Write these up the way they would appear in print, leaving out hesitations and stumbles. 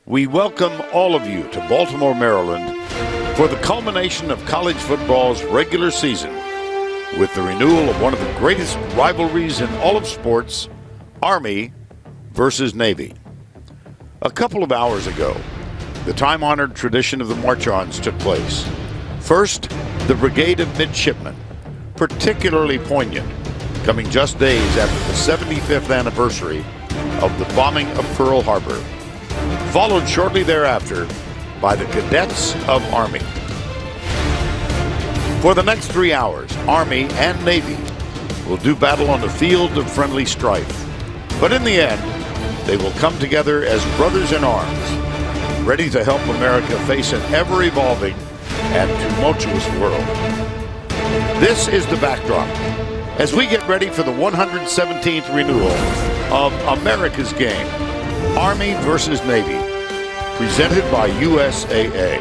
we welcome all of you to Baltimore, Maryland for the culmination of college football's regular season with the renewal of one of the greatest rivalries in all of sports, Army versus Navy. A couple of hours ago, the time-honored tradition of the march-ons took place. First, the Brigade of Midshipmen, particularly poignant, coming just days after the 75th anniversary of the bombing of Pearl Harbor, followed shortly thereafter by the Cadets of Army. For the next 3 hours, Army and Navy will do battle on the field of friendly strife. But in the end, they will come together as brothers in arms, ready to help America face an ever-evolving and tumultuous world. This is the backdrop as we get ready for the 117th renewal of America's game, Army versus Navy, presented by USAA.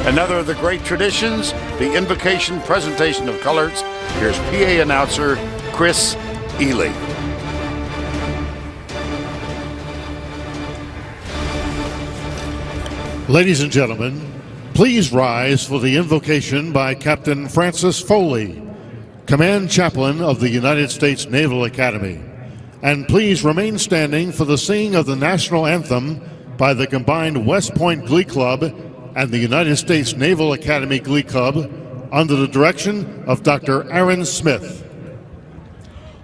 Another of the great traditions, the invocation presentation of colors. Here's PA announcer Chris Ely. Ladies and gentlemen, please rise for the invocation by Captain Francis Foley, Command Chaplain of the United States Naval Academy. And please remain standing for the singing of the national anthem by the combined West Point Glee Club and the United States Naval Academy Glee Club under the direction of Dr. Aaron Smith.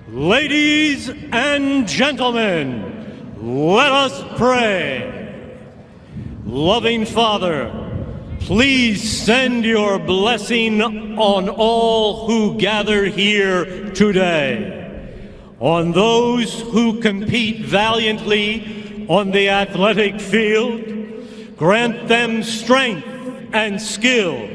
Ladies and gentlemen, let us pray. Loving Father, please send your blessing on all who gather here today, on those who compete valiantly on the athletic field. Grant them strength and skill.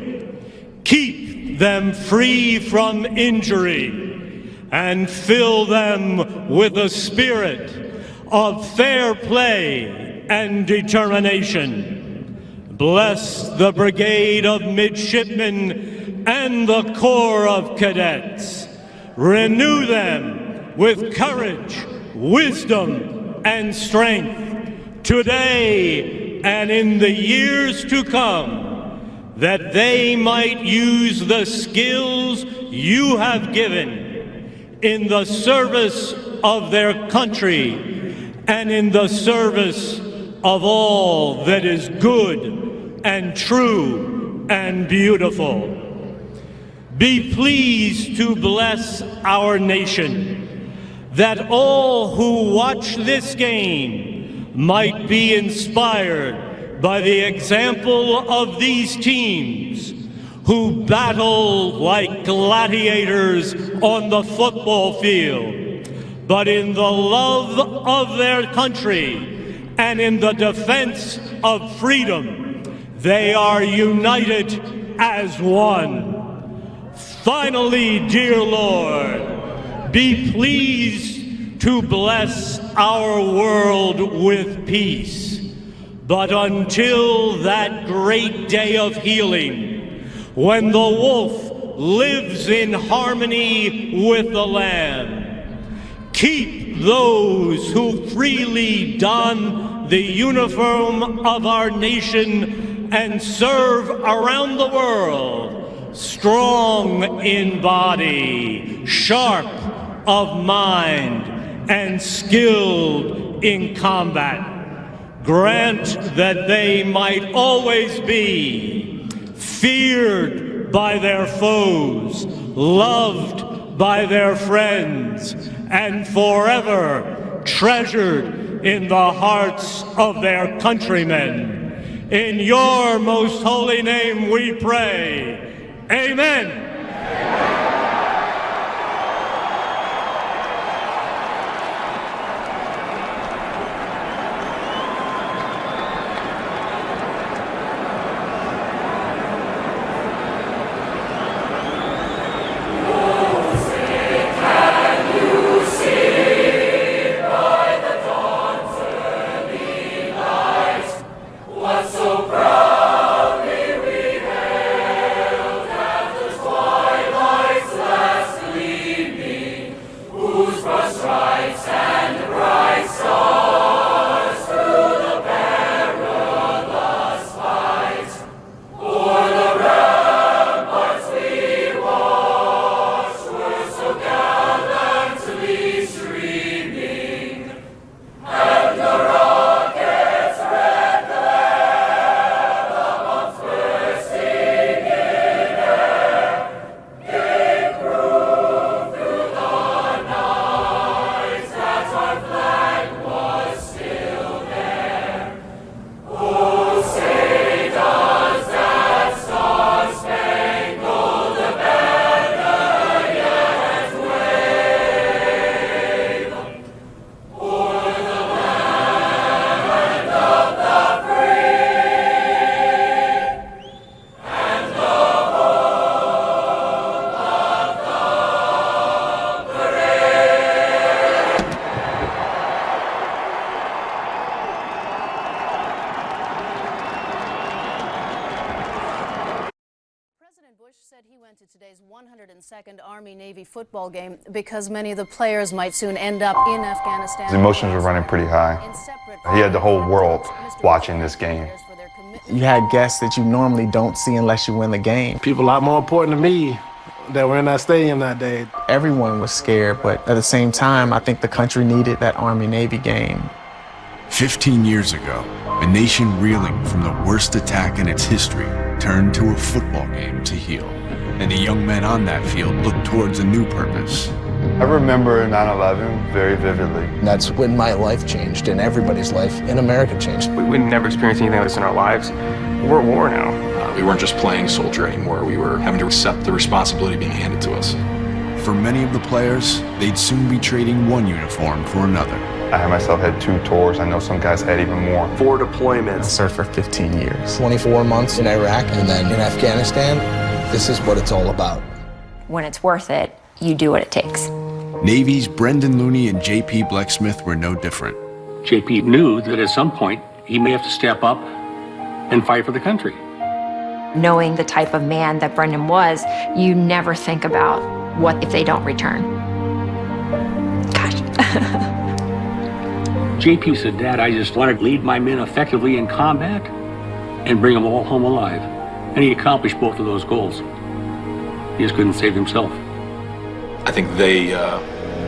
Keep them free from injury and fill them with a spirit of fair play and determination. Bless the Brigade of Midshipmen and the Corps of Cadets. Renew them with courage, wisdom, and strength today and in the years to come, that they might use the skills you have given in the service of their country and in the service of all that is good and true and beautiful. Be pleased to bless our nation, that all who watch this game might be inspired by the example of these teams who battle like gladiators on the football field, but in the love of their country and in the defense of freedom, they are united as one. Finally, dear Lord, be pleased to bless our world with peace. But until that great day of healing, when the wolf lives in harmony with the lamb, keep those who freely don the uniform of our nation and serve around the world, strong in body, sharp of mind, and skilled in combat. Grant that they might always be feared by their foes, loved by their friends, and forever treasured in the hearts of their countrymen. In your most holy name we pray. Amen. So proudly we hailed at the twilight to today's 102nd Army-Navy football game because many of the players might soon end up in Afghanistan. His emotions were running pretty high. He had the whole world watching this game. You had guests that you normally don't see unless you win the game. People a lot more important to me that were in that stadium that day. Everyone was scared, but at the same time, I think the country needed that Army-Navy game. 15 years ago, a nation reeling from the worst attack in its history turned to a football game to heal. And the young men on that field looked towards a new purpose. I remember 9/11 very vividly. That's when my life changed and everybody's life in America changed. We never experienced anything like this in our lives. We're at war now. We weren't just playing soldier anymore. We were having to accept the responsibility being handed to us. For many of the players, they'd soon be trading one uniform for another. I myself had 2 tours. I know some guys had even more. 4 deployments. I served for 15 years. 24 months in Iraq and then in Afghanistan. This is what it's all about. When it's worth it, you do what it takes. Navy's Brendan Looney and J.P. Blecksmith were no different. J.P. knew that at some point he may have to step up and fight for the country. Knowing the type of man that Brendan was, you never think about what if they don't return. Gosh. J.P. said, "Dad, I just want to lead my men effectively in combat and bring them all home alive." And he accomplished both of those goals. He just couldn't save himself. I think they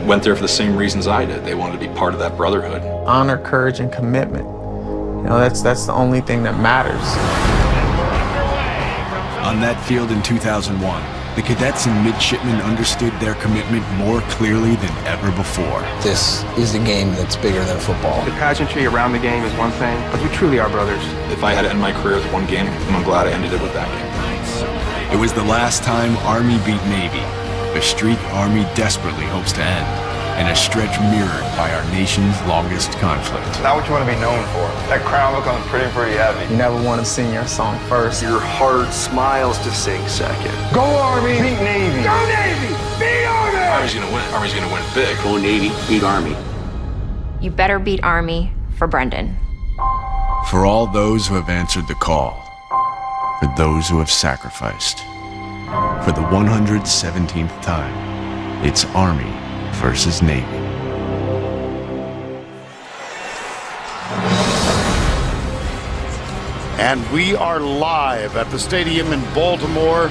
went there for the same reasons I did. They wanted to be part of that brotherhood. Honor, courage, and commitment. You know, that's the only thing that matters. On that field in 2001, the cadets and midshipmen understood their commitment more clearly than ever before. This is a game that's bigger than football. The pageantry around the game is one thing, but we truly are brothers. If I had to end my career with one game, I'm glad I ended it with that game. It was the last time Army beat Navy, a streak Army desperately hopes to end, and a stretch mirrored by our nation's longest conflict. Not what you want to be known for. That crown becomes pretty heavy. You never want to sing your song first. Your heart smiles to sing second. Go Army, beat Navy. Go Navy! Beat Army! Army's gonna win. Army's gonna win big. Go Navy, beat Army. You better beat Army for Brendan. For all those who have answered the call, for those who have sacrificed, for the 117th time, it's Army versus Navy. And we are live at the stadium in Baltimore.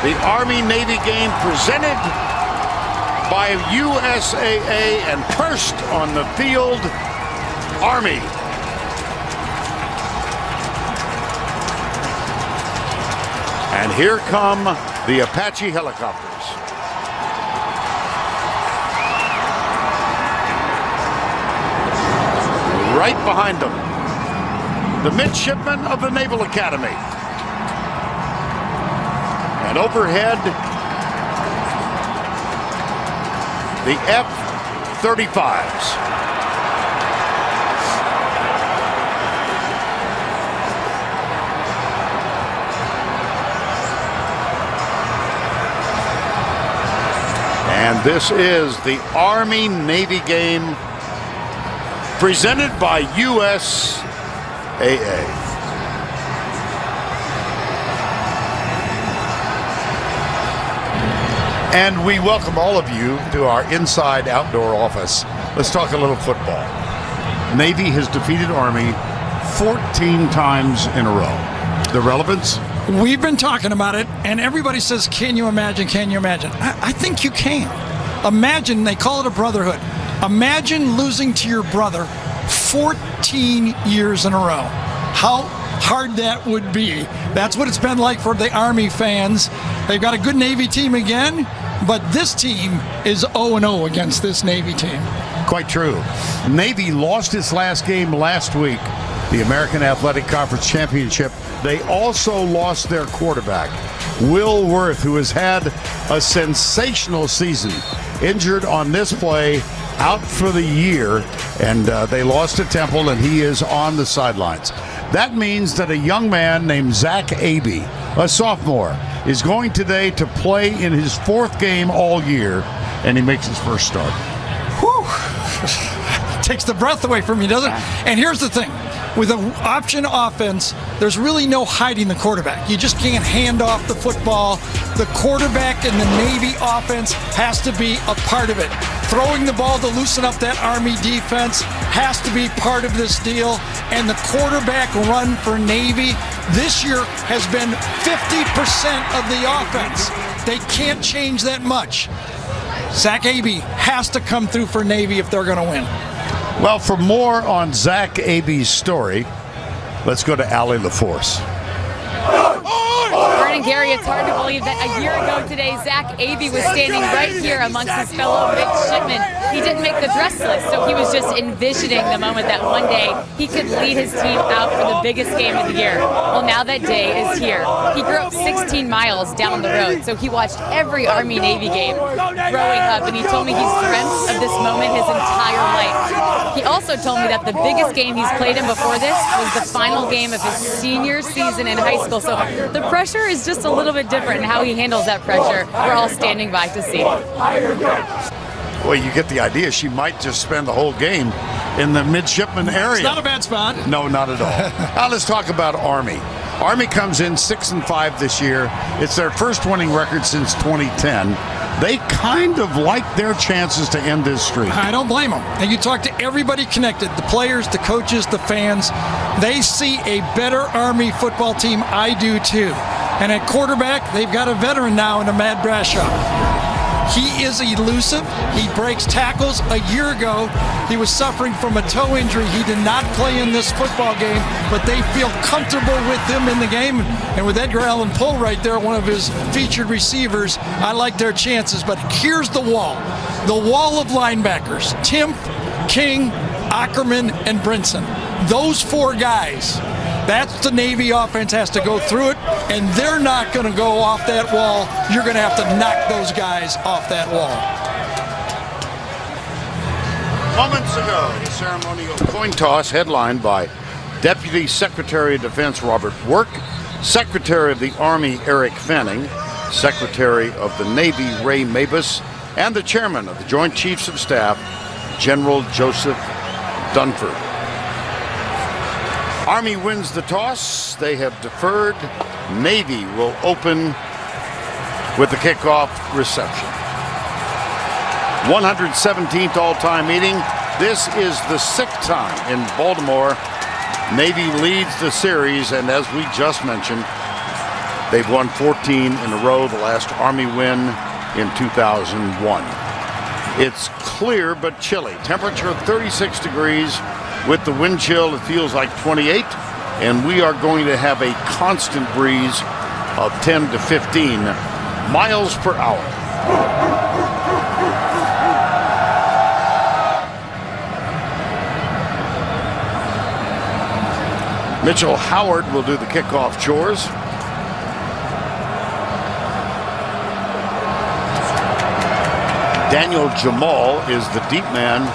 The Army-Navy game presented by USAA, and first on the field, Army. And here come the Apache helicopters. Right behind them, the midshipmen of the Naval Academy. And overhead, the F-35s. And this is the Army-Navy game presented by USAA. And we welcome all of you to our inside outdoor office. Let's talk a little football. Navy has defeated Army 14 times in a row. The relevance? We've been talking about it, and everybody says, can you imagine, can you imagine? I think you can. Imagine, they call it a brotherhood. Imagine losing to your brother 14 years in a row. How hard that would be. That's what it's been like for the Army fans. They've got a good Navy team again, but this team is 0-0 against this Navy team. Quite true. Navy lost its last game last week, the American Athletic Conference Championship. They also lost their quarterback, Will Worth, who has had a sensational season. Injured on this play, out for the year, and they lost to Temple, and he is on the sidelines. That means that a young man named Zach Abey, a sophomore, is going today to play in his 4th game all year, and he makes his first start. Whew. Takes the breath away from you, doesn't it? And here's the thing. with an option offense, there's really no hiding the quarterback. You just can't hand off the football. The quarterback in the Navy offense has to be a part of it. Throwing the ball to loosen up that Army defense has to be part of this deal. And the quarterback run for Navy this year has been 50% of the offense. They can't change that much. Zach Abey has to come through for Navy if they're going to win. Well, for more on Zach Abey's story, let's go to Allie LaForce. Vern and Gary, it's hard to believe that a year ago today, Zach Abey was standing right here amongst his fellow midshipmen. He didn't make the dress list, so he was just envisioning the moment that one day he could lead his team out for the biggest game of the year. Well, now that day is here. He grew up 16 miles down the road, so he watched every Army-Navy game growing up, and he told me he's dreamt of this moment his entire life. He also told me that the biggest game he's played in before this was the final game of his senior season in high school, so the pressure is just a little bit different in how he handles that pressure. We're all standing by to see. Well, you get the idea. She might just spend the whole game in the midshipman area. It's not a bad spot. No, not at all. Now let's talk about Army. Army comes in 6-5 this year. It's their first winning record since 2010. They kind of like their chances to end this streak. I don't blame them. And you talk to everybody connected, the players, the coaches, the fans. They see a better Army football team. I do too. And at quarterback, they've got a veteran now in Matt Brashaw. He is elusive. He breaks tackles. A year ago, he was suffering from a toe injury. He did not play in this football game, but they feel comfortable with him in the game. And with Edgar Allan Poe right there, one of his featured receivers, I like their chances. But here's the wall of linebackers: Timpf, King, Ackerman, and Brinson. Those four guys. That's the Navy offense has to go through it, and they're not going to go off that wall. You're going to have to knock those guys off that wall. Moments ago, the ceremonial coin toss headlined by Deputy Secretary of Defense Robert Work, Secretary of the Army Eric Fanning, Secretary of the Navy Ray Mabus, and the Chairman of the Joint Chiefs of Staff, General Joseph Dunford. Army wins the toss. They have deferred. Navy will open with the kickoff reception. 117th all-time meeting. This is the 6th time in Baltimore. Navy leads the series, and as we just mentioned, they've won 14 in a row, the last Army win in 2001. It's clear but chilly. Temperature 36 degrees. With the wind chill, it feels like 28, and we are going to have a constant breeze of 10 to 15 miles per hour. Mitchell Howard will do the kickoff chores. Daniel Jamal is the deep man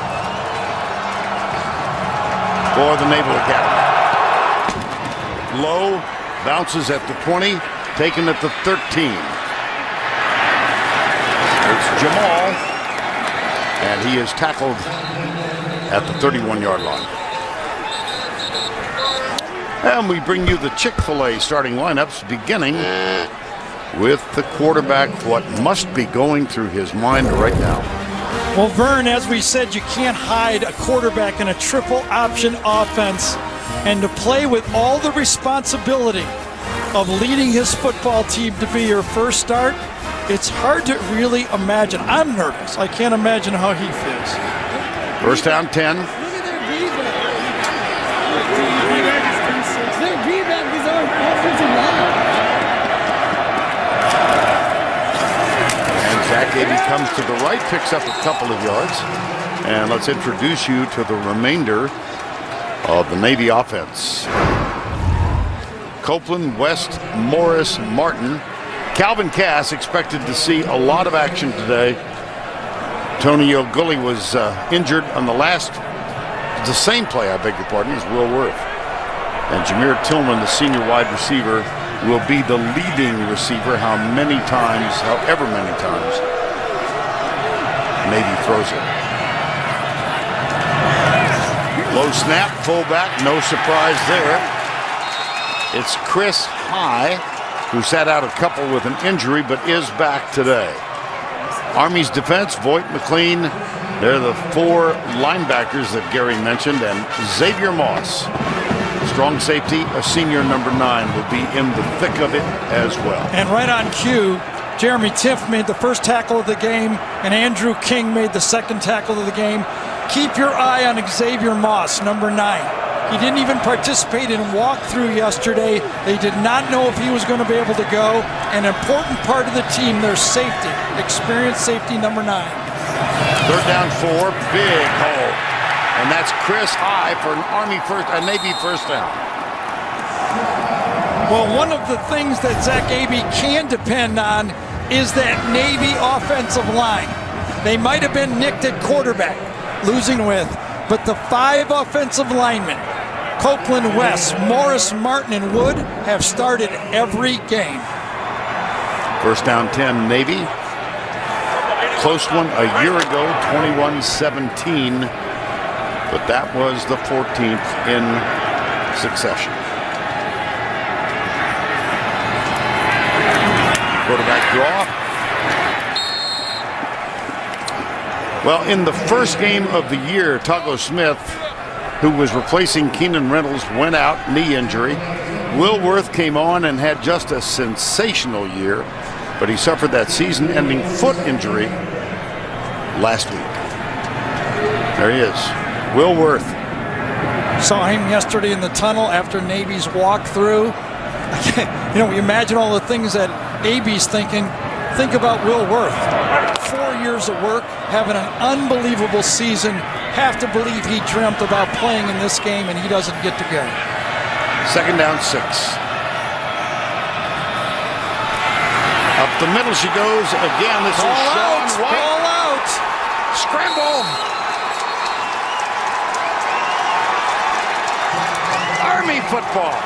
for the Naval Academy. Low bounces at the 20, taken at the 13. It's Jamal, and he is tackled at the 31-yard line. And we bring you the Chick-fil-A starting lineups, beginning with the quarterback, what must be going through his mind right now. Well, Vern, as we said, you can't hide a quarterback in a triple option offense, and to play with all the responsibility of leading his football team to be your first start, it's hard to really imagine. I'm nervous. I can't imagine how he feels. First down, 10. Zach Abey comes to the right, picks up a couple of yards. And let's introduce you to the remainder of the Navy offense. Copeland, West, Morris, Martin. Calvin Cass expected to see a lot of action today. Tony O'Gully was injured on the same play, I beg your pardon, as Will Worth. And Jameer Tillman, the senior wide receiver, will be the leading receiver however many times Navy throws it. Low snap, fullback, no surprise there. It's Chris High, who sat out a couple with an injury but is back today. Army's defense, Voight, McLean, they're the 4 linebackers that Gary mentioned, and Xavier Moss, strong safety, a senior number 9, will be in the thick of it as well. And right on cue, Jeremy Tiff made the first tackle of the game, and Andrew King made the second tackle of the game. Keep your eye on Xavier Moss, number 9. He didn't even participate in walkthrough yesterday. They did not know if he was going to be able to go. An important part of the team, their safety, experienced safety number 9. Third down 4, big hole. And that's Chris High for an Navy first down. Well, one of the things that Zach Abey can depend on is that Navy offensive line. They might have been nicked at quarterback, losing with, but the 5 offensive linemen, Copeland, West, Morris, Martin, and Wood, have started every game. First down 10, Navy. Close one a year ago, 21-17, but that was the 14th in succession. Quarterback draw. Well, in the first game of the year, Tago Smith, who was replacing Keenan Reynolds, went out, knee injury. Will Worth came on and had just a sensational year, but he suffered that season-ending foot injury last week. There he is, Will Worth. Saw him yesterday in the tunnel after Navy's walkthrough. You know, we imagine all the things that Abey's thinking. Think about Will Worth. 4 years of work, having an unbelievable season. Have to believe he dreamt about playing in this game, and he doesn't get to go. Second down 6. Up the middle she goes again. This is Sean White. Ball out. Scramble. Army football.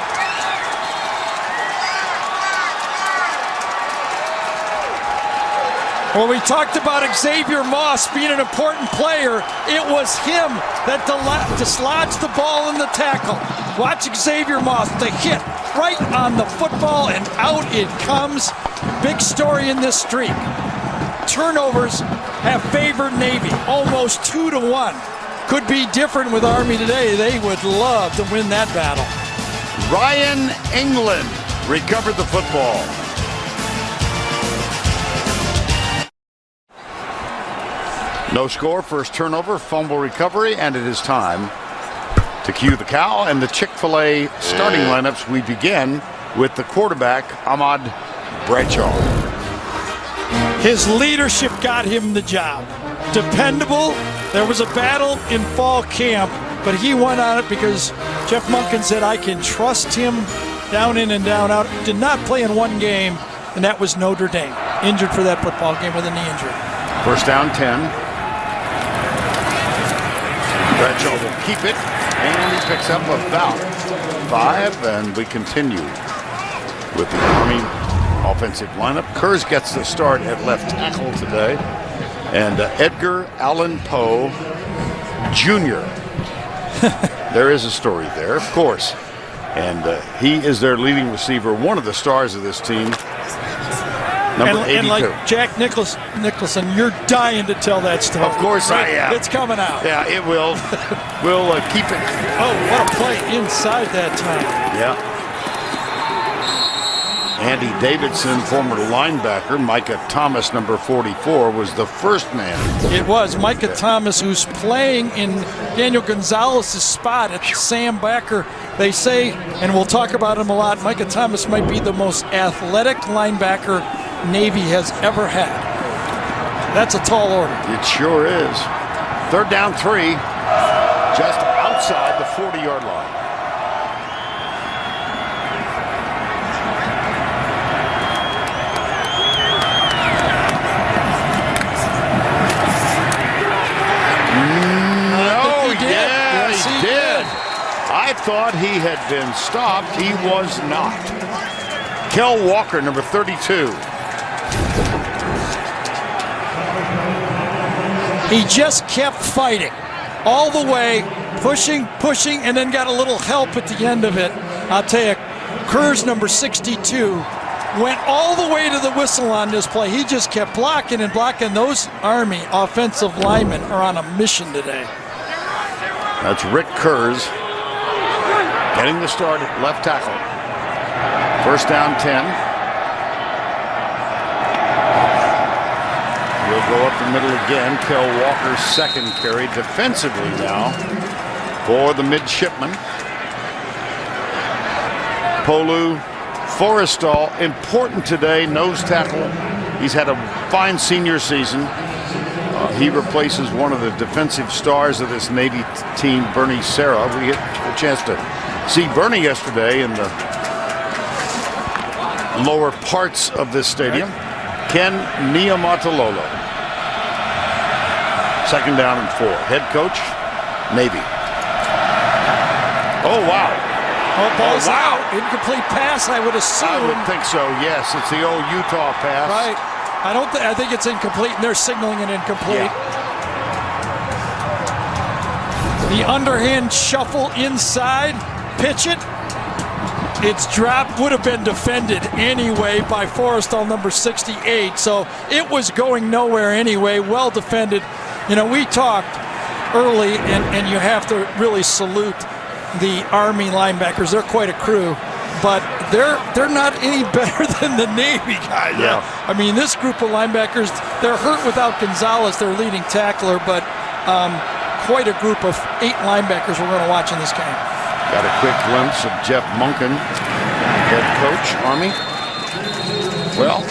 Well, we talked about Xavier Moss being an important player. It was him that dislodged the ball in the tackle. Watch Xavier Moss, the hit right on the football, and out it comes. Big story in this streak. Turnovers have favored Navy, almost 2-1. Could be different with Army today. They would love to win that battle. Ryan England recovered the football. No score, first turnover, fumble recovery, and it is time to cue the cow and the Chick-fil-A starting lineups. We begin with the quarterback, Ahmad Bradshaw. His leadership got him the job. Dependable. There was a battle in fall camp, but he went on it because Jeff Monken said, I can trust him down in and down out. Did not play in one game, and that was Notre Dame. Injured for that football game with a knee injury. First down 10. Bradshaw will keep it, and he picks up about 5, and we continue with the Army offensive lineup. Kurz gets the start at left tackle today, and Edgar Allan Poe Jr. There is a story there, of course, and he is their leading receiver, one of the stars of this team. Number 82. And like Jack Nicholson, you're dying to tell that story. Of course I am. It's coming out. Yeah, it will. We'll keep it. Oh, what a play inside that time. Yeah. Andy Davidson, former linebacker. Micah Thomas, number 44, was the first man. It was Micah Thomas, who's playing in Daniel Gonzalez's spot at Sam Backer. They say, and we'll talk about him a lot, Micah Thomas might be the most athletic linebacker Navy has ever had. That's a tall order. It sure is. Third down 3, just outside the 40-yard line. I thought he had been stopped. He was not. Kel Walker, number 32. He just kept fighting all the way, pushing, and then got a little help at the end of it. I'll tell you, Kerr's number 62 went all the way to the whistle on this play. He just kept blocking and blocking. Those Army offensive linemen are on a mission today. That's Rick Kurz getting the start at left tackle. First down 10. He'll go up the middle again. Kel Walker's second carry defensively now for the midshipman. Polu Forrestal, important today, nose tackle. He's had a fine senior season. He replaces one of the defensive stars of this Navy team, Bernie Serra. We had a chance to see Bernie yesterday in the lower parts of this stadium. Ken Niumatalolo. Second down and 4. Head coach, Navy. Oh, wow. Ball's out. Incomplete pass, I would assume. I would think so, yes. It's the old Utah pass. Right. I think it's incomplete, and they're signaling it incomplete. Yeah. The underhand shuffle inside. Pitch it. Its drop would have been defended anyway by Forrestal, number 68. So it was going nowhere anyway. Well defended. You know, we talked early, and you have to really salute the Army linebackers. They're quite a crew, but they're not any better than the Navy guys. Yeah. I mean, this group of linebackers, they're hurt without Gonzalez, their leading tackler, but quite a group of 8 linebackers we're going to watch in this game. Got a quick glimpse of Jeff Munkin, head coach, Army. Well,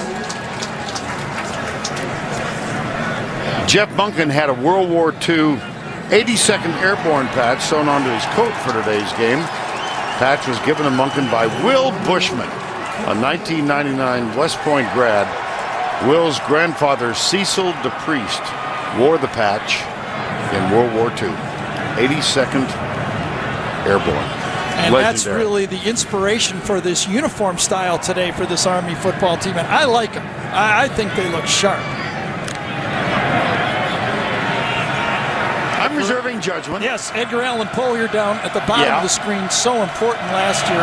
Jeff Munkin had a World War II 82nd Airborne patch sewn onto his coat for today's game. Patch was given to Munkin by Will Bushman, a 1999 West Point grad. Will's grandfather, Cecil DePriest, wore the patch in World War II. 82nd Airborne. And Legendary. That's really the inspiration for this uniform style today for this Army football team. And I like them. I think they look sharp. I'm reserving judgment. Yes, Edgar Allan Poe here down at the bottom of the screen. So important last year.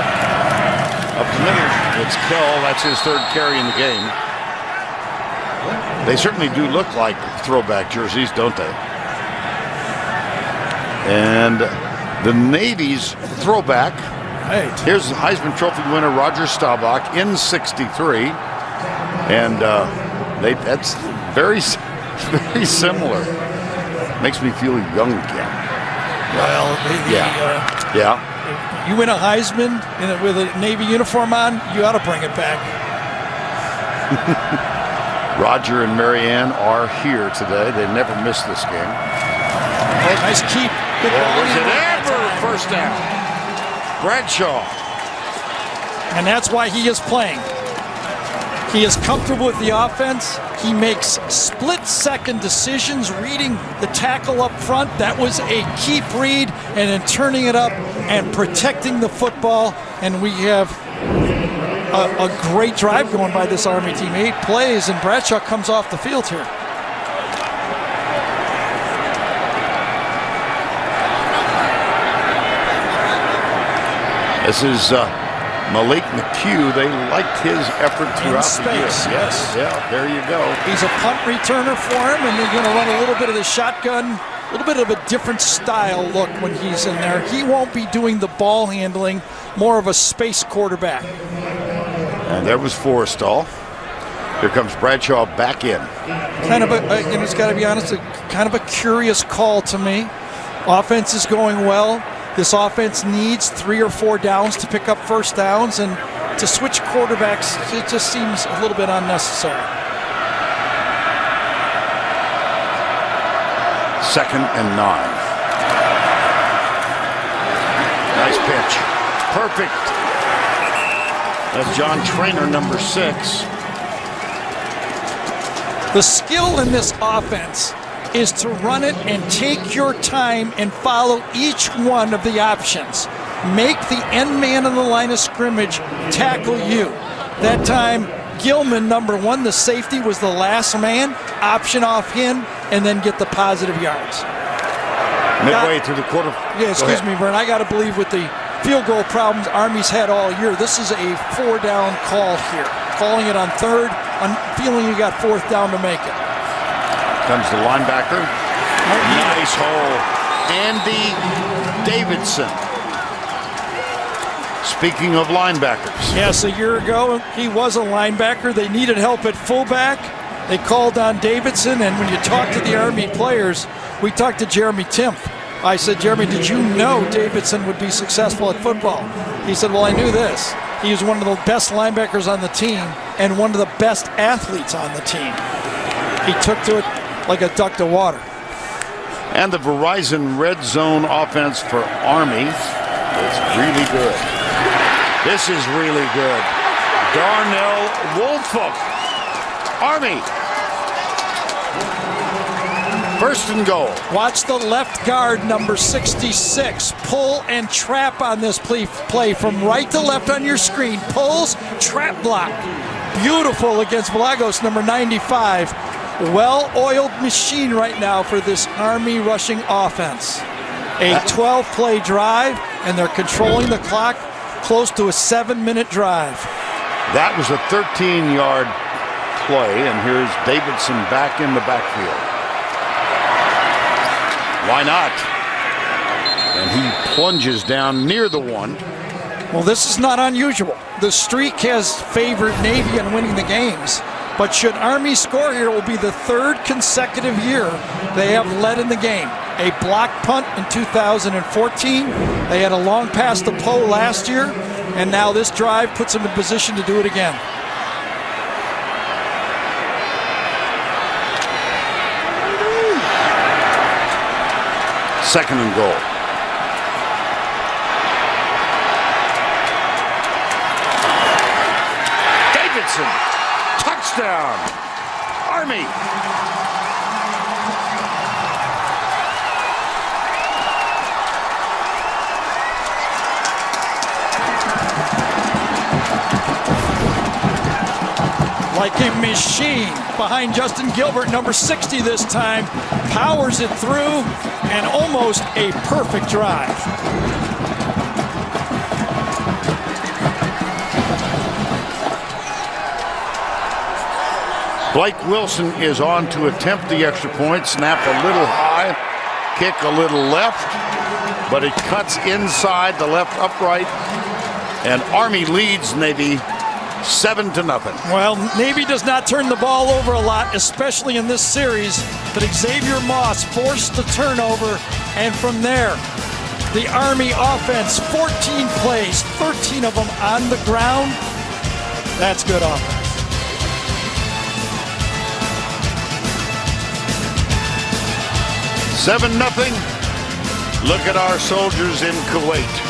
Up the middle, it's Kell. That's his third carry in the game. They certainly do look like throwback jerseys, don't they? And the Navy's throwback. Right. Here's the Heisman Trophy winner Roger Staubach in '63, and that's very, very similar. Makes me feel young again. Well, yeah. You win a Heisman with a Navy uniform on, you ought to bring it back. Roger and Marianne are here today. They never miss this game. Oh, nice keep. Good ball. Was it ever first down? Bradshaw. And that's why he is playing. He is comfortable with the offense. He makes split-second decisions, reading the tackle up front. That was a keep read, and then turning it up and protecting the football. And we have a great drive going by this Army team. 8 plays, and Bradshaw comes off the field here. This is Malik McHugh. They liked his effort throughout the year. Yes, yeah, there you go. He's a punt returner for him, and they're going to run a little bit of the shotgun, a little bit of a different style look when he's in there. He won't be doing the ball handling, more of a space quarterback. And there was Forrestal. Here comes Bradshaw back in. Kind of and it's got to be honest, kind of a curious call to me. Offense is going well. This offense needs 3 or 4 downs to pick up first downs, and to switch quarterbacks, it just seems a little bit unnecessary. 2nd and 9. Nice pitch. Perfect. That's John Trainer, number 6. The skill in this offense is to run it and take your time and follow each one of the options. Make the end man on the line of scrimmage tackle you. That time, Gilman, number 1, the safety, was the last man. Option off him, and then get the positive yards. Midway through the quarter. Yeah, excuse me, Vern. I got to believe with the field goal problems Army's had all year, this is a 4-down call here. Calling it on third, I'm feeling you got 4th down to make it. Comes the linebacker. Nice hole. Andy Davidson. Speaking of linebackers. Yes, a year ago he was a linebacker. They needed help at fullback. They called on Davidson, and when you talk to the Army players, we talked to Jeremy Timpf. I said, Jeremy, did you know Davidson would be successful at football? He said, well, I knew this. He was one of the best linebackers on the team and one of the best athletes on the team. He took to it like a duck to water. And the Verizon red zone offense for Army is really good. This is really good. Darnell Wolfolk. Army. 1st and goal. Watch the left guard, number 66, pull and trap on this play from right to left on your screen. Pulls, trap block. Beautiful against Vlagos, number 95. Well-oiled machine right now for this Army rushing offense. A 12-play drive, and they're controlling the clock close to a 7-minute drive. That was a 13-yard play, and here's Davidson back in the backfield. Why not? And he plunges down near the 1. Well, this is not unusual. The streak has favored Navy in winning the games. But should Army score here, it will be the 3rd consecutive year they have led in the game. A block punt in 2014. They had a long pass to Poe last year. And now this drive puts them in position to do it again. Second and goal. Davidson, touchdown, Army. Like a machine behind Justin Gilbert, number 60 this time, powers it through, and almost a perfect drive. Blake Wilson is on to attempt the extra point. Snap a little high, kick a little left, but it cuts inside the left upright, and Army leads Navy 7-0. Well, Navy does not turn the ball over a lot, especially in this series, but Xavier Moss forced the turnover, and from there, the Army offense, 14 plays, 13 of them on the ground. That's good offense. $7-0. Look at our soldiers in Kuwait.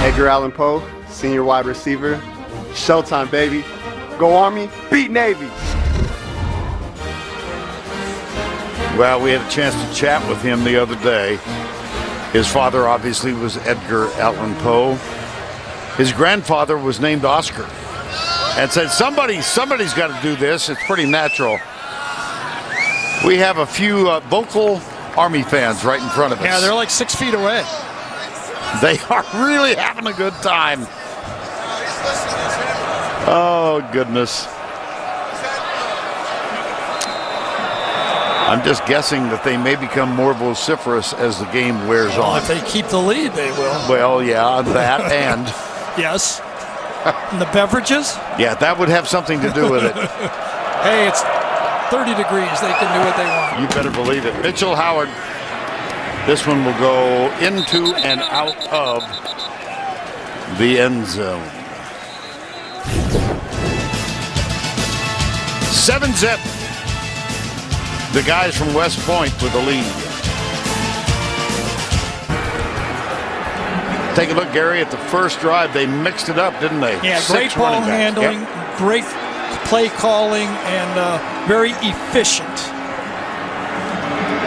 Edgar Allan Poe, senior wide receiver. Showtime, baby. Go Army, beat Navy. Well, we had a chance to chat with him the other day. His father obviously was Edgar Allan Poe. His grandfather was named Oscar, and said somebody's got to do this. It's pretty natural. We have a few vocal Army fans right in front of us. Yeah, they're like 6 feet away. They are really having a good time. Oh, goodness. I'm just guessing that they may become more vociferous as the game wears on. If they keep the lead, they will. Well, yeah, that and... Yes. And the beverages? Yeah, that would have something to do with it. Hey, it's 30 degrees. They can do what they want. You better believe it. Mitchell Howard. This one will go into and out of the end zone. 7-0. The guys from West Point with the lead. Take a look, Gary, at the first drive. They mixed it up, didn't they? Yeah, great ball handling, great play calling, and very efficient.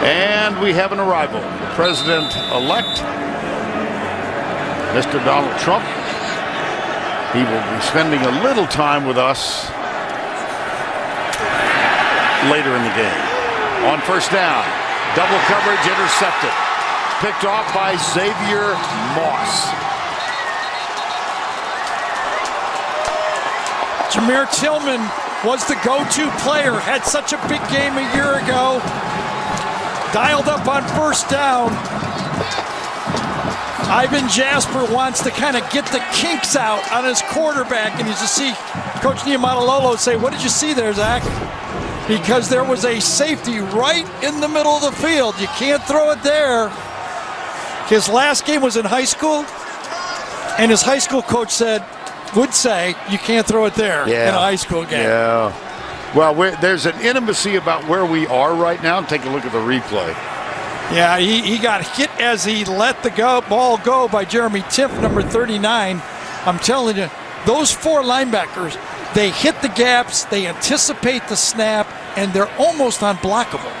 And we have an arrival. The president-elect, Mr. Donald Trump. He will be spending a little time with us later in the game. On first down, double coverage intercepted. Picked off by Xavier Moss. Jameer Tillman was the go-to player, had such a big game a year ago. Dialed up on first down. Ivan Jasper wants to kind of get the kinks out on his quarterback, and you just see Coach Niumatalolo say, "What did you see there, Zach?" Because there was a safety right in the middle of the field. You can't throw it there. His last game was in high school, and his high school coach would say, you can't throw it there in a high school game. Yeah. Well, there's an intimacy about where we are right now. Take a look at the replay. Yeah, he got hit as he let the ball go by Jeremy Tiff, number 39. I'm telling you, those four linebackers, they hit the gaps, they anticipate the snap, and they're almost unblockable.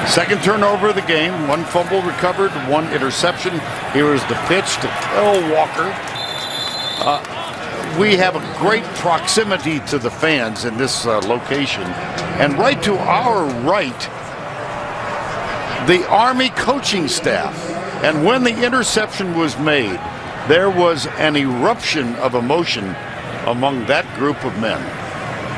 Second turnover of the game, one fumble recovered, one interception. Here is the pitch to Kel Walker. We have a great proximity to the fans in this location. And right to our right, the Army coaching staff. And when the interception was made, there was an eruption of emotion among that group of men.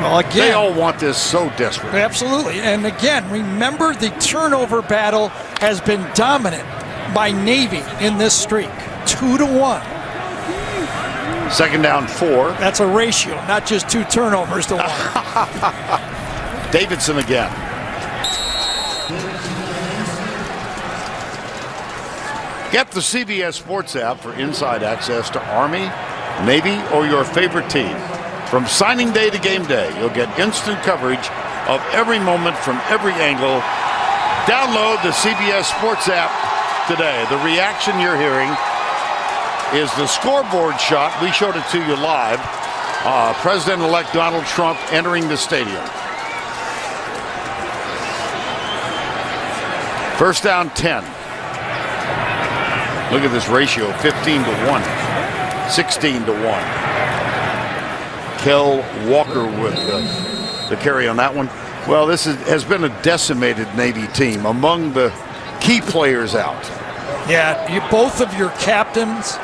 Well, again, they all want this so desperately. Absolutely. And again, remember the turnover battle has been dominant by Navy in this streak. 2-1. Second down, 4. That's a ratio, not just 2 turnovers to 1. Davidson again. Get the CBS Sports app for inside access to Army, Navy, or your favorite team. From signing day to game day, you'll get instant coverage of every moment from every angle. Download the CBS Sports app today. The reaction you're hearing is the scoreboard shot. We showed it to you live. President-elect Donald Trump entering the stadium. First down, 10. Look at this ratio, 15-1, 16-1. Kel Walker with the carry on that one. Well, this has been a decimated Navy team among the key players out. Yeah, both of your captains.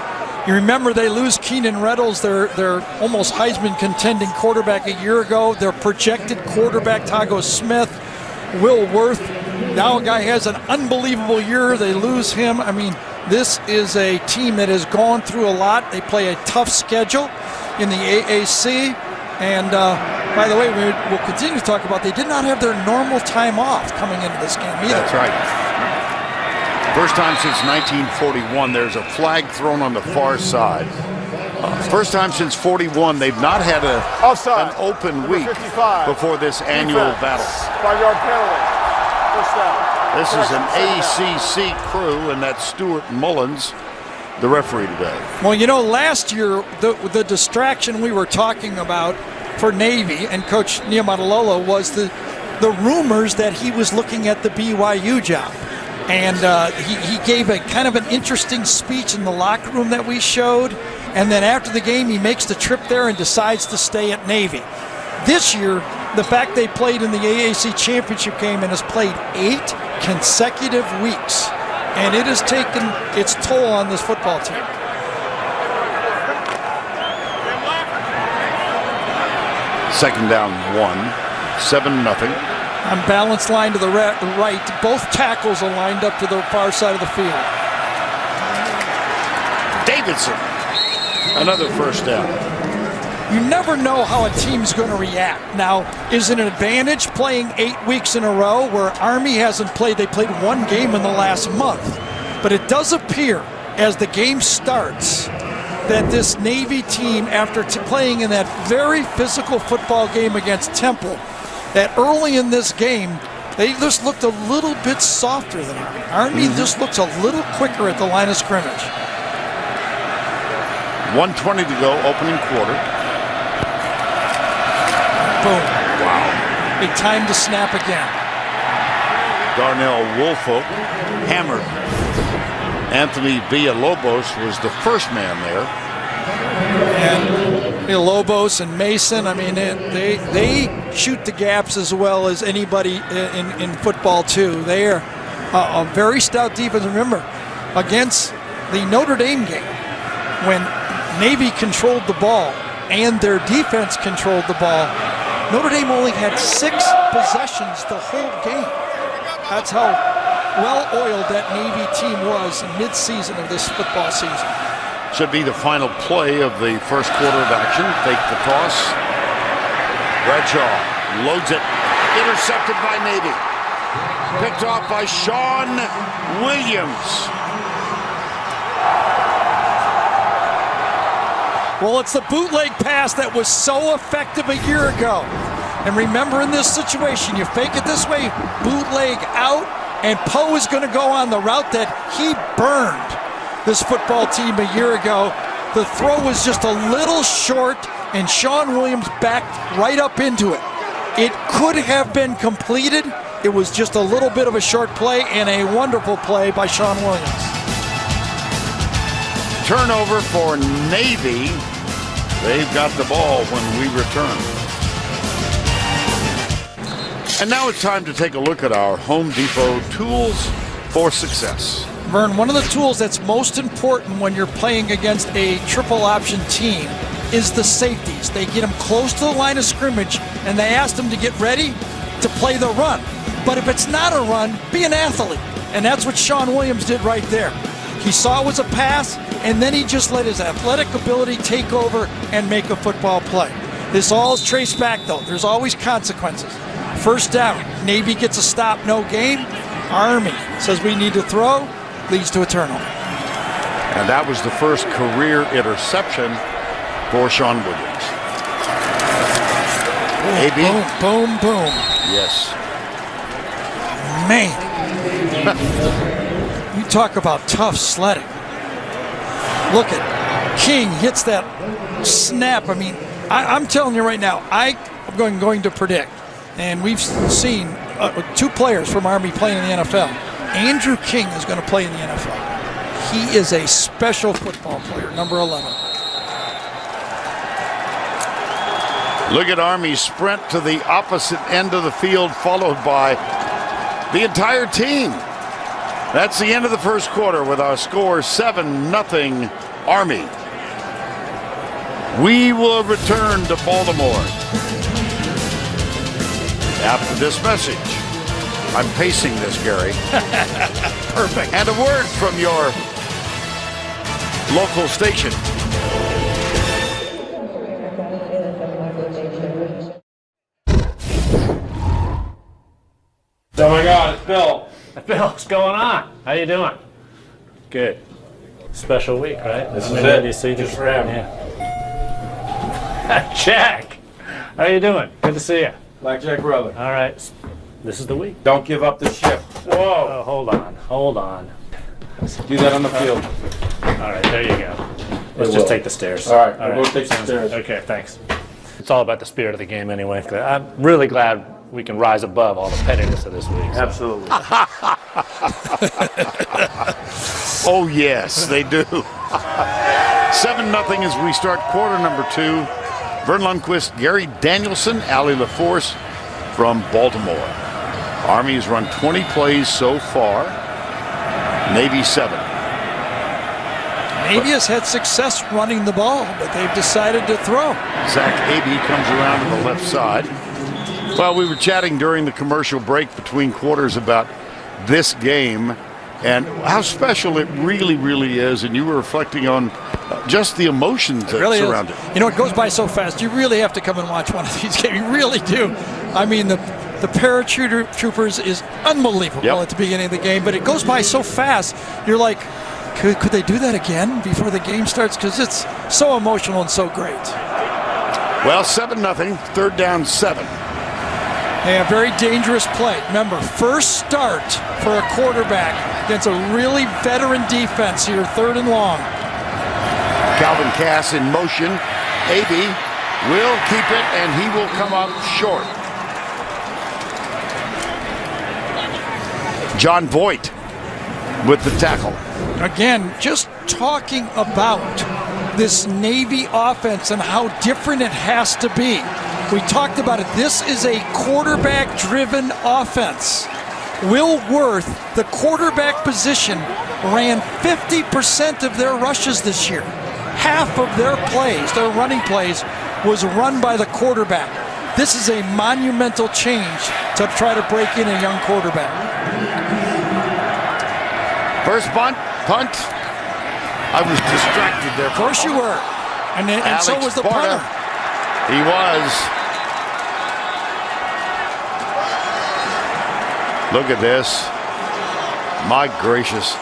You remember they lose Keenan Reynolds, their almost Heisman contending quarterback a year ago. Their projected quarterback, Tago Smith, Will Worth. Now a guy has an unbelievable year. They lose him. I mean, this is a team that has gone through a lot. They play a tough schedule in the AAC. And by the way, we'll continue to talk about they did not have their normal time off coming into this game either. That's right. First time since 1941, there's a flag thrown on the far side. First time since 41, they've not had an open week before this annual battle. 5-yard penalty. First down. This is an ACC crew, and that's Stuart Mullins, the referee today. Well, you know, last year, the distraction we were talking about for Navy and Coach Niumatalolo was the rumors that he was looking at the BYU job. And he gave a kind of an interesting speech in the locker room that we showed. And then after the game, he makes the trip there and decides to stay at Navy. This year, the fact they played in the AAC championship game and has played 8 consecutive weeks, and it has taken its toll on this football team. Second down, 1, 7-0. Unbalanced line to the right. Both tackles are lined up to the far side of the field. Davidson, another first down. You never know how a team's going to react. Now, is it an advantage playing 8 weeks in a row where Army hasn't played? They played 1 game in the last month. But it does appear, as the game starts, that this Navy team, after playing in that very physical football game against Temple, that early in this game, they just looked a little bit softer than Army. Army just looks a little quicker at the line of scrimmage. 1:20 to go, opening quarter. Boom. Wow. Big time to snap again. Darnell Woolfolk hammered. Anthony Villalobos was the first man there. And Lobos and Mason, I mean, they shoot the gaps as well as anybody in football, too. They are a very stout defense. Remember, against the Notre Dame game, when Navy controlled the ball and their defense controlled the ball, Notre Dame only had 6 possessions the whole game. That's how well-oiled that Navy team was in mid-season of this football season. Should be the final play of the first quarter of action. Take the toss. Bradshaw loads it. Intercepted by Navy. Picked off by Sean Williams. Well, it's the bootleg pass that was so effective a year ago. And remember, in this situation, you fake it this way, bootleg out, and Poe is going to go on the route that he burned this football team a year ago. The throw was just a little short, and Sean Williams backed right up into it. It could have been completed. It was just a little bit of a short play, and a wonderful play by Sean Williams. Turnover for Navy. They've got the ball when we return. And now it's time to take a look at our Home Depot tools for success. Vern, one of the tools that's most important when you're playing against a triple option team is the safeties. They get them close to the line of scrimmage, and they ask them to get ready to play the run. But if it's not a run, be an athlete. And that's what Sean Williams did right there. He saw it was a pass, and then he just let his athletic ability take over and make a football play. This all is traced back, though. There's always consequences. First down, Navy gets a stop, no gain. Army says we need to throw, leads to a turnover. And that was the first career interception for Sean Williams. AB. Boom, boom, boom. Yes. Man. You talk about tough sledding. Look at King hits that snap. I mean, I'm telling you right now, I'm going to predict, and we've seen 2 players from Army playing in the NFL. Andrew King is going to play in the NFL. He is a special football player, number 11. Look at Army sprint to the opposite end of the field, followed by the entire team. That's the end of the first quarter with our score 7-0 Army. We will return to Baltimore after this message. I'm pacing this, Gary. Perfect. And a word from your local station. Oh my God, it's Bill. Bill, what's going on? How you doing? Good. Special week, right? This is it. You see just for him. Yeah. Jack, how you doing? Good to see you. Blackjack brother. All right. This is the week. Don't give up the ship. Whoa. Oh, hold on. Do that on the field. All right, there you go. Let's just take the stairs. All right, we'll take the stairs. Okay, thanks. It's all about the spirit of the game anyway. I'm really glad we can rise above all the pettiness of this week. So. Absolutely. Oh, yes, they do. 7-0 as we start quarter number 2. Vern Lundquist, Gary Danielson, Allie LaForce from Baltimore. Army has run 20 plays so far. Navy 7. Navy has had success running the ball, but they've decided to throw. Zach Abey comes around to the left side. Well, we were chatting during the commercial break between quarters about this game and how special it really, really is. And you were reflecting on just the emotions that surround it. You know, it goes by so fast. You really have to come and watch one of these games. You really do. I mean, the paratroopers is unbelievable at the beginning of the game, but it goes by so fast. You're like, could they do that again before the game starts? Because it's so emotional and so great. Well, 7-0, third down 7. A very dangerous play. Remember, first start for a quarterback against a really veteran defense here, 3rd and long. Calvin Cass in motion. Abey will keep it, and he will come up short. John Voight with the tackle. Again, just talking about this Navy offense and how different it has to be. We talked about it. This is a quarterback-driven offense. Will Worth, the quarterback position, ran 50% of their rushes this year. Half of their plays, their running plays, was run by the quarterback. This is a monumental change to try to break in a young quarterback. First punt. I was distracted there. Of course you were. And so was the punter. He was. Look at this. My gracious.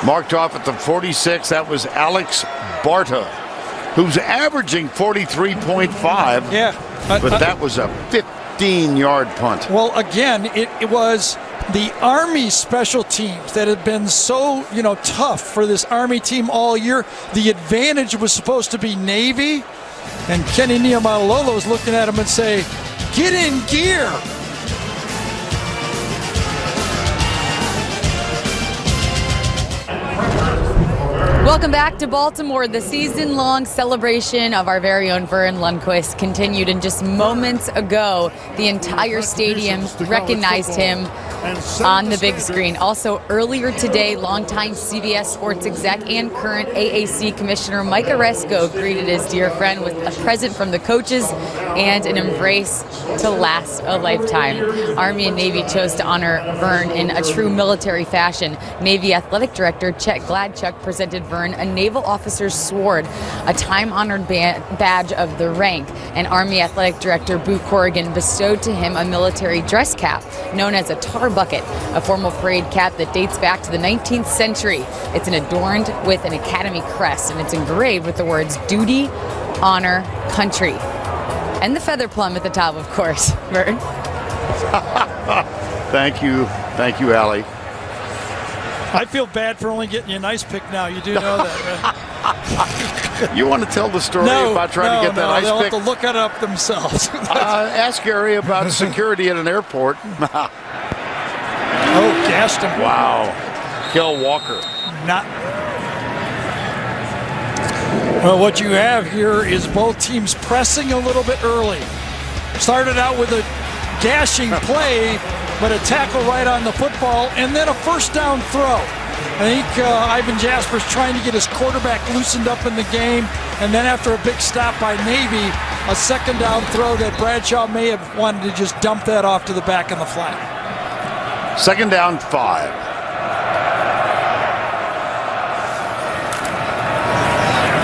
Marked off at the 46. That was Alex Barta, who's averaging 43.5. Yeah. But that was a 15-yard punt. Well, again, it was the Army special teams that had been so, tough for this Army team all year. The advantage was supposed to be Navy, and Kenny Niumatalolo was looking at him and say, "Get in gear." Welcome back to Baltimore. The season-long celebration of our very own Vern Lundquist continued, and just moments ago, the entire stadium recognized him on the big screen. Also, earlier today, longtime CBS Sports exec and current AAC Commissioner Mike Oresco greeted his dear friend with a present from the coaches and an embrace to last a lifetime. Army and Navy chose to honor Vern in a true military fashion. Navy Athletic Director Chet Gladchuk presented Vern a Naval Officer's Sword, a time-honored badge of the rank, and Army Athletic Director Boo Corrigan bestowed to him a military dress cap known as a tar bucket, a formal parade cap that dates back to the 19th century. It's adorned with an Academy crest, and it's engraved with the words duty, honor, country. And the feather plum at the top, of course. Vern? Thank you, Allie. I feel bad for only getting you a nice pick now. You do know that, right? You want to tell the story about trying to get that ice they'll pick? have to look it up themselves. Ask Gary about security at an airport. Gashed him. Wow. Kel Walker. Well, what you have here is both teams pressing a little bit early. Started out with a gashing play, but a tackle right on the football, and then a first down throw. I think Ivan Jasper's trying to get his quarterback loosened up in the game, and then after a big stop by Navy, a second down throw that Bradshaw may have wanted to just dump that off to the back of the flat. Second down 5.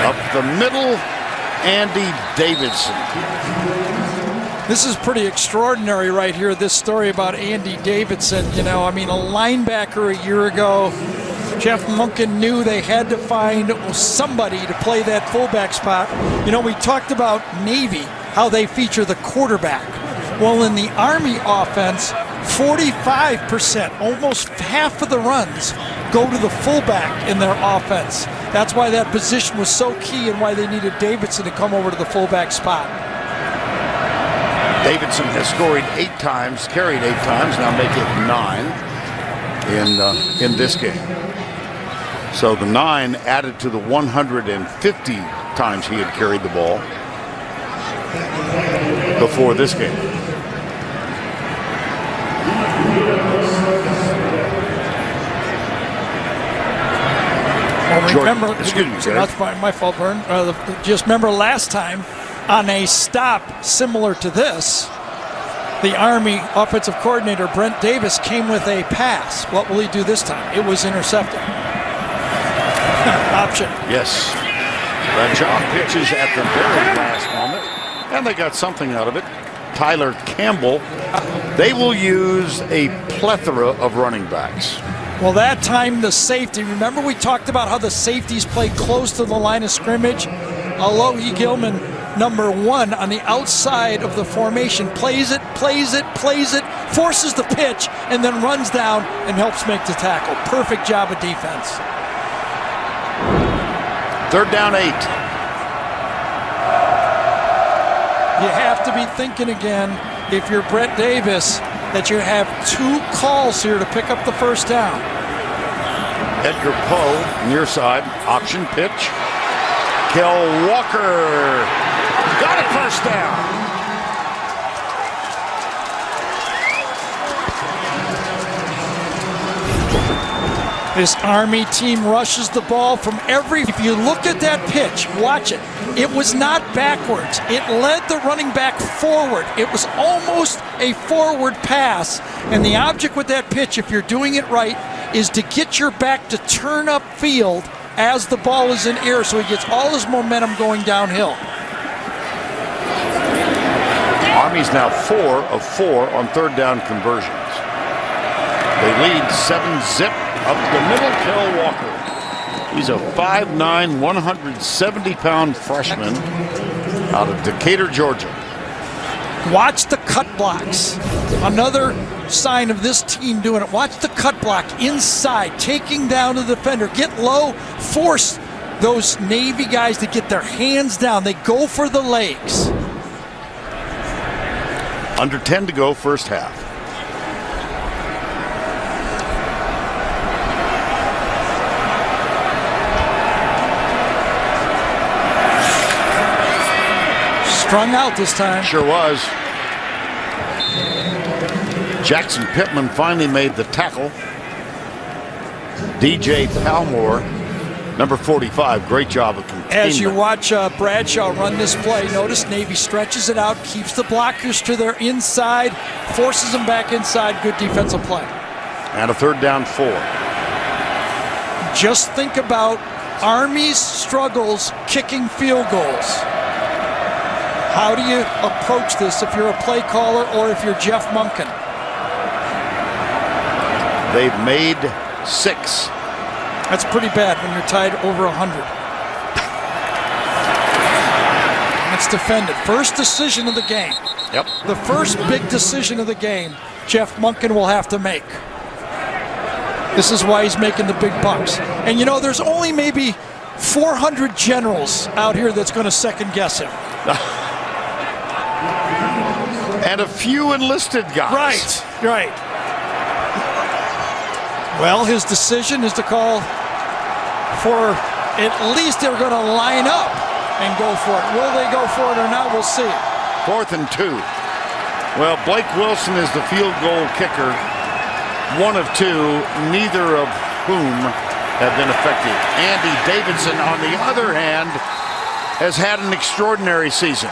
Up the middle, Andy Davidson. This is pretty extraordinary right here, this story about Andy Davidson. A linebacker a year ago. Jeff Monken knew they had to find somebody to play that fullback spot. We talked about Navy, how they feature the quarterback. Well, in the Army offense, 45%, almost half of the runs, go to the fullback in their offense. That's why that position was so key and why they needed Davidson to come over to the fullback spot. Davidson has scored 8 times, carried 8 times, now make it 9 in this game. So the 9 added to the 150 times he had carried the ball before this game. Well, remember, excuse me, that's my fault, Vern. Just remember last time on a stop similar to this, the Army offensive coordinator Brent Davis came with a pass. What will he do this time? It was intercepted. Option. Yes. Bradshaw pitches at the very last moment, and they got something out of it. Tyler Campbell. They will use a plethora of running backs. Well, that time the safety, remember we talked about how the safeties play close to the line of scrimmage? Alohi Gilman, number 1 on the outside of the formation, plays it, forces the pitch, and then runs down and helps make the tackle. Perfect job of defense. Third down 8. You have to be thinking again, if you're Brett Davis, that you have 2 calls here to pick up the first down. Edgar Poe, near side, option pitch. Kel Walker got it, first down. This Army team rushes the ball from every. If you look at that pitch, watch it. It was not backwards. It led the running back forward. It was almost a forward pass. And the object with that pitch, if you're doing it right, is to get your back to turn upfield as the ball is in air, so he gets all his momentum going downhill. Army's now 4 of 4 on third down conversions. They lead 7-zip. Up the middle, Kel Walker. He's a 5'9", 170-pound freshman out of Decatur, Georgia. Watch the cut blocks. Another sign of this team doing it. Watch the cut block inside, taking down the defender. Get low, force those Navy guys to get their hands down. They go for the legs. Under 10 to go, first half. Strung out this time. Sure was. Jackson Pittman finally made the tackle. DJ Palmore, number 45, great job of containment. As you watch Bradshaw run this play, notice Navy stretches it out, keeps the blockers to their inside, forces them back inside. Good defensive play. And a third down 4. Just think about Army's struggles kicking field goals. How do you approach this if you're a play caller or if you're Jeff Monken? They've made 6. That's pretty bad when you're tied over 100. Let's defend it. First decision of the game. Yep. The first big decision of the game, Jeff Monken will have to make. This is why he's making the big bucks. And you know, there's only maybe 400 generals out here that's going to second guess him. And a few enlisted guys. Right. Well, his decision is to call for at least they're going to line up and go for it. Will they go for it or not? We'll see. 4th and 2. Well, Blake Wilson is the field goal kicker. 1 of 2, neither of whom have been effective. Andy Davidson, on the other hand, has had an extraordinary season.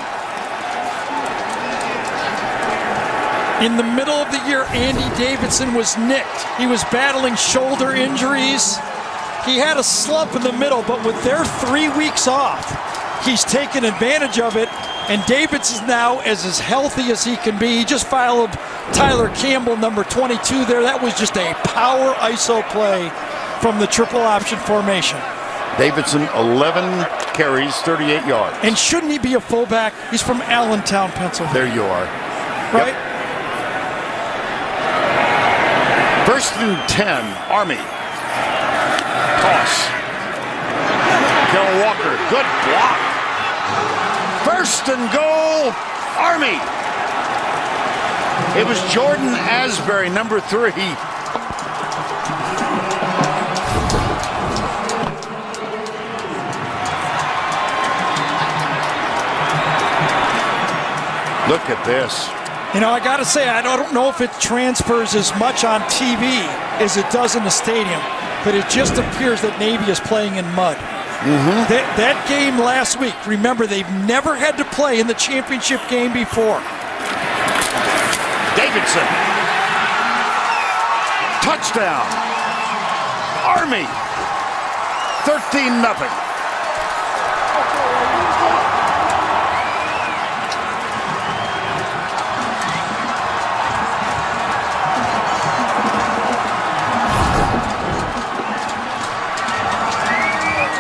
In the middle of the year, Andy Davidson was nicked. He was battling shoulder injuries. He had a slump in the middle, but with their 3 weeks off, he's taken advantage of it, and Davidson's now as healthy as he can be. He just followed Tyler Campbell, number 22 there. That was just a power ISO play from the triple option formation. Davidson, 11 carries, 38 yards. And shouldn't he be a fullback? He's from Allentown, Pennsylvania. There you are. Right? Yep. 1st and 10, Army. Toss. Kel Walker, good block. 1st and goal, Army. It was Jordan Asbury, number 3. Look at this. You know, I got to say, I don't know if it transfers as much on TV as it does in the stadium, but it just appears that Navy is playing in mud. Mm-hmm. That game last week, remember, they've never had to play in the championship game before. Davidson. Touchdown. Army. 13-0.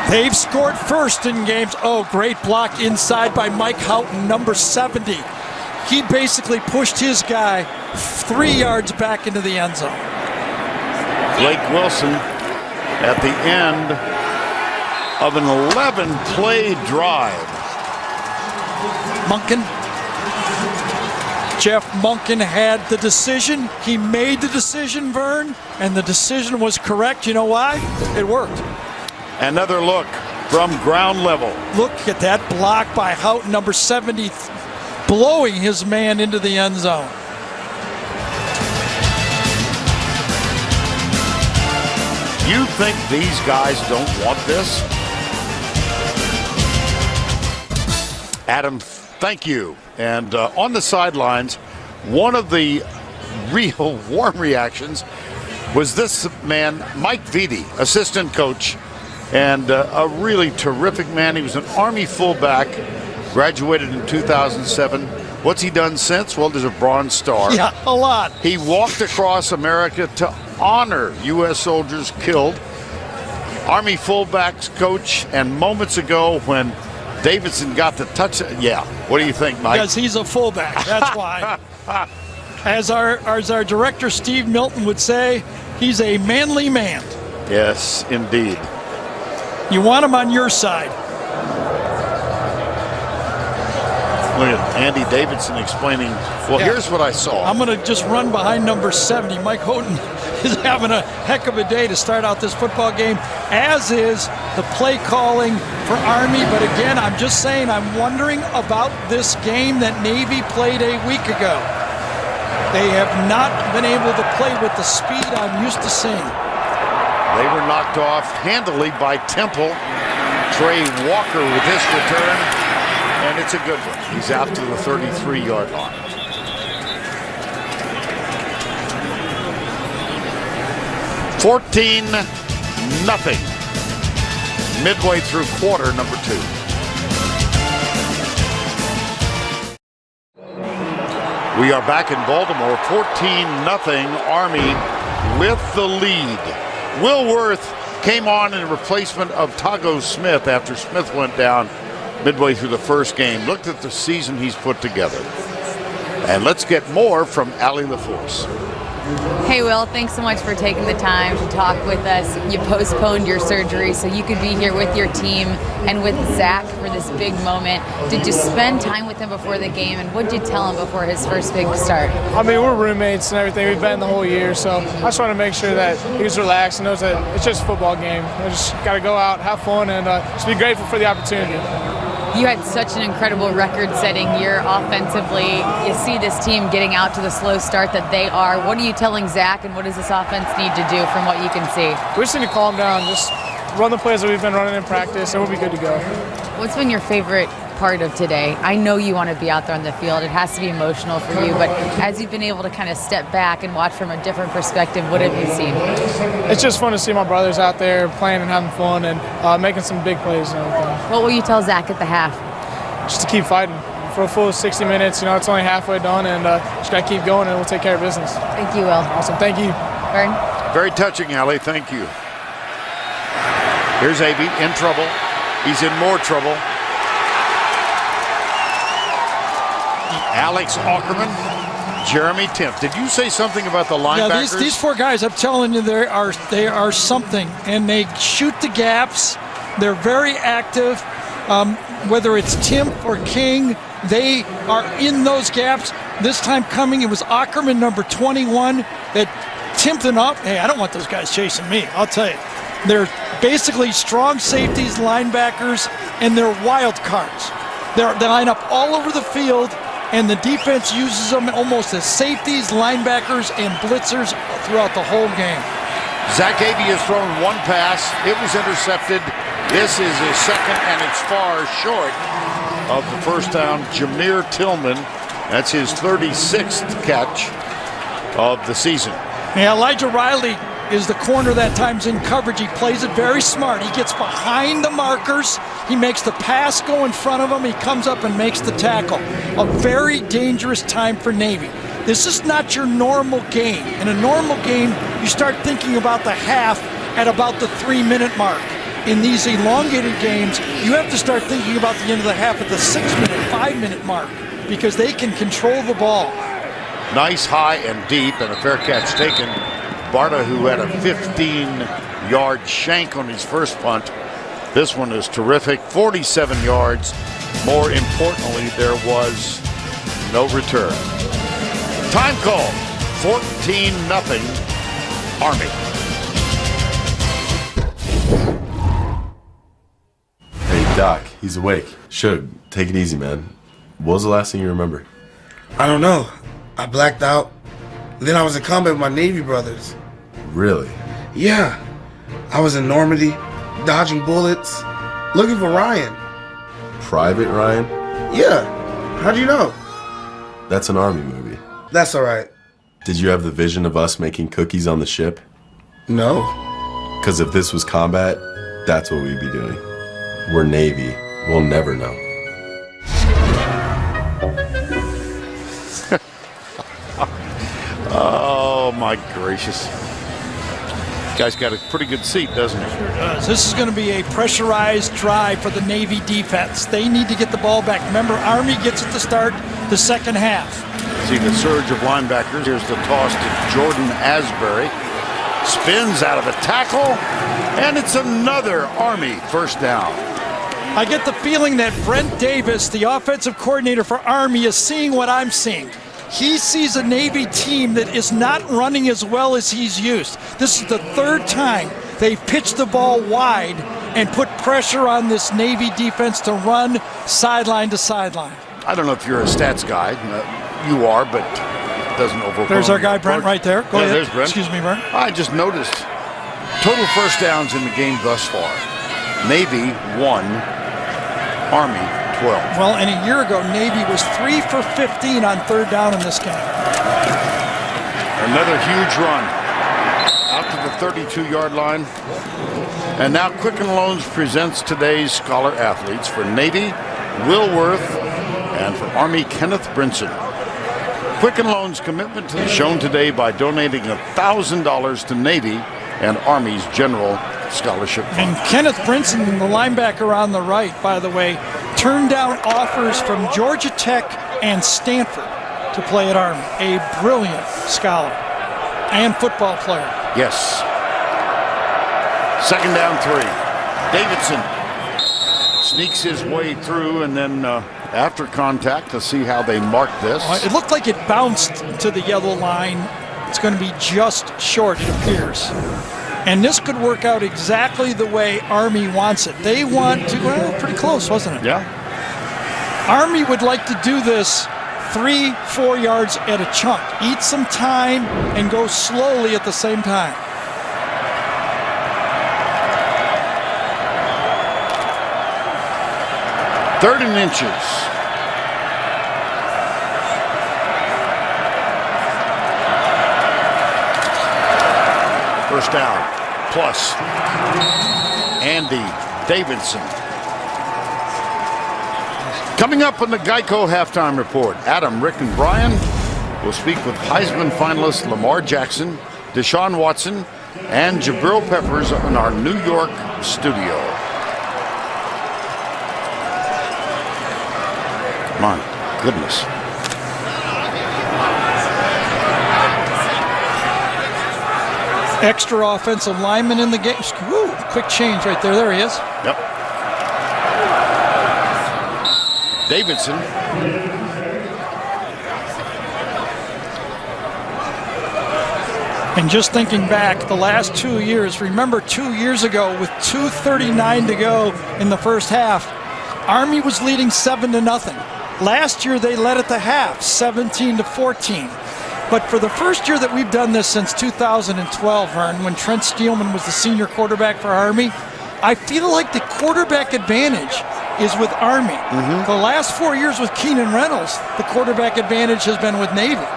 They've scored first in games. Oh, great block inside by Mike Houghton, number 70. He basically pushed his guy 3 yards back into the end zone. Blake Wilson at the end of an 11-play drive. Monken. Jeff Monken had the decision. He made the decision, Vern, and the decision was correct. You know why? It worked. Another look from ground level. Look at that block by Houghton, number 70, blowing his man into the end zone. You think these guys don't want this? Adam, thank you. And on the sidelines, one of the real warm reactions was this man, Mike Vitti, assistant coach, and a really terrific man. He was an Army fullback, graduated in 2007. What's he done since? Well, there's a Bronze Star. Yeah, a lot. He walked across America to honor U.S. soldiers killed. Army fullbacks coach, and moments ago when Davidson got the touch, yeah. What do you think, Mike? Because he's a fullback, that's why. As our director, Steve Milton, would say, he's a manly man. Yes, indeed. You want him on your side. Look at Andy Davidson explaining, well, here's what I saw. I'm going to just run behind number 70. Mike Houghton is having a heck of a day to start out this football game, as is the play calling for Army. But again, I'm just saying, I'm wondering about this game that Navy played a week ago. They have not been able to play with the speed I'm used to seeing. They were knocked off handily by Temple. Trey Walker with this return, and it's a good one. He's out to the 33-yard line. $14-0. Midway through quarter number 2. We are back in Baltimore. 14-0 Army with the lead. Will Worth came on in replacement of Tago Smith after Smith went down midway through the first game. Looked at the season he's put together. And let's get more from Allie LaForce. Hey, Will, thanks so much for taking the time to talk with us. You postponed your surgery so you could be here with your team and with Zach for this big moment. Did you spend time with him before the game, and what did you tell him before his first big start? I mean, we're roommates and everything. We've been the whole year, so I just want to make sure that he's relaxed and knows that it's just a football game. I just got to go out, have fun, and just be grateful for the opportunity. You had such an incredible record-setting year offensively. You see this team getting out to the slow start that they are. What are you telling Zach, and what does this offense need to do from what you can see? We just need to calm down, just run the plays that we've been running in practice, and we'll be good to go. What's been your favorite part of today? I know you want to be out there on the field. It has to be emotional for you, but as you've been able to kind of step back and watch from a different perspective, what have you seen? It's just fun to see my brothers out there playing and having fun and making some big plays and everything. What will you tell Zach at the half? Just to keep fighting for a full 60 minutes. You know, it's only halfway done, and just got to keep going, and we'll take care of business. Thank you, Will. Awesome. Thank you. Vern? Very touching, Allie. Thank you. Here's Avey in trouble. He's in more trouble. Alex Ackerman, Jeremy Timp. Did you say something about the linebackers? Yeah, these 4 guys, I'm telling you, they are something, and they shoot the gaps. They're very active. Whether it's Timp or King, they are in those gaps. This time coming, it was Ackerman, number 21, that timped them up. Hey, I don't want those guys chasing me, I'll tell you. They're basically strong safeties, linebackers, and they're wild cards. They line up all over the field, and the defense uses them almost as safeties, linebackers, and blitzers throughout the whole game. Zach Avey has thrown one pass. It was intercepted. This is his second, and it's far short of the first down. Jameer Tillman, that's his 36th catch of the season. Yeah, Elijah Riley is the corner that time's in coverage. He plays it very smart. He gets behind the markers. He makes the pass go in front of him. He comes up and makes the tackle. A very dangerous time for Navy. This is not your normal game. In a normal game, you start thinking about the half at about the 3-minute mark. In these elongated games, you have to start thinking about the end of the half at the 6-minute, 5-minute mark, because they can control the ball. Nice high and deep, and a fair catch taken. Barta, who had a 15-yard shank on his first punt. This one is terrific, 47 yards. More importantly, there was no return. Time call, 14-0 Army. Doc, he's awake. Shug, take it easy, man. What was the last thing you remember? I don't know. I blacked out. Then I was in combat with my Navy brothers. Really? Yeah. I was in Normandy, dodging bullets, looking for Ryan. Private Ryan? Yeah. How'd you know? That's an Army movie. That's alright. Did you have the vision of us making cookies on the ship? No. Because if this was combat, that's what we'd be doing. We're Navy. We'll never know. Oh, my gracious. Guy's got a pretty good seat, doesn't he? Sure does. This is going to be a pressurized drive for the Navy defense. They need to get the ball back. Remember, Army gets it to start the second half. See the surge of linebackers. Here's the toss to Jordan Asbury. Spins out of a tackle, and it's another Army first down. I get the feeling that Brent Davis, the offensive coordinator for Army, is seeing what I'm seeing. He sees a Navy team that is not running as well as he's used. This is the third time they've pitched the ball wide and put pressure on this Navy defense to run sideline to sideline. I don't know if you're a stats guy. You are, but it doesn't overwhelm. There's our guy Brent right there. Go ahead. There's Brent. Excuse me, Brent. I just noticed total first downs in the game thus far. Navy 1, Army 12. Well, and a year ago, Navy was 3 for 15 on third down in this game. Another huge run out to the 32-yard line. And now Quicken Loans presents today's Scholar Athletes. For Navy, Will Worth, and for Army, Kenneth Brinson. Quicken Loans' commitment is shown today by donating $1,000 to Navy and Army's General Scholarship Fund. And Kenneth Brinson, the linebacker on the right, by the way, turned down offers from Georgia Tech and Stanford to play at Army. A brilliant scholar and football player. Yes. Second down 3. Davidson sneaks his way through, and then after contact, to see how they mark this. It looked like it bounced to the yellow line. It's going to be just short, it appears. And this could work out exactly the way Army wants it. They want to, well, pretty close, wasn't it? Yeah. Army would like to do this 3-4 yards at a chunk. Eat some time and go slowly at the same time. Third and inches. First down. Plus Andy Davidson. Coming up on the Geico Halftime Report, Adam, Rick, and Brian will speak with Heisman finalist Lamar Jackson, Deshaun Watson, and Jabril Peppers in our New York studio. My goodness. Extra offensive lineman in the game. Woo, quick change right there. There he is. Yep. Davidson. And just thinking back, the last 2 years, remember 2 years ago with 2:39 to go in the first half, Army was leading 7-0. Last year they led at the half, 17-14. But for the first year that we've done this since 2012, Vern, when Trent Steelman was the senior quarterback for Army, I feel like the quarterback advantage is with Army. The last 4 years with Keenan Reynolds, the quarterback advantage has been with Navy.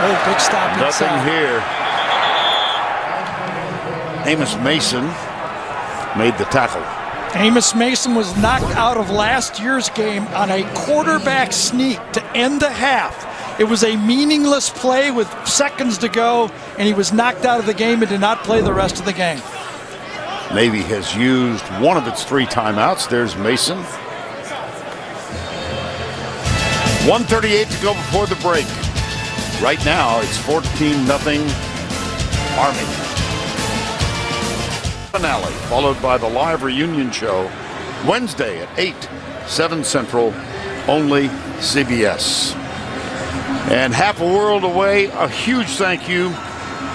Oh, big stop inside. Nothing here. Amos Mason made the tackle. Amos Mason was knocked out of last year's game on a quarterback sneak to end the half. It was a meaningless play with seconds to go, and he was knocked out of the game and did not play the rest of the game. Navy has used one of its 3 timeouts. There's Mason. 1:38 to go before the break. Right now, it's 14-0 Army. Finale, followed by the live reunion show Wednesday at 8, 7 Central, only CBS. And half a world away, a huge thank you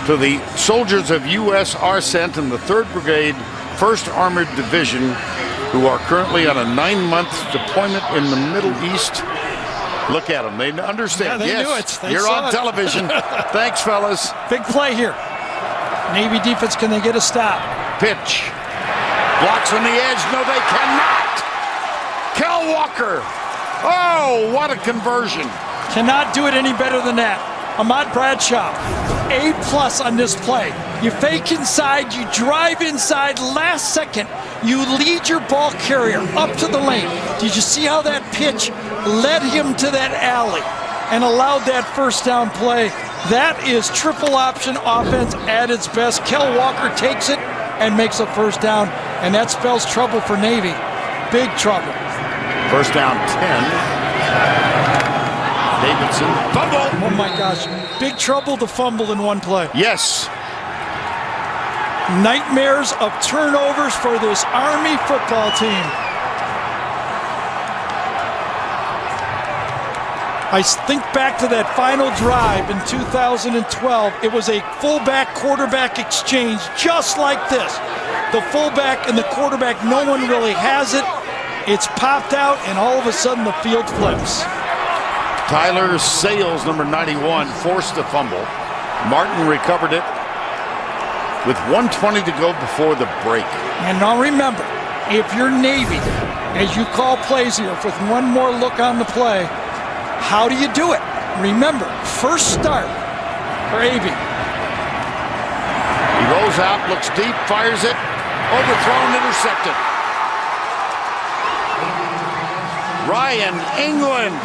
to the soldiers of U.S. Arcent and the 3rd Brigade 1st Armored Division, who are currently on a 9-month deployment in the Middle East. Look at them. They understand. Yeah, they yes, knew it. They you're saw on it. television. Thanks, fellas. Big play here. Navy defense, can they get a stop? Pitch. Blocks on the edge. No, they cannot. Cal Walker. Oh, what a conversion. Cannot do it any better than that. Ahmad Bradshaw, A+ on this play. You fake inside, you drive inside, last second, you lead your ball carrier up to the lane. Did you see how that pitch led him to that alley and allowed that 1st down play? That is triple option offense at its best. Kel Walker takes it and makes a 1st down, and that spells trouble for Navy. Big trouble. 1st down 10. Davidson, fumble. Oh my gosh, big trouble to fumble in one play. Yes. Nightmares of turnovers for this Army football team. I think back to that final drive in 2012. It was a fullback-quarterback exchange just like this. The fullback and the quarterback, no one really has it. It's popped out, and all of a sudden the field flips. Tyler Sales, number 91, forced the fumble. Martin recovered it with 1:20 to go before the break. And now remember, if you're Navy, as you call plays here, with one more look on the play, how do you do it? Remember, 1st start for AV. He rolls out, looks deep, fires it, overthrown, intercepted. Ryan England.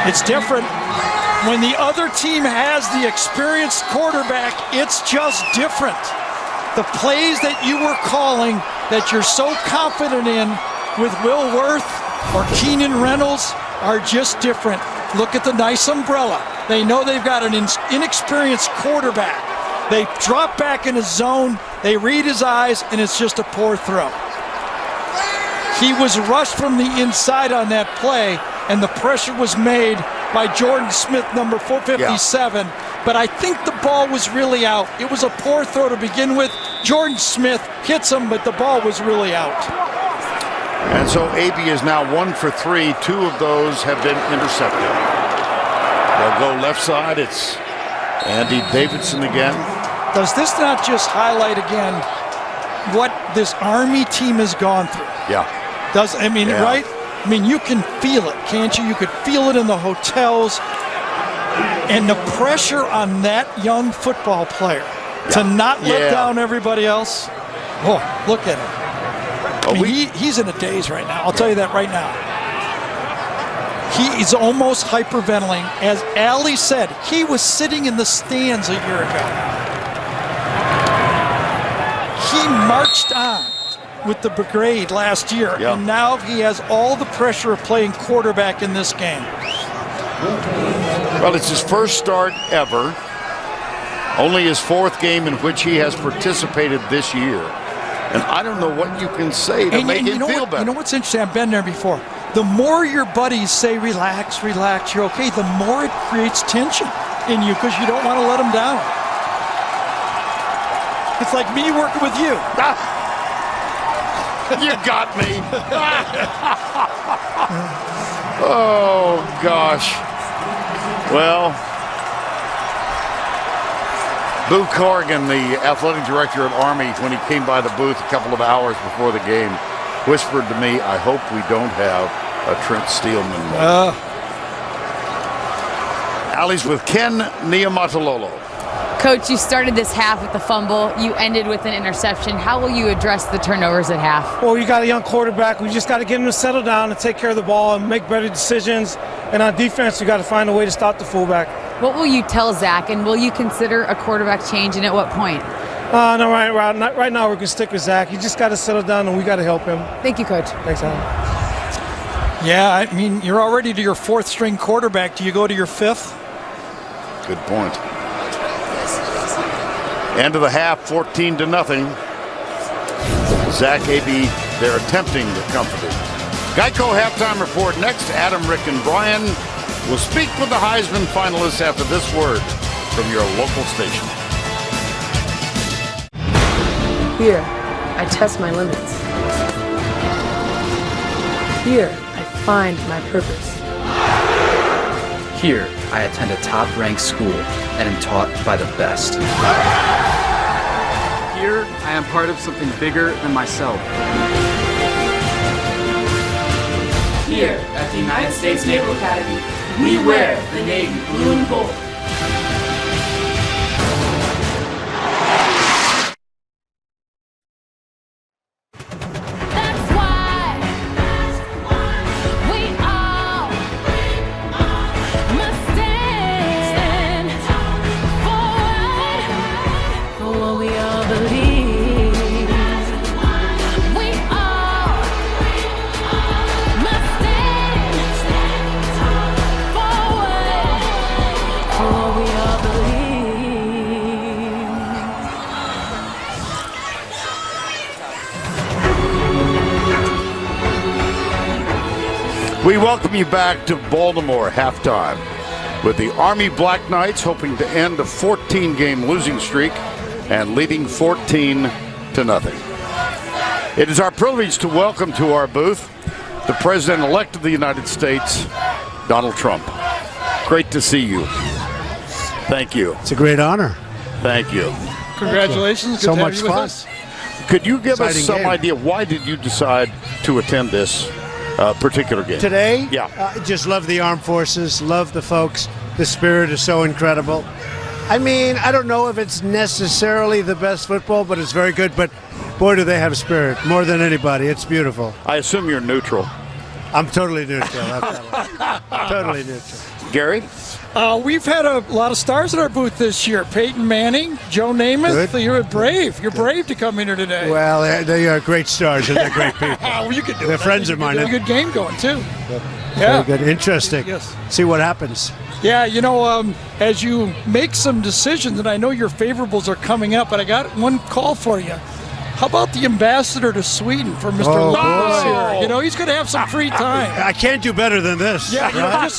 It's different. When the other team has the experienced quarterback, it's just different. The plays that you were calling that you're so confident in with Will Worth or Keenan Reynolds are just different. Look at the nice umbrella. They know they've got an inexperienced quarterback. They drop back in his zone, they read his eyes, and it's just a poor throw. He was rushed from the inside on that play, and the pressure was made by Jordan Smith, number 457. Yeah. But I think the ball was really out. It was a poor throw to begin with. Jordan Smith hits him, but the ball was really out. And so AB is now 1 for 3. 2 of those have been intercepted. They'll go left side. It's Andy Davidson again. Does this not just highlight again what this Army team has gone through? Yeah. Right? I mean, you can feel it, can't you? You could feel it in the hotels. And the pressure on that young football player to not let down everybody else. Oh, look at him. He's in a daze right now. I'll tell you that right now. He is almost hyperventilating. As Allie said, he was sitting in the stands a year ago. He marched on with the brigade last year, and now he has all the pressure of playing quarterback in this game. Well, it's his 1st start ever, only his 4th game in which he has participated this year. And I don't know what you can say to make him feel better. You know what's interesting? I've been there before. The more your buddies say, relax, relax, you're okay, the more it creates tension in you because you don't want to let them down. It's like me working with you. You got me. Oh, gosh. Well, Boo Corrigan, the athletic director of Army, when he came by the booth a couple of hours before the game, whispered to me, I hope we don't have a Trent Steelman. Allie's with Ken Niumatalolo. Coach, you started this half with the fumble. You ended with an interception. How will you address the turnovers at half? Well, you got a young quarterback. We just got to get him to settle down and take care of the ball and make better decisions. And on defense, we got to find a way to stop the fullback. What will you tell Zach, and will you consider a quarterback change, and at what point? No, right now we're going to stick with Zach. He just got to settle down, and we got to help him. Thank you, Coach. Thanks, Alan. Yeah, I mean, you're already to your 4th string quarterback. Do you go to your 5th? Good point. End of the half, 14-0. Zach Aby, they're attempting to comfort it. Geico halftime report next. Adam, Rick, and Brian will speak with the Heisman finalists after this word from your local station. Here, I test my limits. Here, I find my purpose. Here, I attend a top-ranked school and am taught by the best. Here, I am part of something bigger than myself. Here at the United States Naval Academy, we wear the Navy blue and gold. We welcome you back to Baltimore halftime with the Army Black Knights hoping to end a 14-game losing streak and leading 14-0. It is our privilege to welcome to our booth the President-elect of the United States, Donald Trump. Great to see you. Thank you. It's a great honor. Thank you. Congratulations. Good So to have much you with fun. us. Could you give us Exciting some game. idea, why did you decide to attend this particular game? Today, Yeah. I just love the armed forces, love the folks. The spirit is so incredible. I mean, I don't know if it's necessarily the best football, but it's very good. But boy, do they have spirit, more than anybody. It's beautiful. I assume you're neutral. I'm totally neutral. Totally neutral. Gary? We've had a lot of stars at our booth this year. Peyton Manning, Joe Namath. Good. You're brave. You're brave to come in here today. Well, they are great stars and they're great people. Well, you could do They're it. friends You of could mine. do a good game going, too. Very good. Interesting. Yes. See what happens. Yeah, you know, as you make some decisions, and I know your favorables are coming up, but I got one call for you. How about the ambassador to Sweden for Mr. Oh, Lopez boy. here? You know, he's going to have some free time. I can't do better than this. Yeah, you know,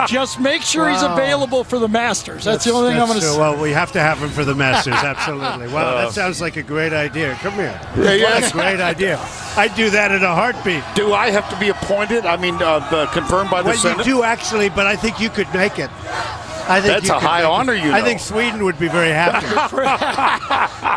just make sure he's Wow. available for the Masters. That's the only thing I'm going to true. say. Well, we have to have him for the Masters, absolutely. Wow, that sounds like a great idea. Come here. Yeah, What a great idea. I'd do that in a heartbeat. Do I have to be appointed? I mean, confirmed by the Well, you Senate? do actually, but I think you could make it. I think That's you a could high make it. honor, you I know. think Sweden would be very happy.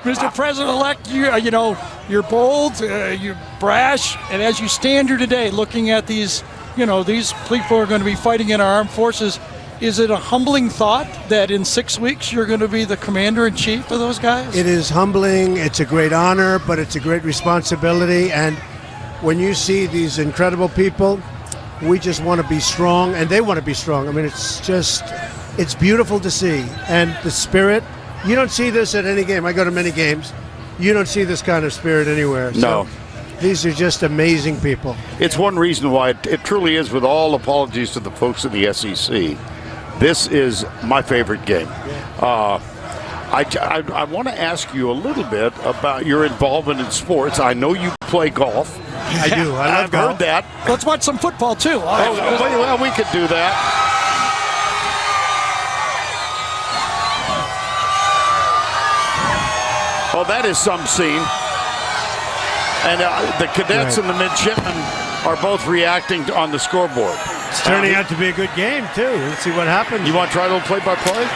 Mr. President-elect, you know, you're bold, you're brash, and as you stand here today looking at these, you know, these people are going to be fighting in our armed forces, is it a humbling thought that in 6 weeks you're going to be the commander-in-chief of those guys? It is humbling. It's a great honor, but it's a great responsibility. And when you see these incredible people, we just want to be strong, and they want to be strong. I mean, it's beautiful to see. And the spirit, you don't see this at any game. I go to many games. You don't see this kind of spirit anywhere. No. So these are just amazing people. It's one reason why it truly is, with all apologies to the folks in the SEC, this is my favorite game. I want to ask you a little bit about your involvement in sports. I know you play golf. I do. I love I've golf. heard that. Let's watch some football, too. Well, we could do that. Oh, that is some scene. And the cadets and the midshipmen are both reacting on the scoreboard. It's turning out to be a good game, too. Let's see what happens. You want to try a little play-by-play?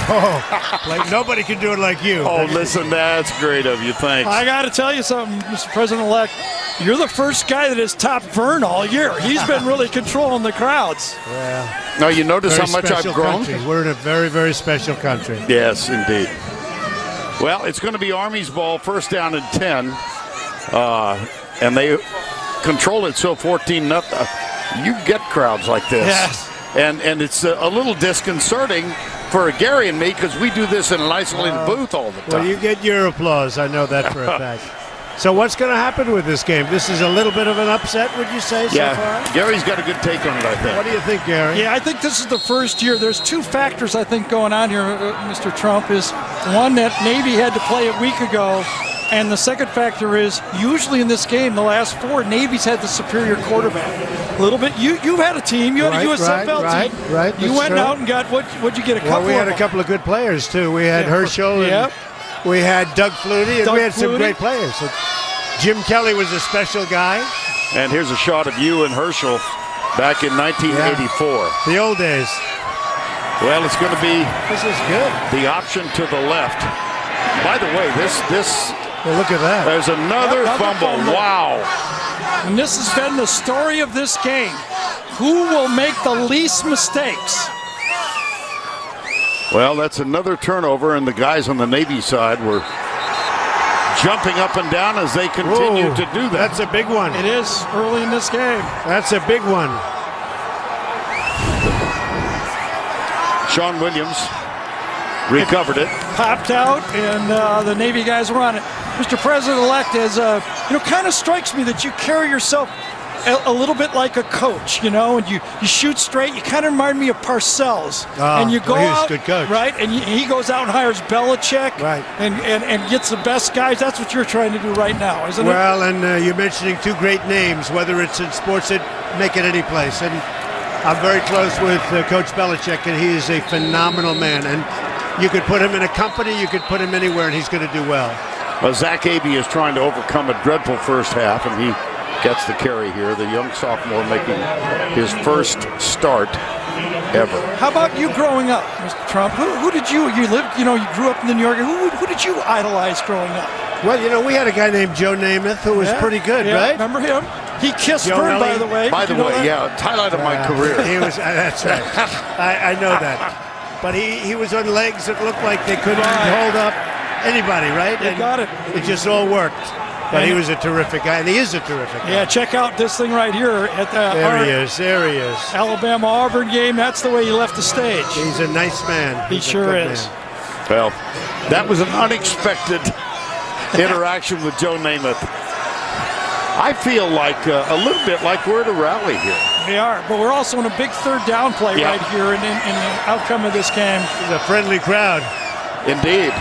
Oh, like nobody can do it like you. Oh, listen, that's great of you. Thanks. I got to tell you something, Mr. President-elect. You're the first guy that has topped Vern all year. He's been really controlling the crowds. Yeah. Now, you notice Very how much I've special grown? country. We're in a very, very special country. Yes, indeed. Well, it's going to be Army's ball, first down and 10. And they control it so 14-0. You get crowds like this. Yes. And it's a little disconcerting for Gary and me because we do this in an isolated booth all the time. Well, you get your applause. I know that for a fact. So what's going to happen with this game? This is a little bit of an upset, would you say, so far? Gary's got a good take on it, I think. What do you think, Gary? Yeah, I think this is the first year. There's two factors, I think, going on here, Mr. Trump, is one that Navy had to play a week ago, and the second factor is usually in this game, the last four, Navy's had the superior quarterback. A little bit. You've had a team. You had a USFL team. Right. You That's went true. out and got, what'd you get, a couple Well, we had of a couple of good players, too. We had Herschel and We had Doug Flutie, and Doug we had some Flutie. great players. Jim Kelly was a special guy. And here's a shot of you and Herschel back in 1984. The old days. Well, it's going to be This is good. the option to the left. By the way, this Well, look at that. there's another fumble. Wow. And this has been the story of this game. Who will make the least mistakes? Well, that's another turnover, and the guys on the Navy side were jumping up and down as they continue Whoa, to do that. That's a big one. It is early in this game. That's a big one. Sean Williams recovered it. Popped out, and the Navy guys were on it. Mr. President-elect, as kind of strikes me that you carry yourself a little bit like a coach, and you shoot straight. You kind of remind me of Parcells. And you go he was out, a good coach. right? And he goes out and hires Belichick, Right. and gets the best guys. That's what you're trying to do right now, isn't it? Well, and you're mentioning two great names, whether it's in sports, make it any place. And I'm very close with Coach Belichick, and he is a phenomenal man. And you could put him in a company, you could put him anywhere, and he's going to do well. Zach Abey is trying to overcome a dreadful first half, and he gets the carry here. The young sophomore making his first start ever. How about you growing up, Mr. Trump? Who did you lived, you grew up in New York. Who did you idolize growing up? Well, we had a guy named Joe Namath who was pretty good, right? Remember him? He kissed Joe Bird, by Nelly. the way. By the way, highlight of my career. He was. That's right. I know that. But he was on legs that looked like they couldn't hold up anybody, right? They got it. It just all worked. But he was a terrific guy, and he is a terrific guy. Yeah, check out this thing right here at the There he is. Alabama-Auburn game. That's the way he left the stage. He's a nice man. He He's a sure good is. man. Well, that was an unexpected interaction with Joe Namath. I feel like a little bit like we're at a rally here. We are, but we're also in a big third down play right here in the outcome of this game. It's a friendly crowd. Indeed.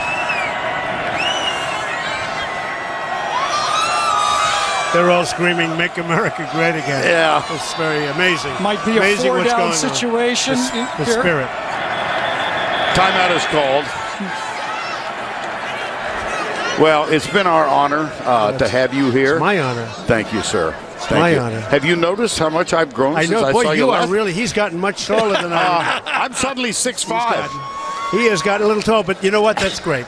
They're all screaming, "Make America Great Again." Yeah. It's very amazing. Might be amazing a what's four-down going on. situation. The here. spirit. Timeout is called. Well, it's been our honor to have you here. It's my honor. Thank you, sir. Thank my you. honor. Have you noticed how much I've grown I since know, I boy, saw you you are last? really. He's gotten much taller than I am. I'm suddenly 6'5". He has gotten a little tall, but you know what? That's great.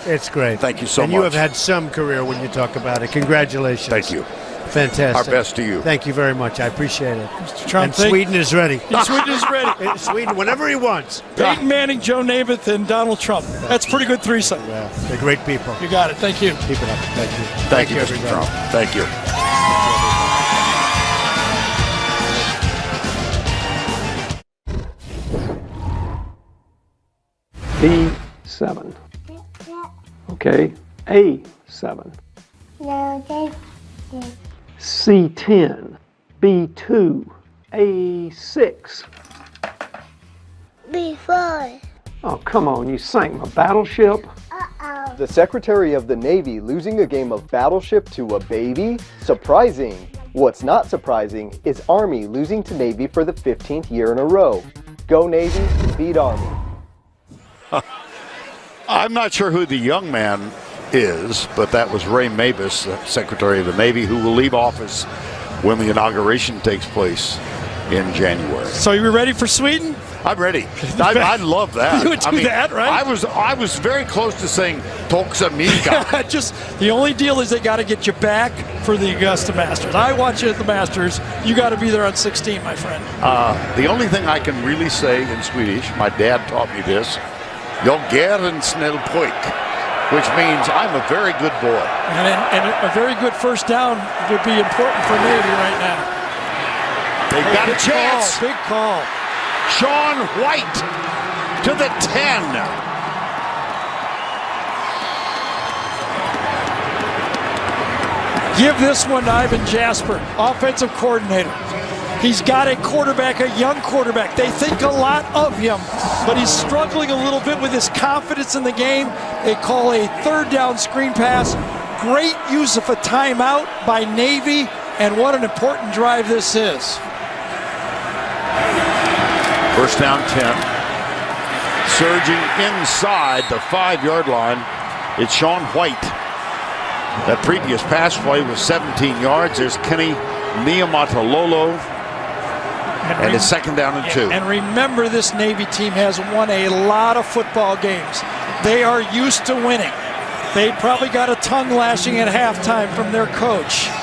It's great. Thank you so and much. you have had some career when you talk about it. Congratulations. Thank you. Fantastic. Our best to you. Thank you very much. I appreciate it. Mr. Trump, and Sweden is ready. Sweden is ready. Sweden, whenever he wants. Peyton Manning, Joe Namath, and Donald Trump. That's a pretty good threesome. Yeah, they're great people. You got it. Thank you. Keep it up. Thank you. Thank you, Mr. everybody. Trump. Thank you. B7. Okay, A7. C10. B2. A6. B4. Oh, come on, you sank my battleship. The Secretary of the Navy losing a game of Battleship to a baby? Surprising. What's not surprising is Army losing to Navy for the 15th year in a row. Go Navy, beat Army. I'm not sure who the young man is, but that was Ray Mabus, the Secretary of the Navy, who will leave office when the inauguration takes place in January. So you ready for Sweden? I'm ready. I love that. You would do that, right? I was very close to saying Toxa Mika. Just the only deal is they got to get you back for the Augusta Masters. I watch you at the Masters. You got to be there on 16, my friend. The only thing I can really say in Swedish, my dad taught me this, Jag är en snäll pojk, which means I'm a very good boy. And a very good first down would be important for Navy right now. They got a chance. Big call. Sean White to the 10. Give this one to Ivan Jasper, offensive coordinator. He's got a quarterback, a young quarterback. They think a lot of him, but he's struggling a little bit with his confidence in the game. They call a third down screen pass. Great use of a timeout by Navy, and what an important drive this is. First down 10. Surging inside the 5-yard line It's Sean White. That previous pass play was 17 yards. There's Kenny Niumatalolo. And it's second down and 2. And remember, this Navy team has won a lot of football games. They are used to winning. They probably got a tongue lashing at halftime from their coach.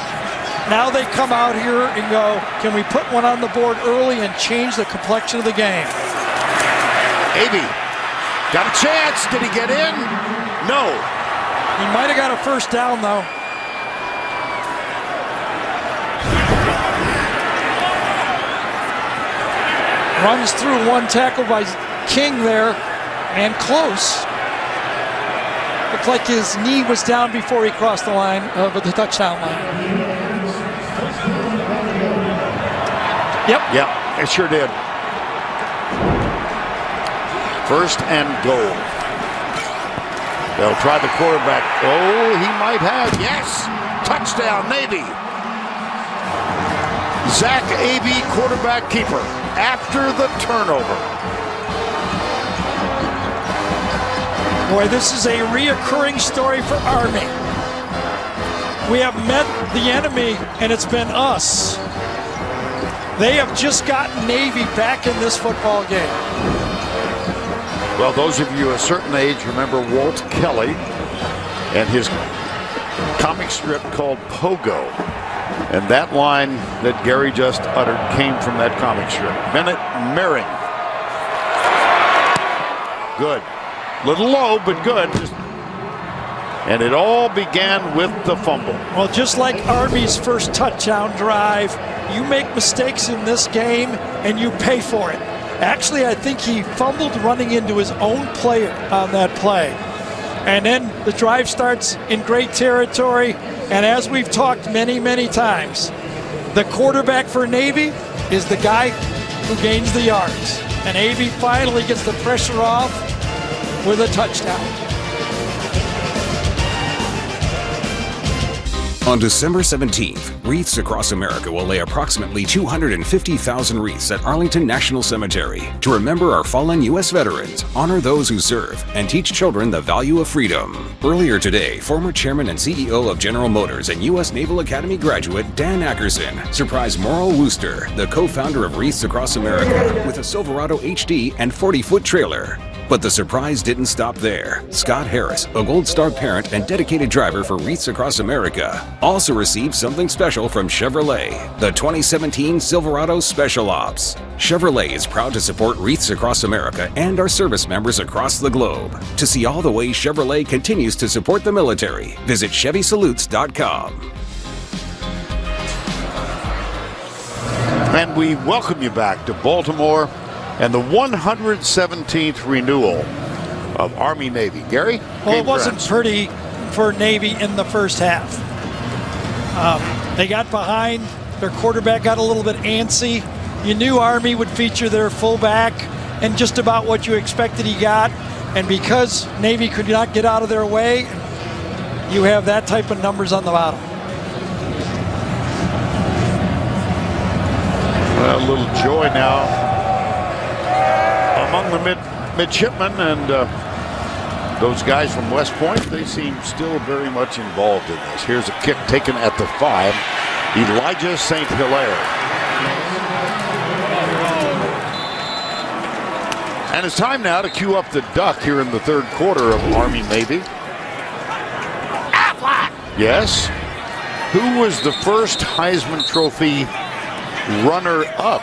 Now they come out here and go, can we put one on the board early and change the complexion of the game? Avey got a chance. Did he get in? No. He might have got a first down, though. Runs through one tackle by King there, and close. Looked like his knee was down before he crossed the line of the touchdown line. Yep, it sure did. First and goal. They'll try the quarterback. Oh, he might have. Yes, touchdown, Navy. Zach Avey, quarterback keeper, after the turnover. Boy, this is a reoccurring story for Army. We have met the enemy, and it's been us. They have just gotten Navy back in this football game. Well, those of you a certain age remember Walt Kelly and his comic strip called Pogo. And that line that Gary just uttered came from that comic strip. Bennett Merring. Good. Little low, but good. And it all began with the fumble. Well, just like Army's first touchdown drive, you make mistakes in this game and you pay for it. Actually, I think he fumbled running into his own player on that play. And then the drive starts in great territory. And as we've talked many, many times, the quarterback for Navy is the guy who gains the yards. And Avey finally gets the pressure off with a touchdown. On December 17th, Wreaths Across America will lay approximately 250,000 wreaths at Arlington National Cemetery to remember our fallen U.S. veterans, honor those who serve, and teach children the value of freedom. Earlier today, former chairman and CEO of General Motors and U.S. Naval Academy graduate Dan Ackerson surprised Morrill Wooster, the co-founder of Wreaths Across America, with a Silverado HD and 40-foot trailer. But the surprise didn't stop there. Scott Harris, a Gold Star parent and dedicated driver for Wreaths Across America, also received something special from Chevrolet, the 2017 Silverado Special Ops. Chevrolet is proud to support Wreaths Across America and our service members across the globe. To see all the ways Chevrolet continues to support the military, visit ChevySalutes.com. And we welcome you back to Baltimore and the 117th renewal of Army-Navy. Gary? Well, it wasn't pretty for Navy in the first half. They got behind. Their quarterback got a little bit antsy. You knew Army would feature their fullback, and just about what you expected he got. And because Navy could not get out of their way, you have that type of numbers on the bottom. Well, a little joy now among the midshipmen and those guys from West Point. They seem still very much involved in this. Here's a kick taken at the 5. Elijah St. Hilaire. And it's time now to cue up the duck here in the third quarter of Army-Navy. Yes. Who was the first Heisman Trophy runner-up?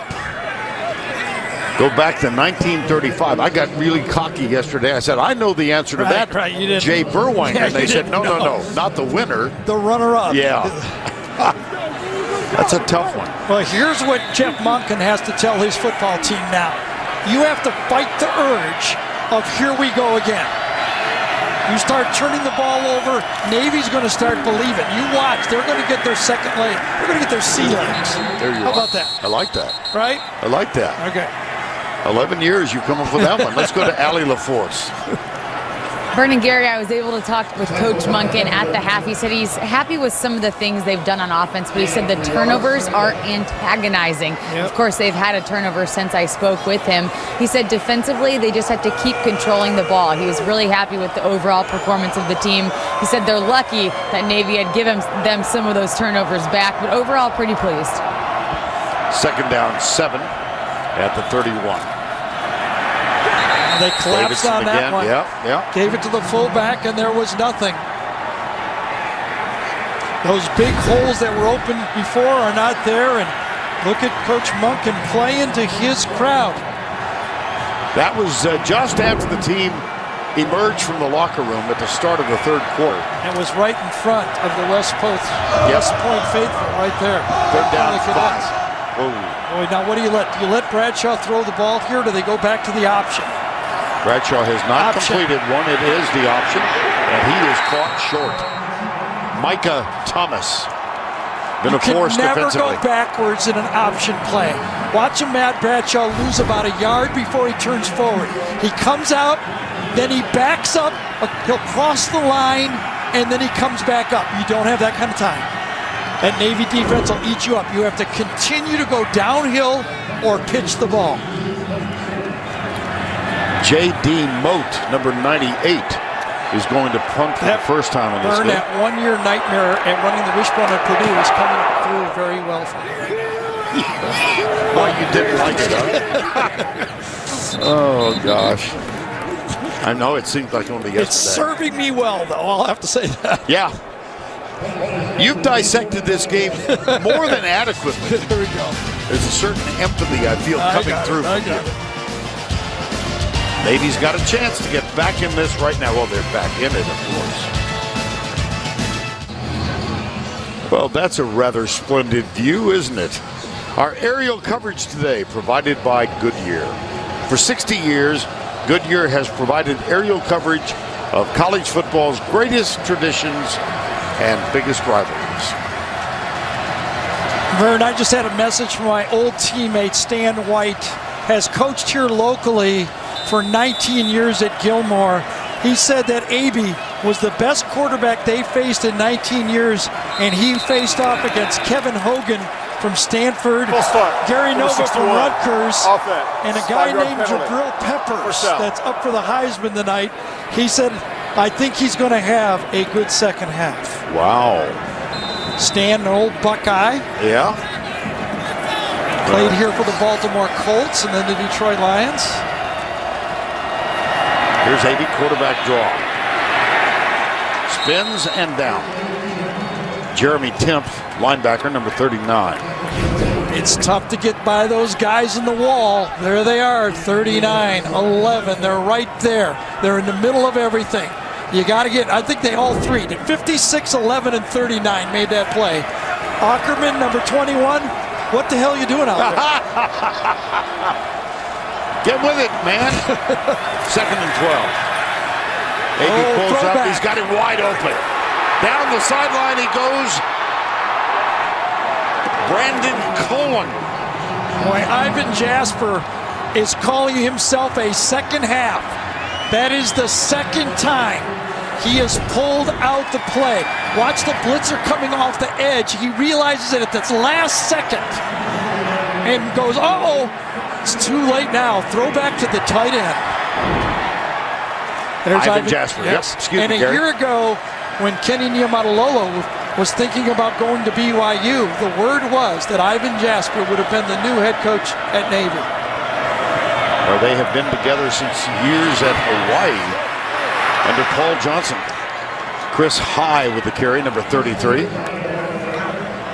Go back to 1935. I got really cocky yesterday. I said, I know the answer to that. Right, you didn't. Jay Burwanger. Yeah, and they said, no, not the winner. The runner-up. Yeah. That's a tough one. Well, here's what Jeff Monken has to tell his football team now. You have to fight the urge of here we go again. You start turning the ball over, Navy's going to start believing. You watch, they're going to get their second leg. They're going to get their sea legs. There you How are. about that? I like that. Right? I like that. Okay. 11 years you come up with that one. Let's go to Allie LaForce. Vernon Gary, I was able to talk with Coach Monken at the half. He said he's happy with some of the things they've done on offense, but he said the turnovers are antagonizing. Of course, they've had a turnover since I spoke with him. He said defensively, they just have to keep controlling the ball. He was really happy with the overall performance of the team. He said they're lucky that Navy had given them some of those turnovers back, but overall pretty pleased. 2nd down, 7 at the 31. They collapsed Davidson on that again. one. Yeah. Gave it to the fullback, and there was nothing. Those big holes that were open before are not there, and look at Coach Monken playing to his crowd. That was just after the team emerged from the locker room at the start of the 3rd quarter. It was right in front of the West Point faithful, right there. 3rd down, 5. Boy, now what do you let? Do you let Bradshaw throw the ball here, or do they go back to the option? Bradshaw has not completed one. It is the option, and he is caught short. Micah Thomas been a force defensively. You can never go backwards in an option play. Watch him, Matt Bradshaw, lose about a yard before he turns forward. He comes out, then he backs up, he'll cross the line, and then he comes back up. You don't have that kind of time. That Navy defense will eat you up. You have to continue to go downhill or pitch the ball. J.D. Moat, number 98, is going to punt for the first time in this game. That one-year nightmare at running the wishbone at Purdue is coming through very well for you. Well, you didn't like it, huh? Oh, gosh. I know it seems like only yesterday. It's serving me well, though. I'll have to say that. Yeah. You've dissected this game more than adequately. There we go. There's a certain empathy I feel coming through from you. Navy's got a chance to get back in this right now. Well, they're back in it, of course. Well, that's a rather splendid view, isn't it? Our aerial coverage today provided by Goodyear. For 60 years, Goodyear has provided aerial coverage of college football's greatest traditions and biggest rivalries. Vern, I just had a message from my old teammate Stan White, has coached here locally for 19 years at Gilmore. He said that Aby was the best quarterback they faced in 19 years, and he faced off against Kevin Hogan from Stanford, Gary Nova from Rutgers, and a guy named Jabril Peppers that's up for the Heisman tonight. He said, I think he's going to have a good second half. Wow. Stan, an old Buckeye. Yeah. Played here for the Baltimore Colts and then the Detroit Lions. Here's AB quarterback draw. Spins and down. Jeremy Timpf, linebacker, number 39. It's tough to get by those guys in the wall. There they are, 39, 11. They're right there. They're in the middle of everything. You got to get, I think they all three did. 56, 11, and 39 made that play. Ackerman, number 21. What the hell are you doing out there? Get with it, man. 2nd and 12. AB pulls up. He's got him wide open. Down the sideline he goes. Brandon Cohen. Boy, Ivan Jasper is calling himself a second half. That is the second time he has pulled out the play. Watch the blitzer coming off the edge. He realizes it at the last second and goes, uh-oh, it's too late now. Throw back to the tight end. There's Ivan Jasper. Yes. Yep. Excuse and me, a Gary. year ago, when Kenny Niumatalolo was thinking about going to BYU, the word was that Ivan Jasper would have been the new head coach at Navy. Well, they have been together since years at Hawaii under Paul Johnson. Chris High with the carry, number 33.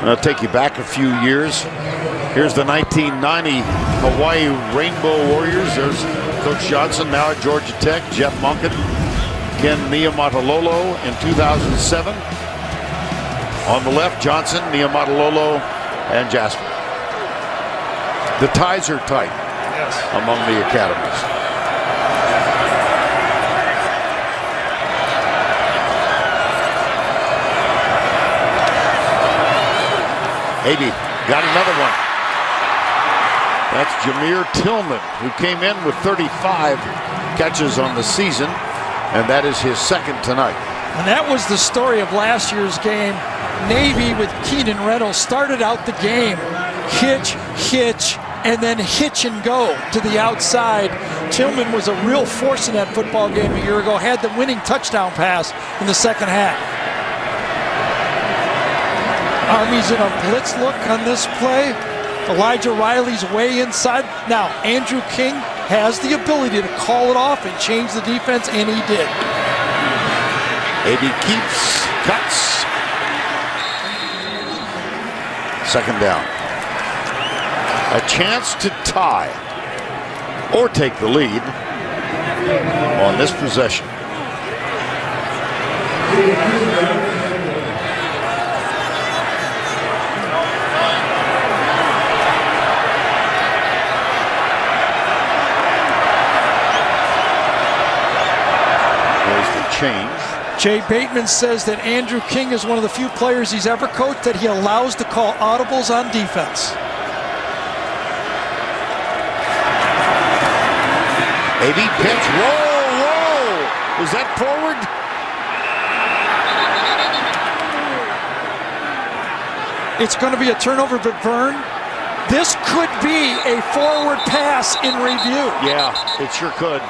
I'll take you back a few years. Here's the 1990 Hawaii Rainbow Warriors. There's Coach Johnson, now at Georgia Tech. Jeff Monken, Ken Niumatalolo in 2007. On the left, Johnson, Niumatalolo, and Jasper. The ties are tight among the academies. AB got another one. That's Jameer Tillman, who came in with 35 catches on the season. and that is his second tonight. And that was the story of last year's game. Navy with Keenan Reynolds started out the game, hitch, and then hitch and go to the outside. Tillman was a real force in that football game a year ago, had the winning touchdown pass in the second half. Army's in a blitz look on this play. Elijah Riley's way inside. Now, Andrew King has the ability to call it off and change the defense, and he did. AB keeps, cuts. Second down. A chance to tie or take the lead on this possession. There's the change. Jay Bateman says that Andrew King is one of the few players he's ever coached that he allows to call audibles on defense. AB pitch, roll. Was that forward? It's going to be a turnover, but Vern, this could be a forward pass in review. Yeah, it sure could.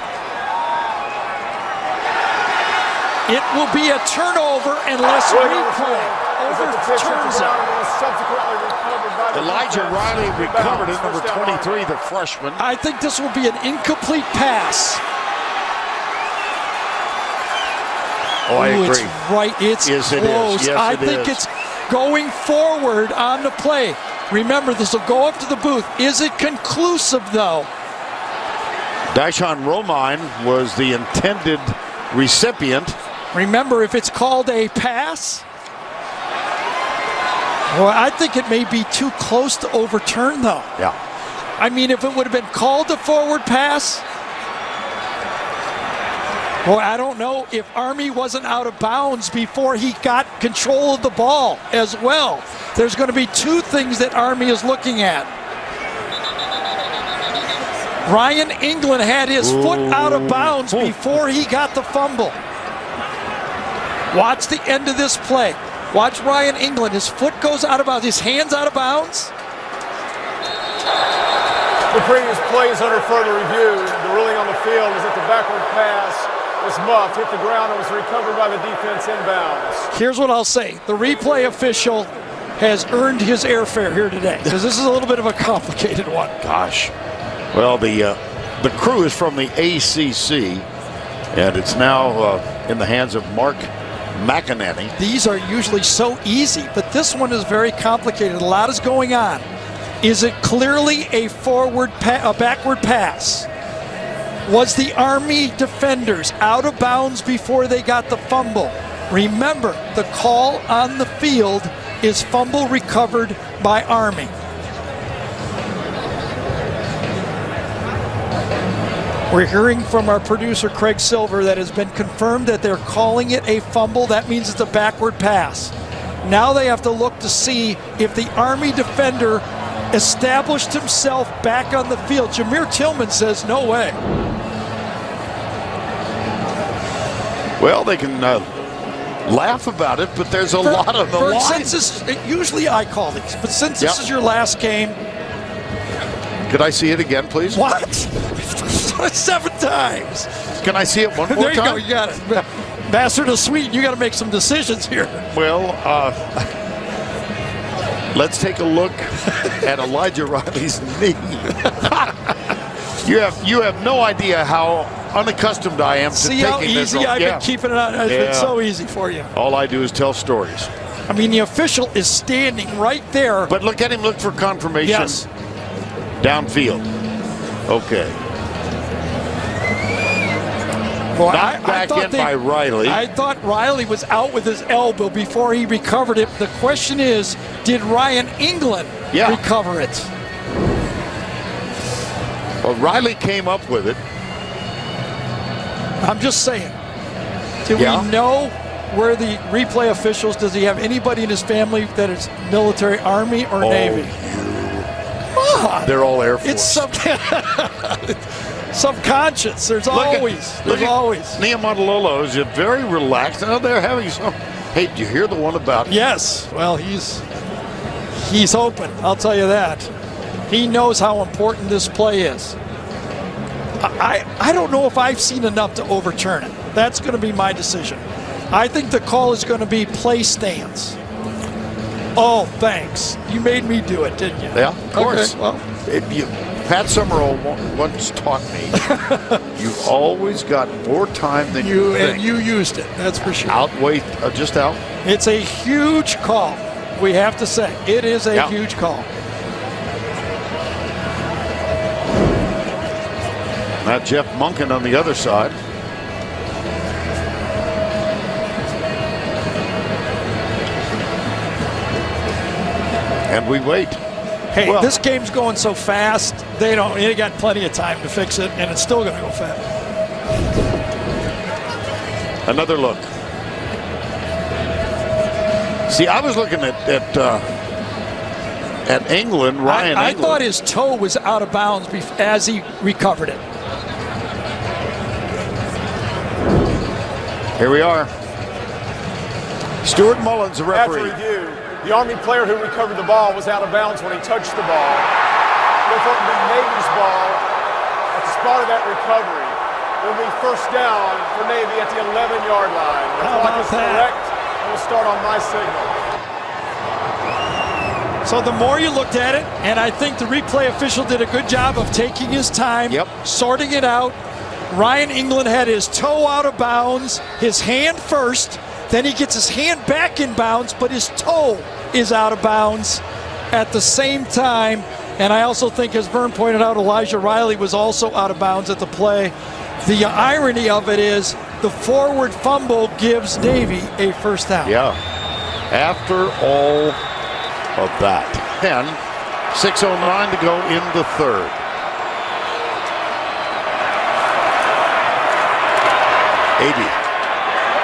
It will be a turnover unless replay overturns it. Elijah Riley recovered it, number 23, the freshman. I think this will be an incomplete pass. Oh, I agree. It's right. It's yes, it close. is. Yes, I it think is. it's going forward on the play. Remember, this will go up to the booth. Is it conclusive, though? Dyshawn Romine was the intended recipient. Remember, if it's called a pass, well, I think it may be too close to overturn, though. Yeah. I mean, if it would have been called a forward pass, well, I don't know if Army wasn't out of bounds before he got control of the ball as well. There's going to be two things that Army is looking at. Ryan England had his foot out of bounds before he got the fumble. Watch the end of this play. Watch Ryan England. His foot goes out of bounds. His hand's out of bounds. The previous play is under further review. The ruling on the field is that the backward pass was muffed, hit the ground, and was recovered by the defense inbounds. Here's what I'll say. The replay official has earned his airfare here today, because this is a little bit of a complicated one. Gosh. Well, the crew is from the ACC, and it's now in the hands of Mark McInerney. These are usually so easy, but this one is very complicated. A lot is going on. Is it clearly a backward pass? Was the Army defenders out of bounds before they got the fumble? Remember, the call on the field is fumble recovered by Army. We're hearing from our producer, Craig Silver, that has been confirmed that they're calling it a fumble. That means it's a backward pass. Now they have to look to see if the Army defender established himself back on the field. Jameer Tillman says, no way. Well, they can laugh about it, but there's a lot of the line. Usually I call these, but since this is your last game. Could I see it again, please? What? 7 times. Can I see it one more time? There you go, you got it. Master to Sweden, you got to make some decisions here. Well, let's take a look at Elijah Riley's knee. You have no idea how unaccustomed I am to taking this. See how easy I've been keeping it on? It's been so easy for you. All I do is tell stories. I mean, the official is standing right there. But look at him, look for confirmation. Yes. Downfield. Okay. Well, Knocked back in by Riley. I thought Riley was out with his elbow before he recovered it. The question is, did Ryan England recover it? Well, Riley came up with it. I'm just saying. Do we know where the replay officials, does he have anybody in his family that is military, Army, or Navy? They're all Air Force. It's something. subconscious. There's always. Niumatalolo is very relaxed. Now they're having some. Hey, did you hear the one about? Yes. Well, he's open. I'll tell you that. He knows how important this play is. I don't know if I've seen enough to overturn it. That's going to be my decision. I think the call is going to be play stance. Oh, thanks. You made me do it, didn't you? Yeah, of course. Okay, well. Pat Summerall once taught me, you've always got more time than you think. And you used it, that's for sure. Just out. It's a huge call, we have to say. It is a huge call. Now Jeff Monken on the other side. And we wait. Hey, this game's going so fast, they got plenty of time to fix it, and it's still going to go fast. Another look. See, I was looking at England, Ryan I England. thought his toe was out of bounds as he recovered it. Here we are. Stuart Mullins, the referee. After review, the Army player who recovered the ball was out of bounds when he touched the ball. Therefore, it will be Navy's ball at the spot of that recovery. It will be first down for Navy at the 11-yard line. The clock is correct, and we'll start on my signal. So the more you looked at it, and I think the replay official did a good job of taking his time, sorting it out. Ryan England had his toe out of bounds, his hand first, then he gets his hand back in bounds, but his toe is out of bounds at the same time. And I also think, as Vern pointed out, Elijah Riley was also out of bounds at the play. The irony of it is the forward fumble gives Navy a first down. Yeah. After all of that. 6:09 to go in the third.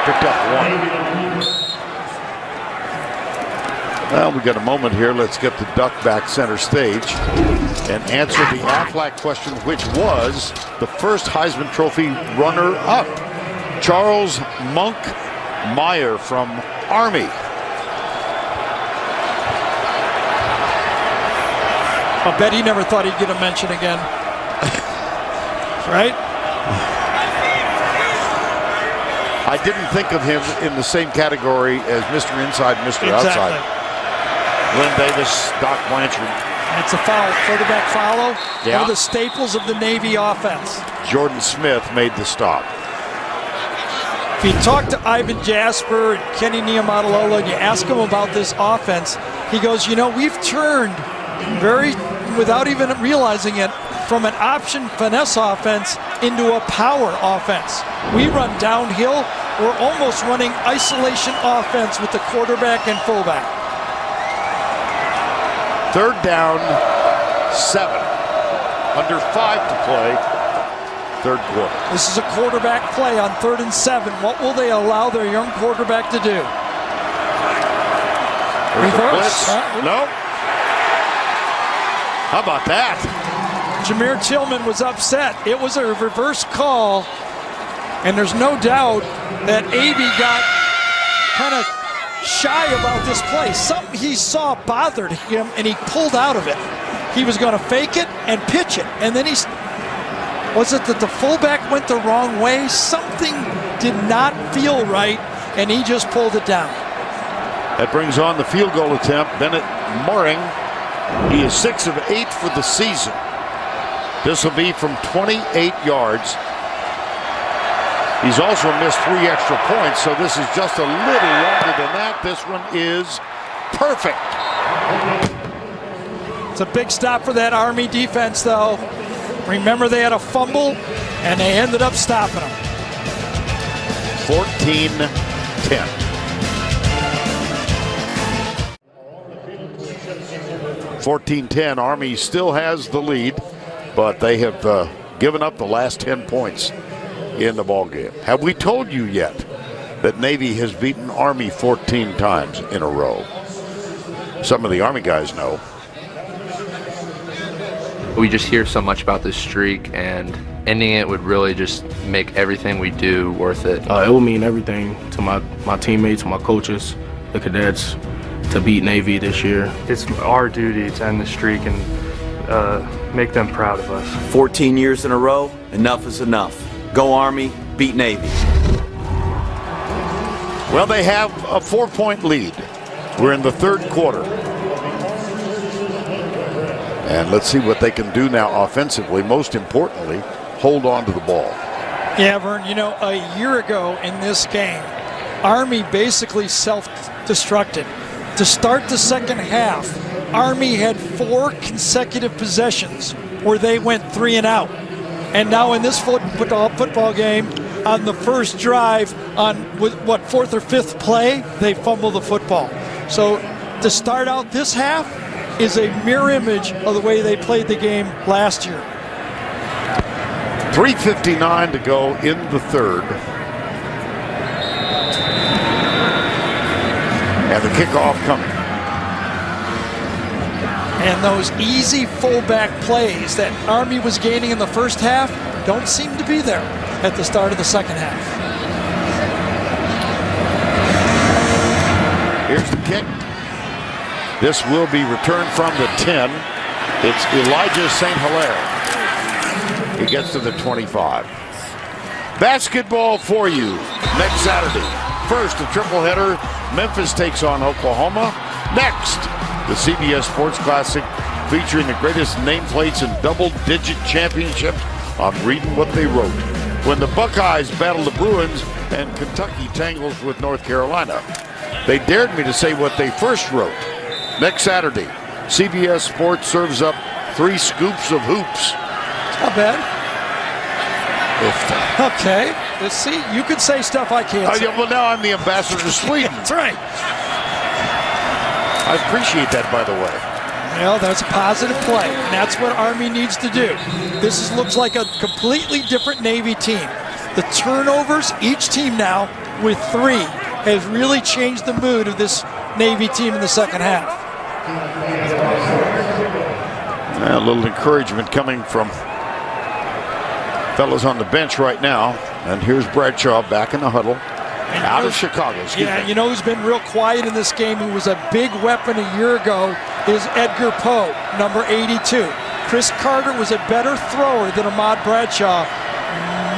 Picked up one. Well, we got a moment here. Let's get the Duck back center stage and answer the Aflac question, which was the first Heisman Trophy runner-up, Charles Monk Meyer from Army. I bet he never thought he'd get a mention again. Right? I didn't think of him in the same category as Mr. Inside, Mr. Outside. Glenn Davis, Doc Blanchard. It's a foul, quarterback follow. Yeah. One of the staples of the Navy offense. Jordan Smith made the stop. If you talk to Ivan Jasper and Kenny Niumatalolo and you ask him about this offense, he goes, we've turned without even realizing it, from an option finesse offense into a power offense. We run downhill. We're almost running isolation offense with the quarterback and fullback. Third down, 7. Under 5 to play. Third quarter. This is a quarterback play on 3rd and 7. What will they allow their young quarterback to do? Reverse. No. How about that? Jameer Tillman was upset. It was a reverse call, and there's no doubt that Avey got kind of shy about this play. Something he saw bothered him, and he pulled out of it. He was going to fake it and pitch it, and then was it that the fullback went the wrong way? Something did not feel right, and he just pulled it down. That brings on the field goal attempt. Bennett Mooring. He is 6 of 8 for the season. This will be from 28 yards. He's also missed 3 extra points, so this is just a little longer than that. This one is perfect. It's a big stop for that Army defense, though. Remember, they had a fumble, and they ended up stopping them. 14-10. 14-10. Army still has the lead, but they have given up the last 10 points in the ball game. Have we told you yet that Navy has beaten Army 14 times in a row? Some of the Army guys know. We just hear so much about this streak, and ending it would really just make everything we do worth it. It will mean everything to my teammates, my coaches, the cadets, to beat Navy this year. It's our duty to end the streak and make them proud of us. 14 years in a row, enough is enough. Go Army, beat Navy. Well, they have a 4-point lead. We're in the third quarter. And let's see what they can do now offensively. Most importantly, hold on to the ball. Yeah, Vern, you know, a year ago in this game, Army basically self-destructed. To start the second half, Army had 4 consecutive possessions where they went 3 and out. And now in this football game, on the first drive, on what, 4th or 5th play, they fumble the football. So to start out this half is a mirror image of the way they played the game last year. 3:59 to go in the third. And the kickoff coming. And those easy fullback plays that Army was gaining in the first half don't seem to be there at the start of the second half. Here's the kick. This will be returned from the 10. It's Elijah St. Hilaire. He gets to the 25. Basketball for you next Saturday. First, a triple header. Memphis takes on Oklahoma. Next, the CBS Sports Classic featuring the greatest nameplates in double-digit championships. I'm reading what they wrote. When the Buckeyes battle the Bruins and Kentucky tangles with North Carolina. They dared me to say what they first wrote. Next Saturday, CBS Sports serves up 3 scoops of hoops. Not bad. Okay, let's see. You can say stuff I can't say. Well, now I'm the ambassador to Sweden. That's right. I appreciate that, by the way. Well, that's a positive play, and that's what Army needs to do. This looks like a completely different Navy team. The turnovers, each team now with 3, has really changed the mood of this Navy team in the second half. A little encouragement coming from fellas on the bench right now. And here's Bradshaw back in the huddle. Out of Chicago, you know who's been real quiet in this game, who was a big weapon a year ago, is Edgar Poe, number 82. Chris Carter was a better thrower than Ahmad Bradshaw.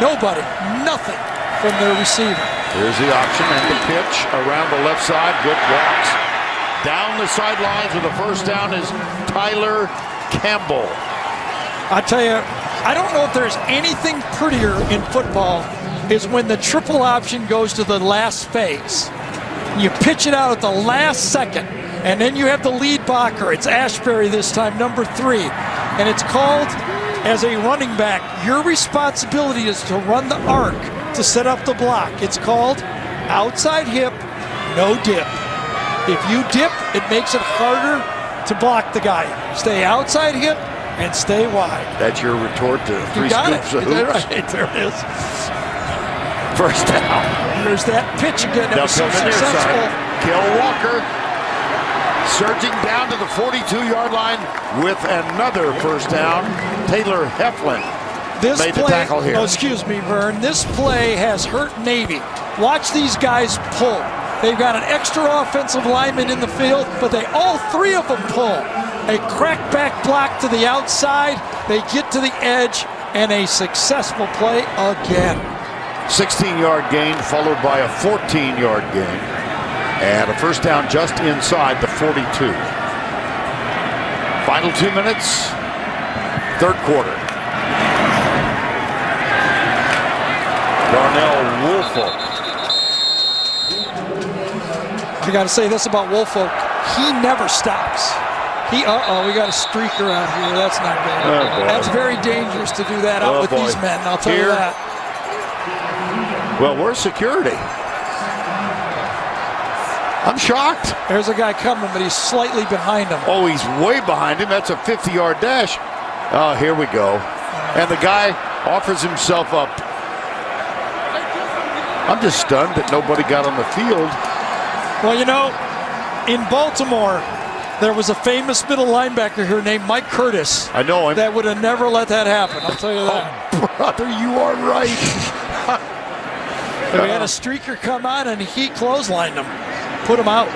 Nothing from their receiver. Here's the option and the pitch around the left side. Good walks. Down the sidelines with the first down is Tyler Campbell. I tell you, I don't know if there's anything prettier in football is when the triple option goes to the last phase. You pitch it out at the last second, and then you have the lead blocker. It's Ashbury this time, number 3. And it's called, as a running back, your responsibility is to run the arc to set up the block. It's called outside hip, no dip. If you dip, it makes it harder to block the guy. Stay outside hip and stay wide. That's your retort to 3 scoops of hoops. Right, there it is. First down. There's that pitch again. That was so successful. Kel Walker surging down to the 42-yard line with another first down. Taylor Heflin made the tackle here. Oh, excuse me, Vern. This play has hurt Navy. Watch these guys pull. They've got an extra offensive lineman in the field, but all 3 of them pull. A crackback block to the outside. They get to the edge, and a successful play again. 16-yard gain followed by a 14-yard gain. And a first down just inside the 42. Final 2 minutes, third quarter. Darnell Woolfolk. I got to say this about Woolfolk. He never stops. We got a streaker out here. That's not good. Oh, that's very dangerous to do that out with these men, I'll tell you that. Well, where's security? I'm shocked. There's a guy coming, but he's slightly behind him. Oh, he's way behind him. That's a 50-yard dash. Oh, here we go. And the guy offers himself up. I'm just stunned that nobody got on the field. Well, you know, in Baltimore, There was a famous middle linebacker here named Mike Curtis. I know him. That would have never let that happen, I'll tell you that. Oh, brother, you are right. We had a streaker come on and he clotheslined him, put him out.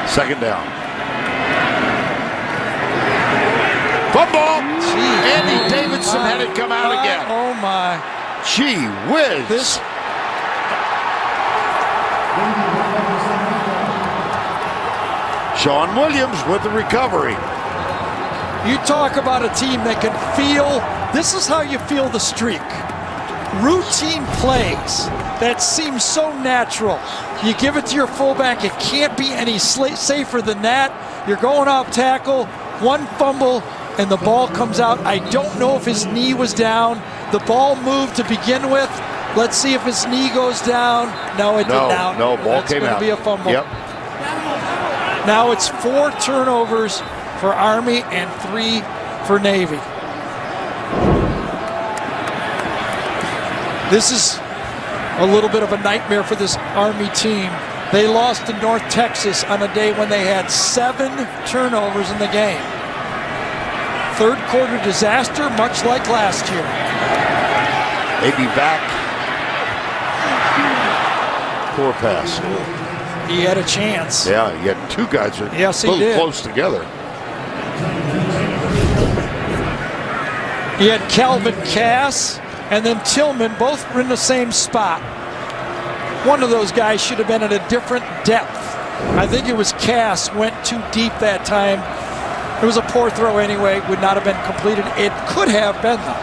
Second down. Fumble! Andy Davidson had it come out again. Oh my. Gee whiz. This. Sean Williams with the recovery. You talk about a team that can feel, this is how you feel the streak. Routine plays that seem so natural. You give it to your fullback, it can't be any safer than that. You're going off tackle, one fumble, and the ball comes out. I don't know if his knee was down. The ball moved to begin with. Let's see if his knee goes down. No, it did not. No, ball came out. It's going to be a fumble. Yep. Now it's 4 turnovers for Army and 3 for Navy. This is a little bit of a nightmare for this Army team. They lost to North Texas on a day when they had 7 turnovers in the game. Third quarter disaster, much like last year. Maybe back. Poor pass. He had a chance. Yeah, he had 2 guys that Yes, he little did. close together. He had Calvin Cass and then Tillman, both were in the same spot. One of those guys should have been at a different depth. I think it was Cass went too deep that time. It was a poor throw anyway, would not have been completed. It could have been though.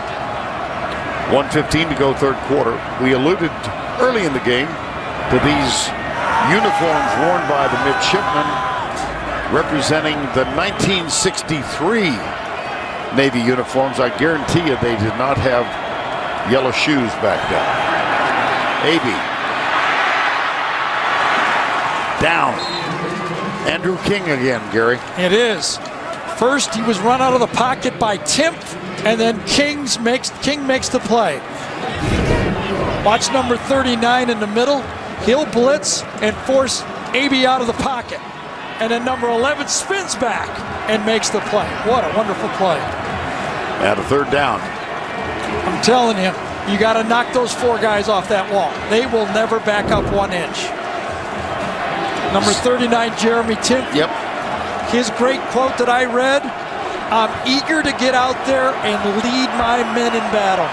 1:15 to go third quarter. We alluded early in the game to these uniforms worn by the midshipmen representing the 1963 Navy uniforms. I guarantee you they did not have yellow shoes back then. AB. Down. Andrew King again, Gary. It is. First, he was run out of the pocket by Timpf, and then King makes the play. Watch number 39 in the middle. He'll blitz and force AB out of the pocket. And then number 11 spins back and makes the play. What a wonderful play. At a third down. I'm telling you, you got to knock those 4 guys off that wall. They will never back up 1 inch. Number 39, Jeremy Timpf. Yep. His great quote that I read, I'm eager to get out there and lead my men in battle.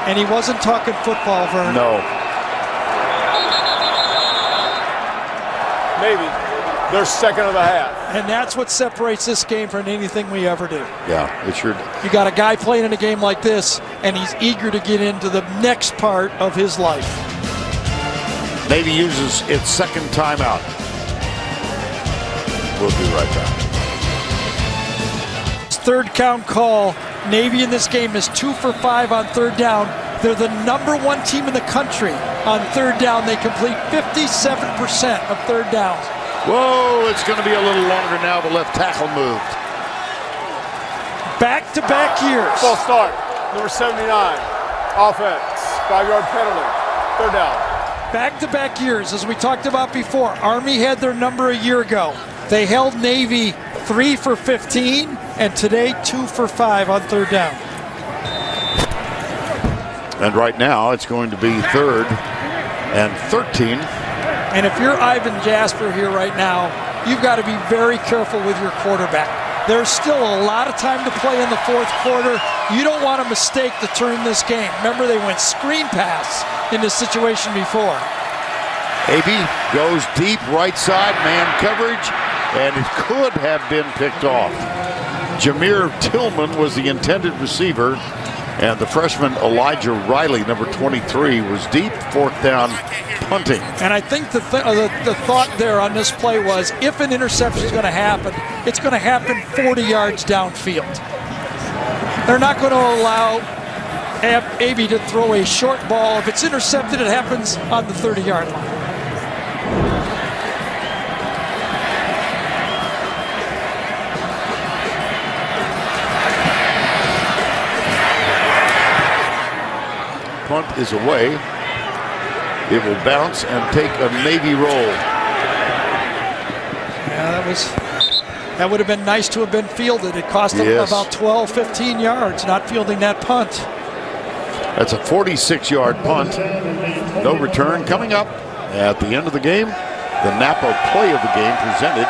And he wasn't talking football, Vern. No. Navy, they're second of the half. And that's what separates this game from anything we ever do. Yeah, it sure did. You got a guy playing in a game like this, and he's eager to get into the next part of his life. Navy uses its second timeout. We'll be right back. Third count call. Navy in this game is 2 for 5 on third down. They're the #1 team in the country on third down. They complete 57% of third downs. Whoa, it's going to be a little longer now. The left tackle moved. Back-to-back years. False start. Number 79. Offense. 5-yard penalty. Third down. Back-to-back years, as we talked about before. Army had their number a year ago. They held Navy 3 for 15, and today 2 for 5 on third down. And right now, it's going to be 3rd and 13. And if you're Ivan Jasper here right now, you've got to be very careful with your quarterback. There's still a lot of time to play in the fourth quarter. You don't want a mistake to turn this game. Remember, they went screen pass in this situation before. AB goes deep right side, man coverage, and it could have been picked off. Jameer Tillman was the intended receiver, and the freshman Elijah Riley, number 23, was deep, 4th down, punting. And I think the thought there on this play was, if an interception is going to happen, it's going to happen 40 yards downfield. They're not going to allow AB to throw a short ball. If it's intercepted, it happens on the 30-yard line. Punt is away. It will bounce and take a Navy roll. Yeah, that That would have been nice to have been fielded. It cost him about 12, 15 yards not fielding that punt. That's a 46-yard punt. No return. Coming up at the end of the game, the Napa play of the game presented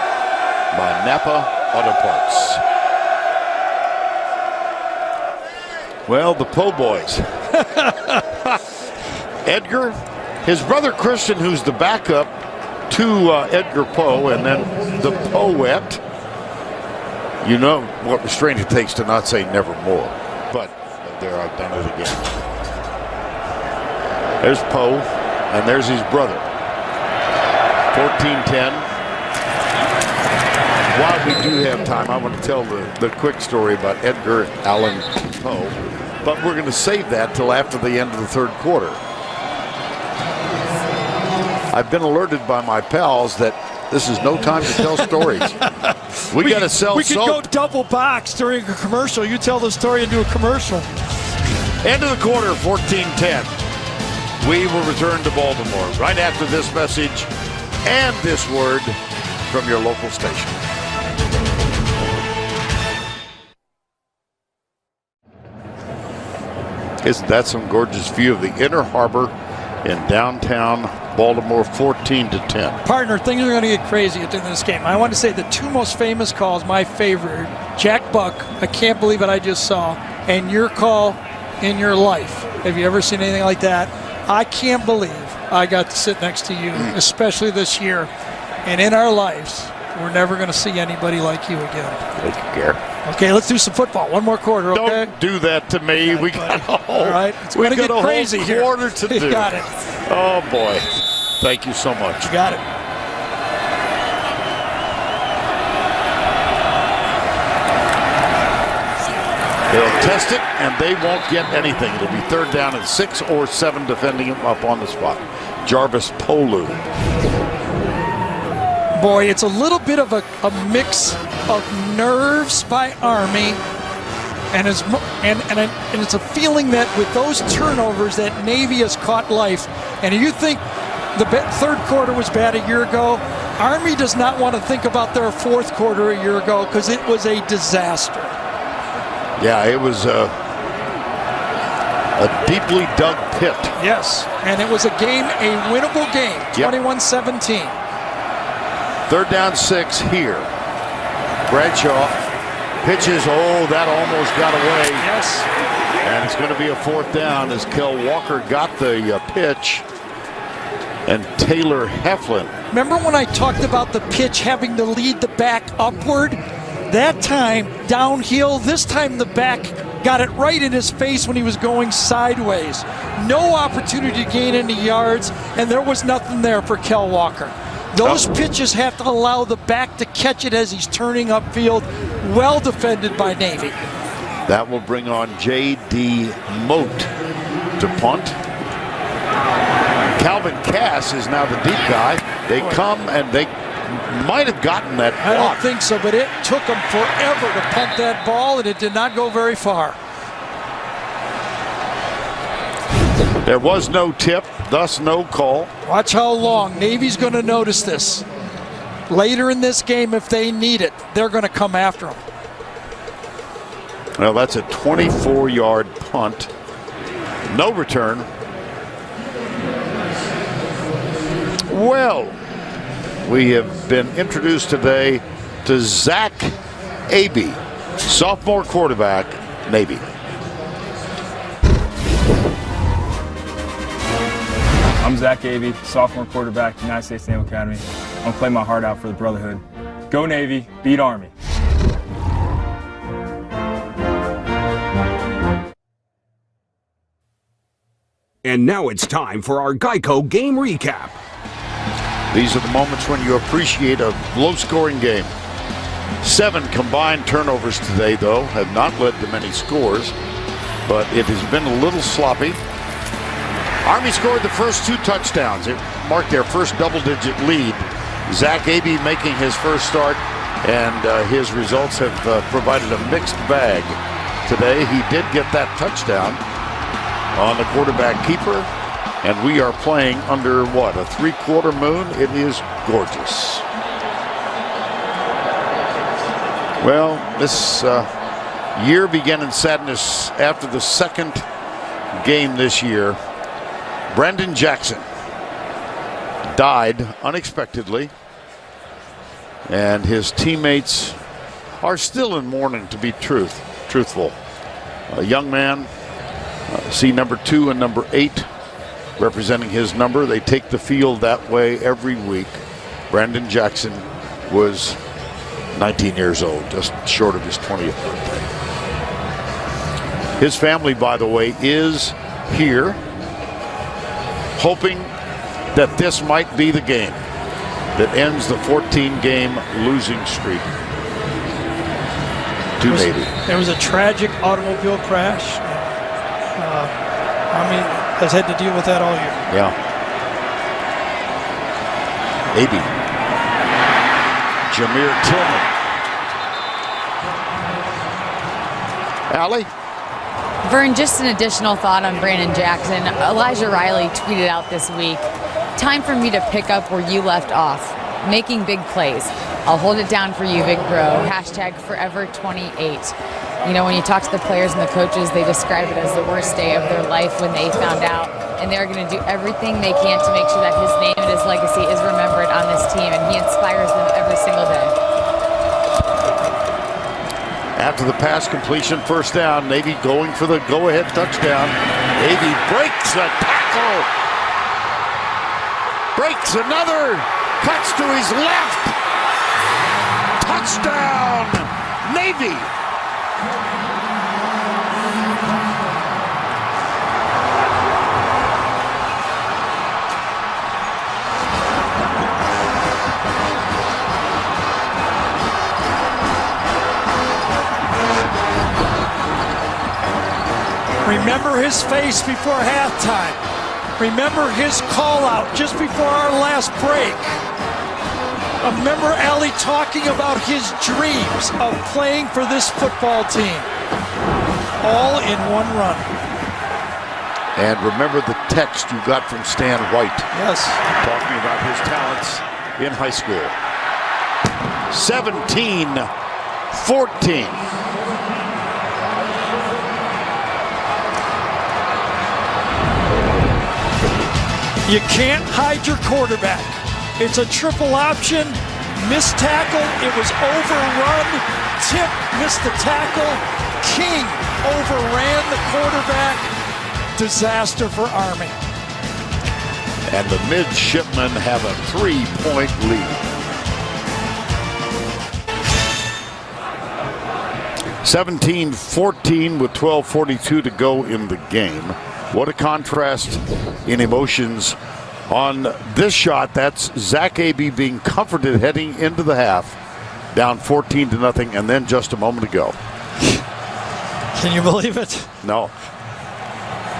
by Napa Auto Parts. Well, the Po boys. Edgar, his brother Christian, who's the backup to Edgar Poe, and then the Poet. You know what restraint it takes to not say nevermore. But there, I've done it again. There's Poe, and there's his brother. 14-10. While we do have time, I want to tell the quick story about Edgar Allan Poe, but we're going to save that till after the end of the third quarter. I've been alerted by my pals that this is no time to tell stories. We got to sell We could soap. go double box during a commercial. You tell the story and do a commercial. End of the quarter, 14-10. We will return to Baltimore right after this message and this word from your local station. Isn't that some gorgeous view of the Inner Harbor in downtown Baltimore, 14-10. Partner, things are going to get crazy at the end of this game. I want to say the two most famous calls, my favorite, Jack Buck, I can't believe what I just saw, and your call in your life. Have you ever seen anything like that? I can't believe I got to sit next to you, especially this year. And in our lives, we're never going to see anybody like you again. Thank you, Gary. Okay, let's do some football. One more quarter, okay? Don't do that to me. Right, we got a whole, all right. It's going to get crazy here. Quarter to do. You got it. Oh, boy. Thank you so much. You got it. They'll test it, and they won't get anything. It'll be 3rd down and 6 or 7 defending him up on the spot. Jarvis Polu. Boy, it's a little bit of a mix of nerves by Army, and it's a feeling that with those turnovers that Navy has caught life. And you think the third quarter was bad a year ago, Army does not want to think about their fourth quarter a year ago because it was a disaster. Yeah, it was a deeply dug pit. Yes, and it was a winnable game, 21-17. 3rd down 6 here. Bradshaw pitches. Oh, that almost got away. Yes. And it's going to be a 4th down as Kel Walker got the pitch. And Taylor Heflin. Remember when I talked about the pitch having to lead the back upward? That time downhill, this time the back got it right in his face when he was going sideways. No opportunity to gain any yards, and there was nothing there for Kel Walker. Those pitches have to allow the back to catch it as he's turning upfield. Well defended by Navy. That will bring on J.D. Moat to punt. Calvin Cass is now the deep guy. They come and they might have gotten that block. I don't think so, but it took them forever to punt that ball, and it did not go very far. There was no tip, thus no call. Watch how long. Navy's going to notice this. Later in this game, if they need it, they're going to come after them. Well, that's a 24-yard punt. No return. Well, we have been introduced today to Zach Abey, sophomore quarterback, Navy. I'm Zach Abey, sophomore quarterback, United States Naval Academy. I'm going to play my heart out for the Brotherhood. Go Navy, beat Army. And now it's time for our Geico game recap. These are the moments when you appreciate a low-scoring game. 7 combined turnovers today, though, have not led to many scores, but it has been a little sloppy. Army scored the first 2 touchdowns. It marked their first double-digit lead. Zach Abey making his first start, and his results have provided a mixed bag today. He did get that touchdown on the quarterback keeper, and we are playing under, what, a 3/4 moon? It is gorgeous. Well, this year began in sadness after the second game this year. Brandon Jackson died unexpectedly, and his teammates are still in mourning, to be truthful. A young man, see number 2 and number 8 representing his number. They take the field that way every week. Brandon Jackson was 19 years old, just short of his 20th birthday. His family, by the way, is here, hoping that this might be the game that ends the 14-game losing streak to Navy. There was a tragic automobile crash. Army has had to deal with that all year. Yeah. Maybe. Jameer Tillman. Allie? Vern, just an additional thought on Brandon Jackson. Elijah Riley tweeted out this week, "Time for me to pick up where you left off, making big plays. I'll hold it down for you, big bro. #forever28. You know, when you talk to the players and the coaches, they describe it as the worst day of their life when they found out, and they're going to do everything they can to make sure that his name and his legacy is remembered on this team, and he inspires them every single day." After the pass completion, first down, Navy going for the go-ahead touchdown. Navy breaks a tackle. Breaks another. Cuts to his left. Touchdown, Navy. Remember his face before halftime. Remember his call out just before our last break. Remember Allie talking about his dreams of playing for this football team. All in one run. And remember the text you got from Stan White. Yes. Talking about his talents in high school. 17-14. You can't hide your quarterback. It's a triple option. Missed tackle. It was overrun. Tip missed the tackle. King overran the quarterback. Disaster for Army. And the midshipmen have a 3-point lead. 17-14 with 12:42 to go in the game. What a contrast in emotions on this shot. That's Zach Abey being comforted heading into the half, down 14-0, and then just a moment ago. Can you believe it? No.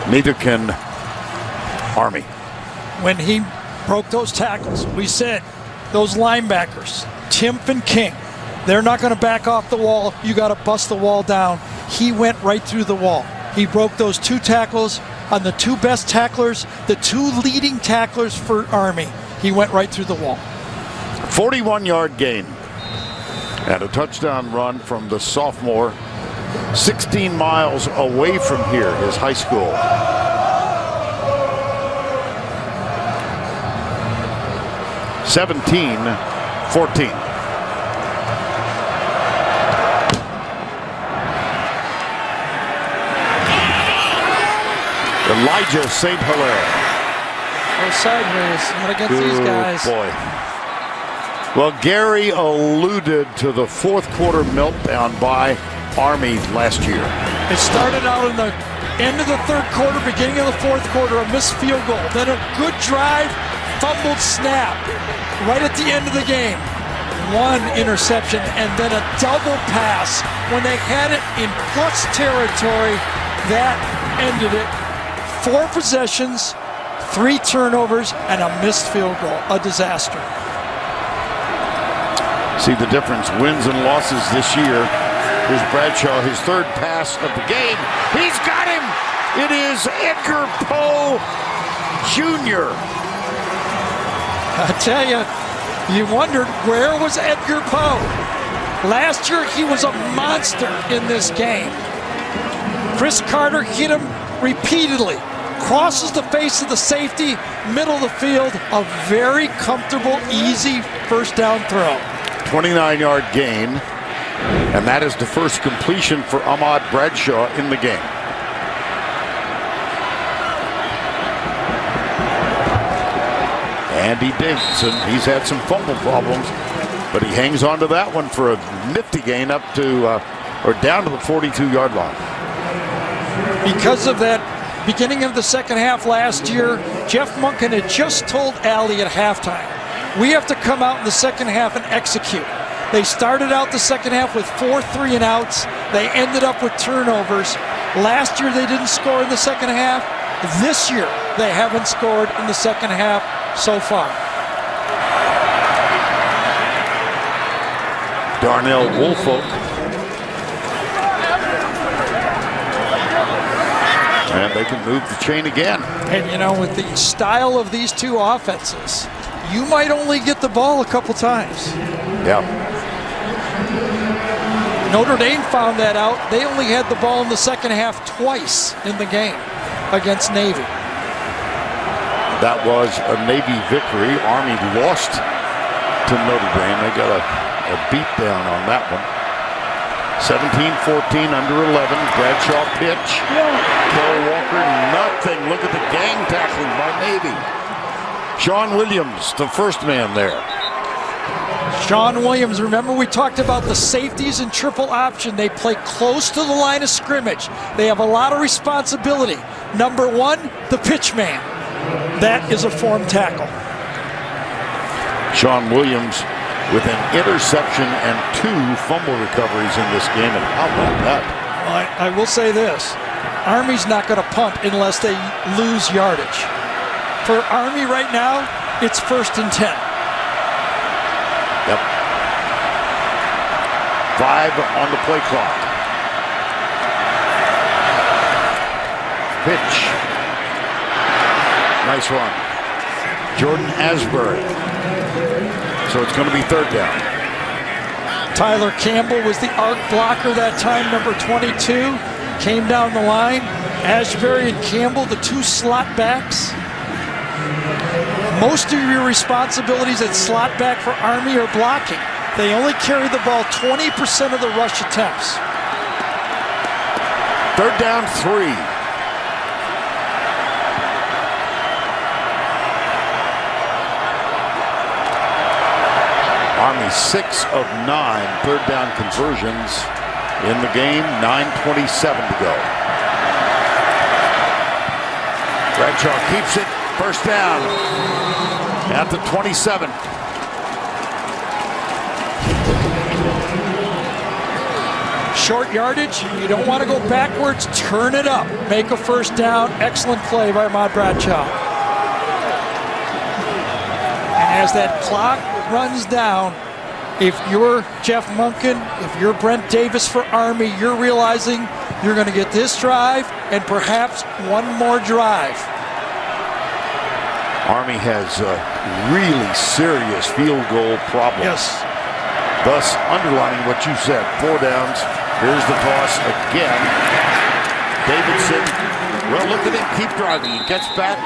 Neither can Army. When he broke those tackles, we said those linebackers, Timp and King, they're not going to back off the wall. You got to bust the wall down. He went right through the wall. He broke those 2 tackles on the 2 best tacklers, the 2 leading tacklers for Army. He went right through the wall. 41-yard gain and a touchdown run from the sophomore, 16 miles away from here, his high school. (17-14). Elijah St. Hilaire. Go sideways, not against these guys. Boy. Well, Gary alluded to the fourth quarter meltdown by Army last year. It started out in the end of the third quarter, beginning of the fourth quarter, a missed field goal. Then a good drive, fumbled snap right at the end of the game. 1 interception and then a double pass when they had it in plus territory. That ended it. 4 possessions, 3 turnovers, and a missed field goal. A disaster. See the difference, wins and losses this year. Here's Bradshaw, his 3rd pass of the game. He's got him! It is Edgar Poe Jr. I tell you, you wondered, where was Edgar Poe? Last year, he was a monster in this game. Chris Carter hit him repeatedly. Crosses the face of the safety, middle of the field, a very comfortable, easy first down throw. 29-yard gain, and that is the first completion for Ahmad Bradshaw in the game. Andy Davidson, he's had some fumble problems, but he hangs on to that one for a nifty gain up to, or down to the 42-yard line. Because of that beginning of the second half last year, Jeff Monken had just told Allie at halftime, we have to come out in the second half and execute. They started out the second half with 4 3-and-outs. They ended up with turnovers. Last year they didn't score in the second half. This year they haven't scored in the second half so far. Darnell Woolfolk. And they can move the chain again. And you know, with the style of these two offenses, you might only get the ball a couple times. Yeah. Notre Dame found that out. They only had the ball in the second half twice in the game against Navy. That was a Navy victory. Army lost to Notre Dame. They got a beat down on that one. 17-14, under 11. Bradshaw pitch. Cole Walker, nothing. Look at the gang tackling by Navy. Sean Williams, the first man there. Sean Williams, remember we talked about the safeties and triple option. They play close to the line of scrimmage. They have a lot of responsibility. Number one, the pitch man. That is a form tackle. Sean Williams with an interception and 2 fumble recoveries in this game. And how about that? Well, I will say this. Army's not going to punt unless they lose yardage. For Army right now, it's 1st and 10. Yep. 5 on the play clock. Pitch. Nice run. Jordan Asbury. So it's going to be 3rd down. Tyler Campbell was the arc blocker that time, number 22. Came down the line. Asbury and Campbell, the 2 slot backs. Most of your responsibilities at slot back for Army are blocking. They only carry the ball 20% of the rush attempts. 3rd down, 3. Army 6 of 9 3rd down conversions in the game. 9:27 to go. Bradshaw keeps it. 1st down at the 27. Short yardage, you don't want to go backwards, turn it up. Make a 1st down. Excellent play by Ahmad Bradshaw. And as that clock runs down, if you're Jeff Monken, if you're Brent Davis for Army, you're realizing you're going to get this drive and perhaps one more drive. Army has a really serious field goal problem. Yes. Thus, underlining what you said, 4 downs. Here's the toss again. Davidson, well, look at him keep driving. He gets back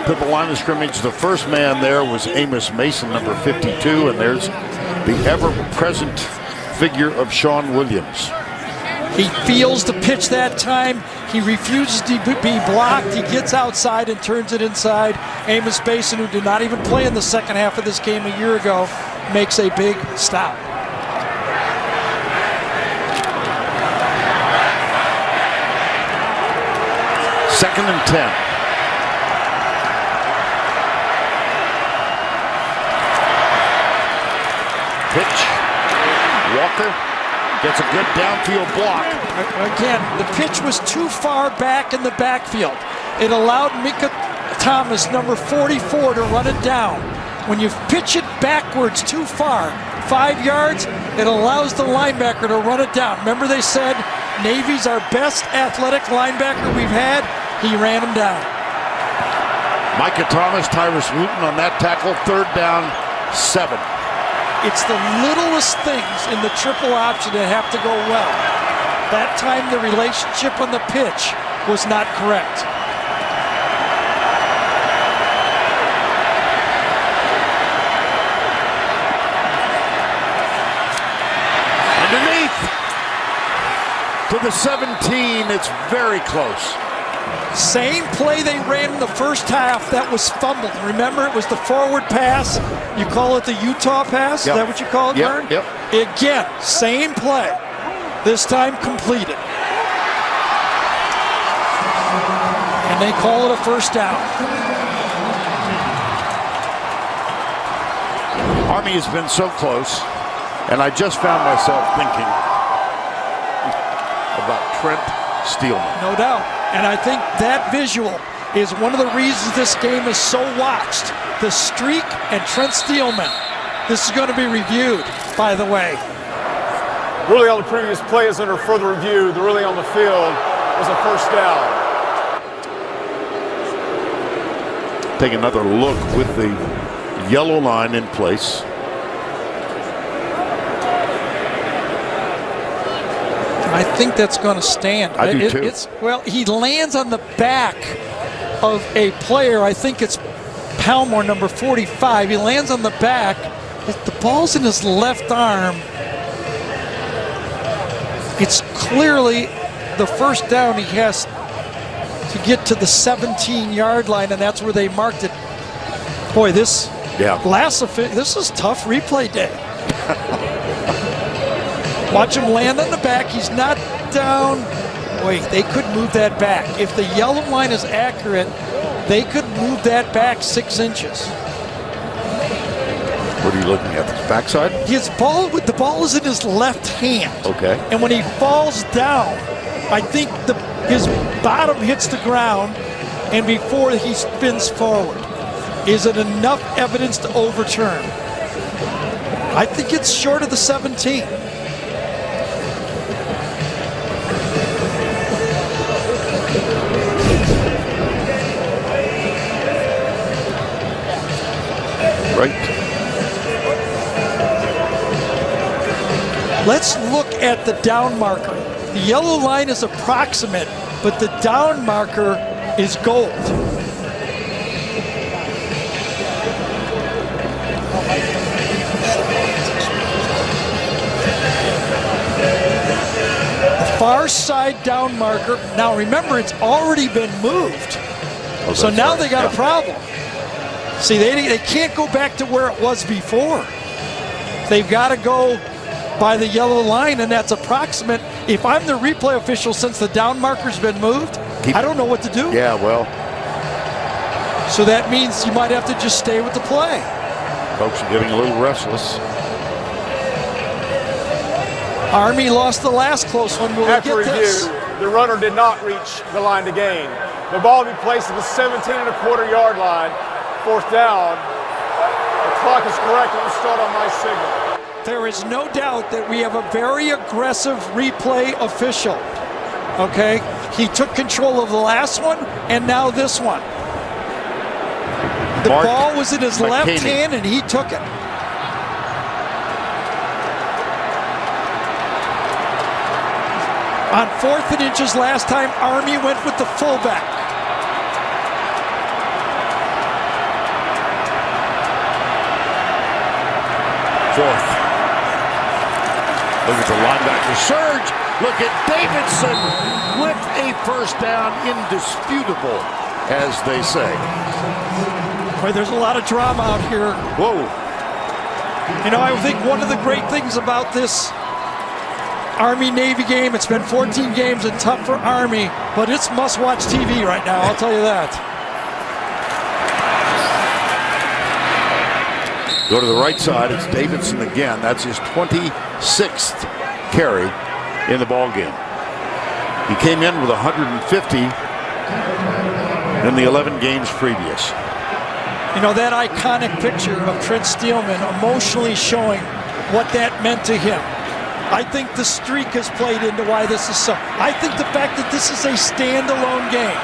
to the line of scrimmage. The first man there was Amos Mason, number 52, and there's the ever-present figure of Sean Williams. He feels the pitch that time. He refuses to be blocked. He gets outside and turns it inside. Amos Mason, who did not even play in the second half of this game a year ago, makes a big stop. Second and 10. Pitch. Walker gets a good downfield block. Again, the pitch was too far back in the backfield. It allowed Micah Thomas, number 44, to run it down. When you pitch it backwards too far, 5 yards, it allows the linebacker to run it down. Remember they said Navy's our best athletic linebacker we've had? He ran him down. Micah Thomas, Tyrus Wooten on that tackle. 3rd down, 7. It's the littlest things in the triple option that have to go well. That time the relationship on the pitch was not correct. Underneath to the 17, it's very close. Same play they ran in the first half that was fumbled. Remember, it was the forward pass. You call it the Utah pass? Yep. Is that what you call it, Vern? Yep. Again, same play. This time completed. And they call it a first down. Army has been so close, and I just found myself thinking about Trent Steelman. No doubt. And I think that visual is one of the reasons this game is so watched. The streak and Trent Steelman. This is going to be reviewed, by the way. Really on the previous play is under further review. The really on the field was a first down. Take another look with the yellow line in place. I think that's going to stand. I do too. Well, he lands on the back of a player. I think it's Palmore, number 45. He lands on the back. The ball's in his left arm. It's clearly the first down. He has to get to the 17-yard line, and that's where they marked it. Boy, this is tough replay day. Watch him land on the back. He's not down. Wait, they could move that back. If the yellow line is accurate, they could move that back 6 inches. What are you looking at? His backside? The ball is in his left hand. Okay. And when he falls down, I think his bottom hits the ground, and before he spins forward. Is it enough evidence to overturn? I think it's short of the 17. Right. Let's look at the down marker. The yellow line is approximate, but the down marker is gold. The far side down marker. Now remember, it's already been moved. So now they got a problem. See, they can't go back to where it was before. They've got to go by the yellow line, and that's approximate. If I'm the replay official, since the down marker's been moved, I don't know what to do. Yeah, well. So that means you might have to just stay with the play. Folks are getting a little restless. Army lost the last close one. Will After we get this? review, the runner did not reach the line to gain. The ball will be placed at the 17.25-yard line. Fourth down. The clock is correct. It will start on my signal. There is no doubt that we have a very aggressive replay official. Okay? He took control of the last one and now this one. The ball was in his left hand and he took it. On 4th and inches last time, Army went with the fullback. Fourth. Look at the linebacker surge. Look at Davidson with a first down, indisputable, as they say. Boy, there's a lot of drama out here. Whoa. You know, I think one of the great things about this Army-Navy game, it's been 14 games and tough for Army, but it's must-watch TV right now, I'll tell you that. Go to the right side. It's Davidson again. That's his 26th carry in the ball game. He came in with 150 in the 11 games previous. You know, that iconic picture of Trent Steelman emotionally showing what that meant to him. I think the streak has played into why this is so. I think the fact that this is a standalone game.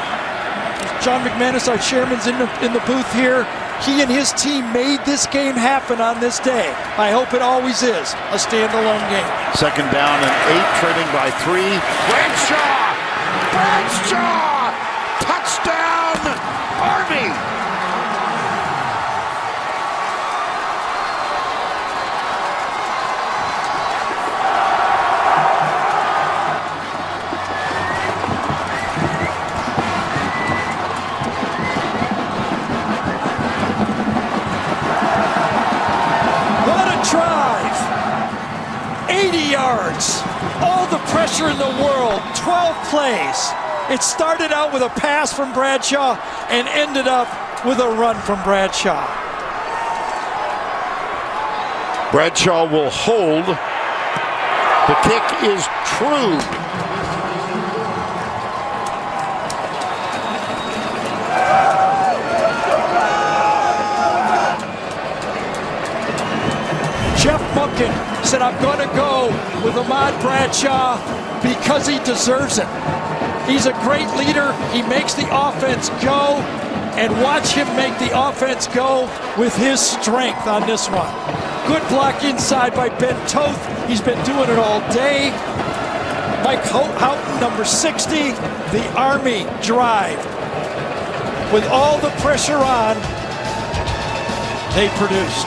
John McManus, our chairman's in the booth here. He and his team made this game happen on this day. I hope it always is a standalone game. Second down and 8, trailing by 3. Bradshaw! Bradshaw! Touchdown, Army! Drive, 80 yards, all the pressure in the world, 12 plays. It started out with a pass from Bradshaw and ended up with a run from Bradshaw. Bradshaw will hold. The kick is true. Jeff Munkin said, I'm going to go with Ahmad Bradshaw because he deserves it. He's a great leader. He makes the offense go, and watch him make the offense go with his strength on this one. Good block inside by Ben Toth. He's been doing it all day. Mike Houghton, number 60, the Army drive. With all the pressure on, they produced.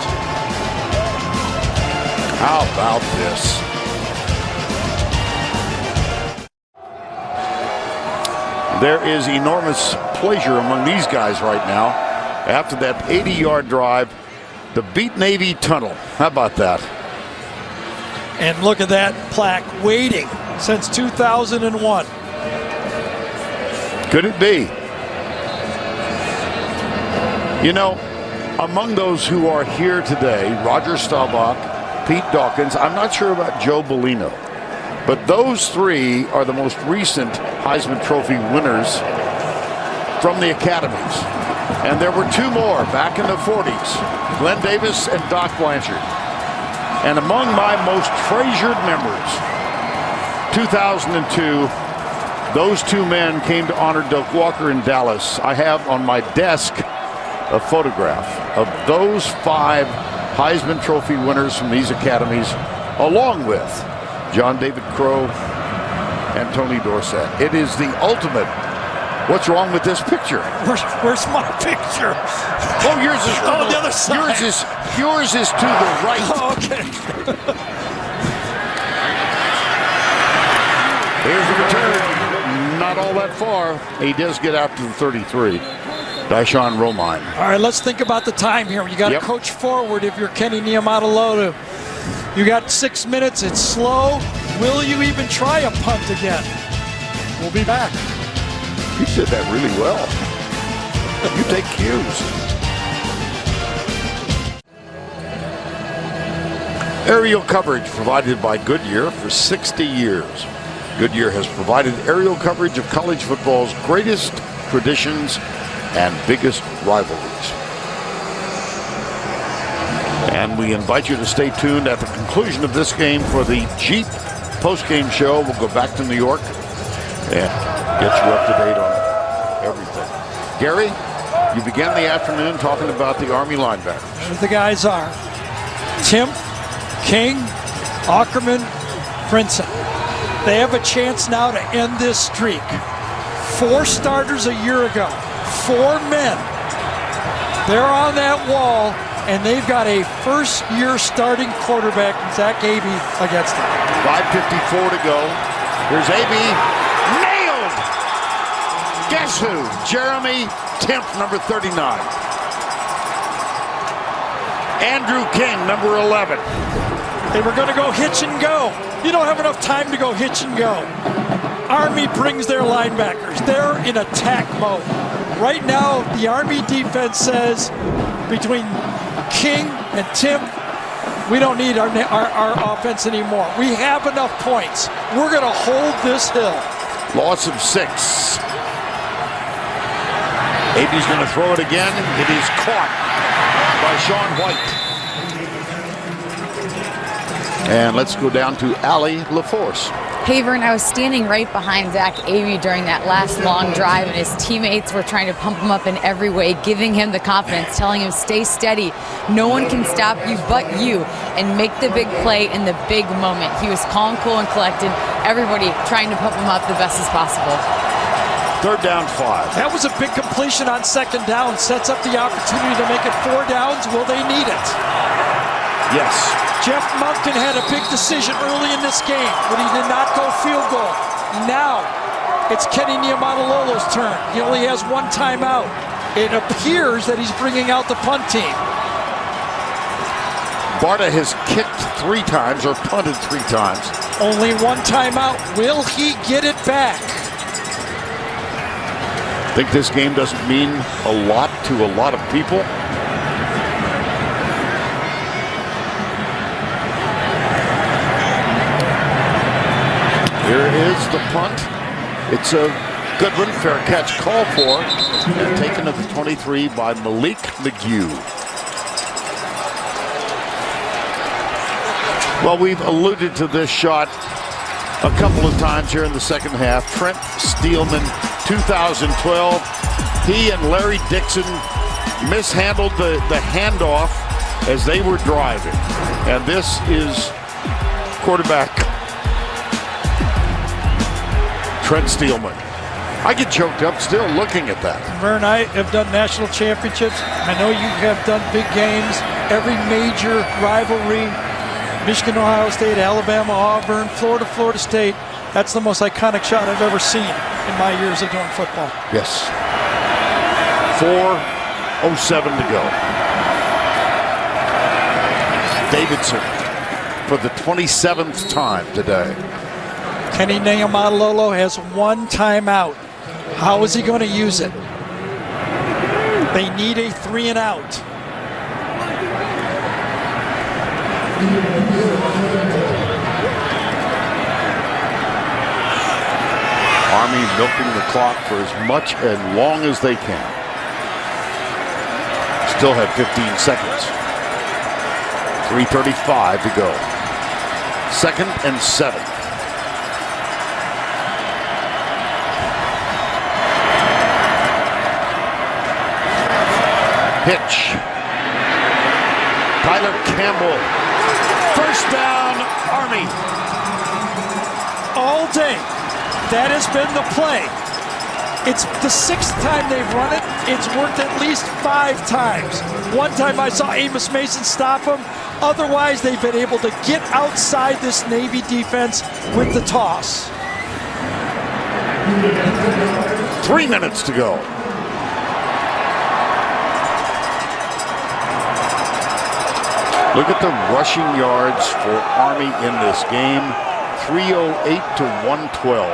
How about this? There is enormous pleasure among these guys right now after that 80-yard drive, the Beat Navy tunnel. How about that? And look at that plaque, waiting since 2001. Could it be? You know, among those who are here today, Roger Staubach, Pete Dawkins, I'm not sure about Joe Bellino, but those three are the most recent Heisman Trophy winners from the academies. And there were two more back in the 40s, Glenn Davis and Doc Blanchard. And among my most treasured memories, 2002, those two men came to honor Doak Walker in Dallas. I have on my desk a photograph of those 5 Heisman Trophy winners from these academies, along with John David Crow and Tony Dorsett. It is the ultimate. What's wrong with this picture? Where's my picture? Oh, yours is on the other side. Yours is to the right. Oh, okay. Here's the return. Not all that far. He does get out to the 33. Dashawn Romine. All right, let's think about the time here. You got to coach forward if you're Kenny Niumatalolo. You got 6 minutes. It's slow. Will you even try a punt again? We'll be back. You did that really well. You take cues. Aerial coverage provided by Goodyear for 60 years. Goodyear has provided aerial coverage of college football's greatest traditions and biggest rivalries. And we invite you to stay tuned at the conclusion of this game for the Jeep post-game show. We'll go back to New York and get you up to date on everything. Gary, you began the afternoon talking about the Army linebackers. Here the guys are. Tim, King, Ackerman, Princeton. They have a chance now to end this streak. 4 starters a year ago. 4 men. They're on that wall, and they've got a first-year starting quarterback, Zach Abey, against them. 5:54 to go. Here's Abey. Nailed! Guess who? Jeremy Temp, number 39. Andrew King, number 11. They were going to go hitch and go. You don't have enough time to go hitch and go. Army brings their linebackers. They're in attack mode. Right now, the Army defense says between King and Tim, we don't need our offense anymore. We have enough points. We're going to hold this hill. Loss of 6. Abey's going to throw it again. It is caught by Sean White. And let's go down to Allie LaForce. Hey, Vern, I was standing right behind Zach Avey during that last long drive, and his teammates were trying to pump him up in every way, giving him the confidence, telling him, stay steady. No one can stop you but you, and make the big play in the big moment. He was calm, cool, and collected. Everybody trying to pump him up the best as possible. 3rd down 5. That was a big completion on 2nd down. Sets up the opportunity to make it 4 downs. Will they need it? Yes. Jeff Monken had a big decision early in this game, but he did not go field goal. Now it's Kenny Niumatalolo's turn. He only has 1 timeout. It appears that he's bringing out the punt team. Barta has kicked 3 times or punted 3 times. Only 1 timeout. Will he get it back? Think this game doesn't mean a lot to a lot of people? Here is the punt. It's a good one. Fair catch called for and taken at the 23 by Malik McGew. Well, we've alluded to this shot a couple of times here in the second half. Trent Steelman, 2012. He and Larry Dixon mishandled the handoff as they were driving. And this is quarterback Trent Steelman. I get choked up still looking at that. Vern, I have done national championships. I know you have done big games. Every major rivalry, Michigan, Ohio State, Alabama, Auburn, Florida, Florida State. That's the most iconic shot I've ever seen in my years of doing football. Yes. 4:07 to go. Davidson for the 27th time today. Kenny Niumatalolo has 1 timeout. How is he going to use it? They need a 3 and out. Army milking the clock for as much and long as they can. Still have 15 seconds. 3:35 to go. 2nd and 7. Pitch. Tyler Campbell. 1st down, Army. All day, that has been the play. It's the 6th time they've run it. It's worked at least 5 times. One time I saw Amos Mason stop him. Otherwise, they've been able to get outside this Navy defense with the toss. 3 minutes to go. Look at the rushing yards for Army in this game. 308 to 112.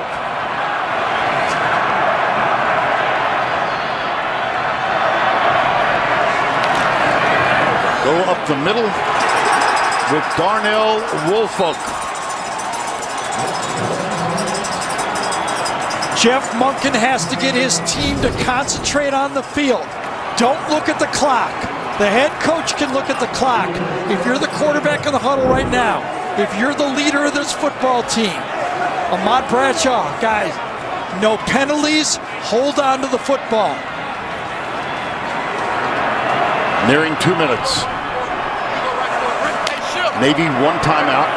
Go up the middle with Darnell Woolfolk. Jeff Monken has to get his team to concentrate on the field. Don't look at the clock. The head coach can look at the clock. If you're the quarterback in the huddle right now, if you're the leader of this football team, Ahmad Bradshaw, guys, no penalties, hold on to the football. Nearing 2 minutes. Navy 1 timeout.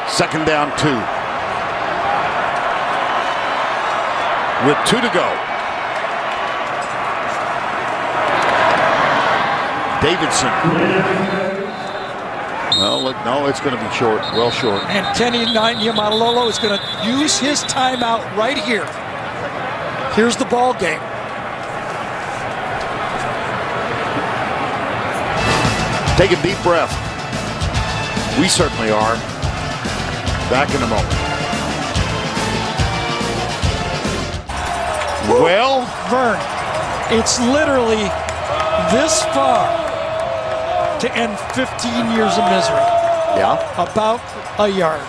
2nd down 2. With 2 to go. Davidson. Well, no, it's going to be short, well short. And Kenny Niumatalolo is going to use his timeout right here. Here's the ball game. Take a deep breath. We certainly are. Back in a moment. Well, Vern, it's literally this far to end 15 years of misery. Yeah. About a yard.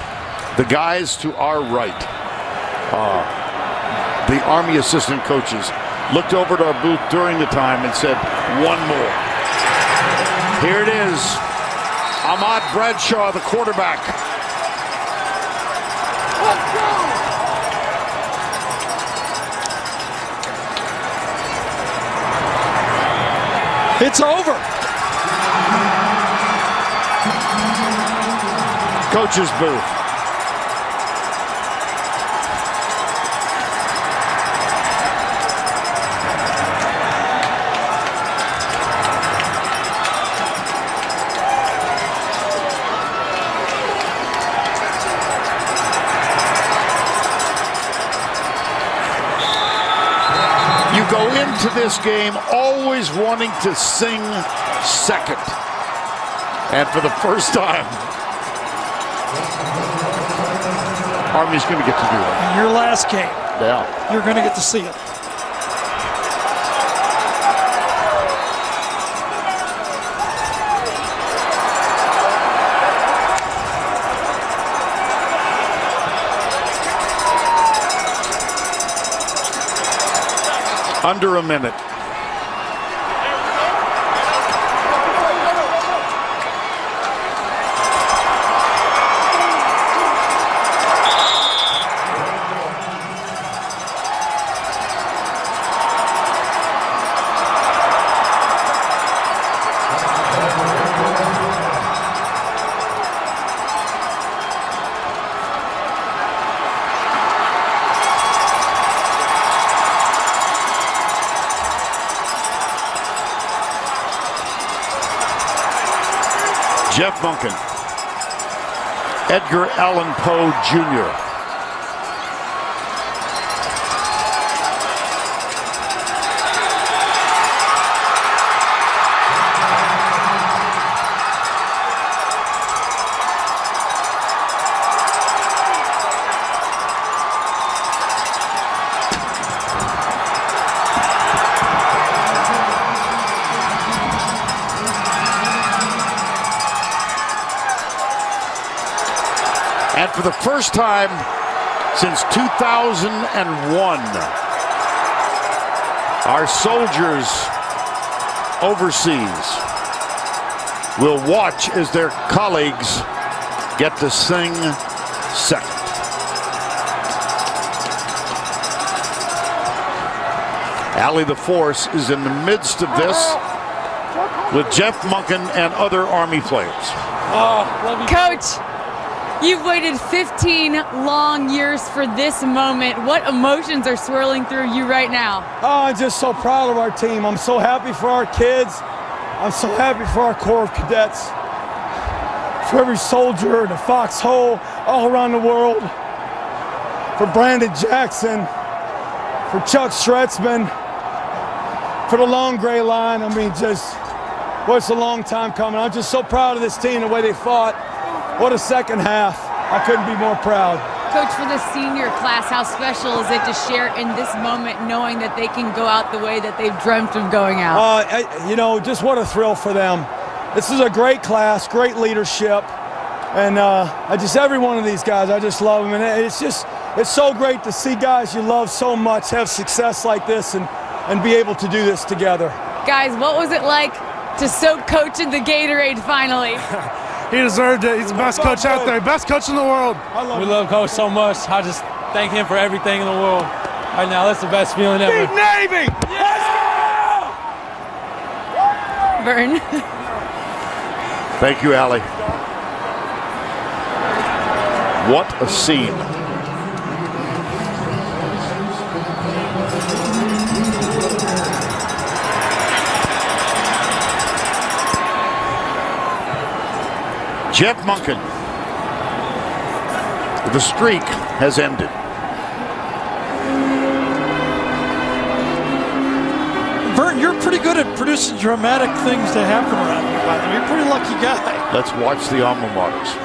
The guys to our right, the Army assistant coaches, looked over to our booth during the time and said, 1 more. Here it is. Ahmad Bradshaw, the quarterback. It's over. Coach's booth. You go into this game always wanting to sing second. And for the first time, Army's going to get to do that. In your last game, yeah, you're going to get to see it. Under a minute. Jeff Monken, Edgar Allan Poe Jr., and for the first time since 2001, our soldiers overseas will watch as their colleagues get to sing second. Allie the Force is in the midst of this with Jeff Monken and other Army players. Coach, you've waited 15 long years for this moment. What emotions are swirling through you right now? Oh, I'm just so proud of our team. I'm so happy for our kids. I'm so happy for our Corps of Cadets, for every soldier in the foxhole all around the world, for Brandon Jackson, for Chuck Stretzman, for the long gray line. I mean, it's a long time coming. I'm just so proud of this team, the way they fought. What a second half. I couldn't be more proud. Coach, for the senior class, how special is it to share in this moment knowing that they can go out the way that they've dreamt of going out? Just what a thrill for them. This is a great class, great leadership. And every one of these guys, I just love them. And it's so great to see guys you love so much have success like this and be able to do this together. Guys, what was it like to soak Coach in the Gatorade finally? He deserved it. He's the best coach out there, best coach in the world. We love Coach so much. I just thank him for everything in the world. Right now, that's the best feeling ever. Beat Navy! Yeah! Vern. Thank you, Allie. What a scene. Jeff Monken. The streak has ended. Vern, you're pretty good at producing dramatic things to happen around you, by the way. You're a pretty lucky guy. Let's watch the alma maters.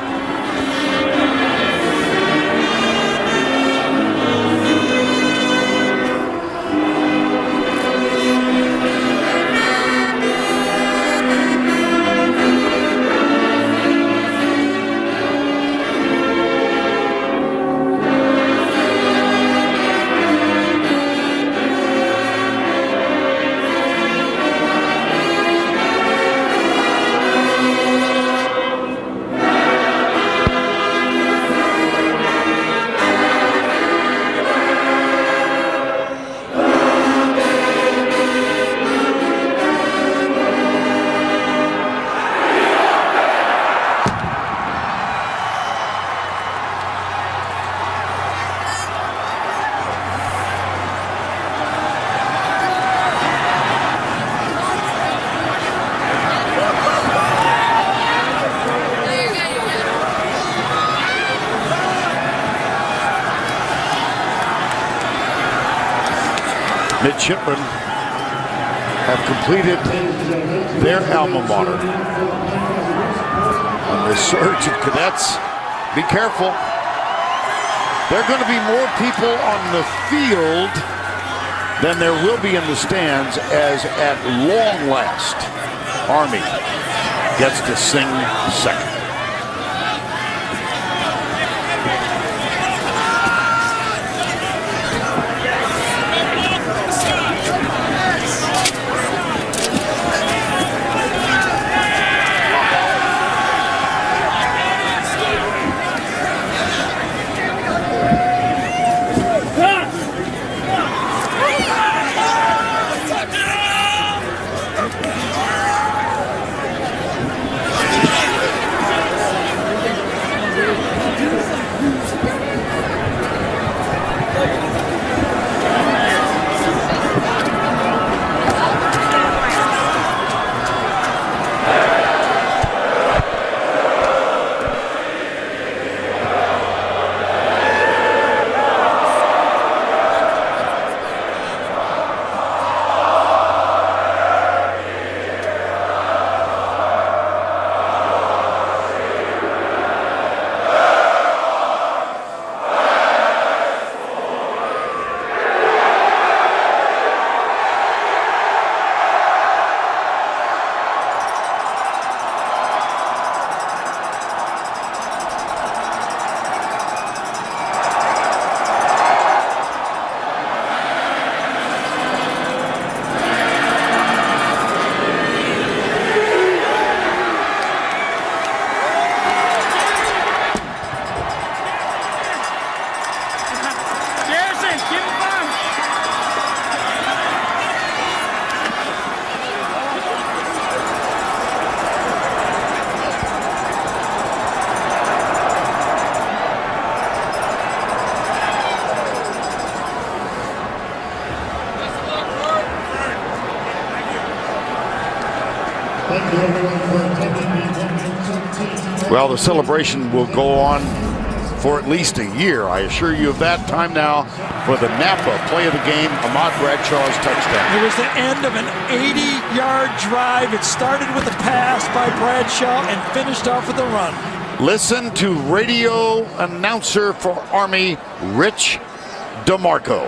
midshipmen have completed their alma mater. On the surge of cadets, be careful. There are going to be more people on the field than there will be in the stands, as at long last, Army gets to sing second. Well, the celebration will go on for at least a year, I assure you of that. Time now for the Napa play of the game, Ahmad Bradshaw's touchdown. It was the end of an 80-yard drive. It started with a pass by Bradshaw and finished off with a run. Listen to radio announcer for Army, Rich DeMarco.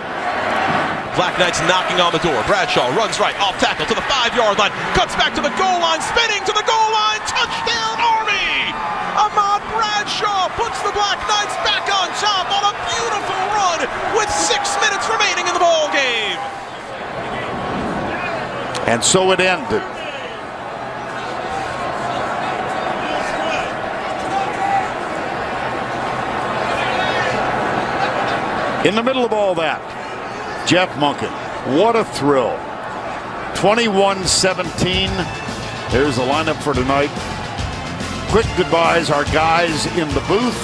Black Knights knocking on the door. Bradshaw runs right, off tackle to the 5-yard line, cuts back to the goal line, spinning to the goal line, touchdown Army! Ahmad Bradshaw puts the Black Knights back on top on a beautiful run with 6 minutes remaining in the ball game. And so it ended. In the middle of all that, Jeff Monken, what a thrill. 21-17. There's the lineup for tonight. Quick goodbyes, our guys in the booth.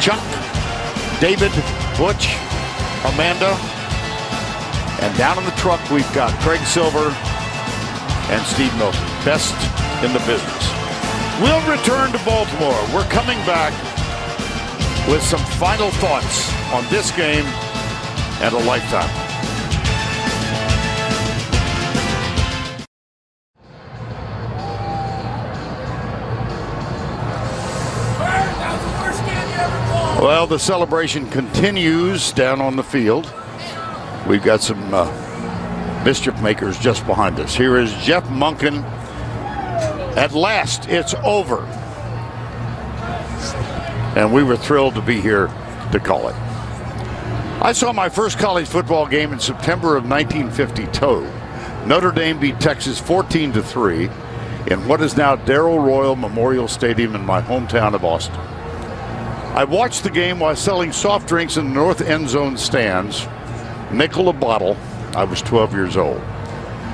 Chuck, David, Butch, Amanda. And down in the truck, we've got Craig Silver and Steve Milton, best in the business. We'll return to Baltimore. We're coming back with some final thoughts on this game and a lifetime. Well, the celebration continues down on the field. We've got some mischief makers just behind us. Here is Jeff Monken. At last, it's over. And we were thrilled to be here to call it. I saw my first college football game in September of 1952. Notre Dame beat Texas 14-3 in what is now Darrell Royal Memorial Stadium in my hometown of Austin. I watched the game while selling soft drinks in the north end zone stands, nickel a bottle. I was 12 years old.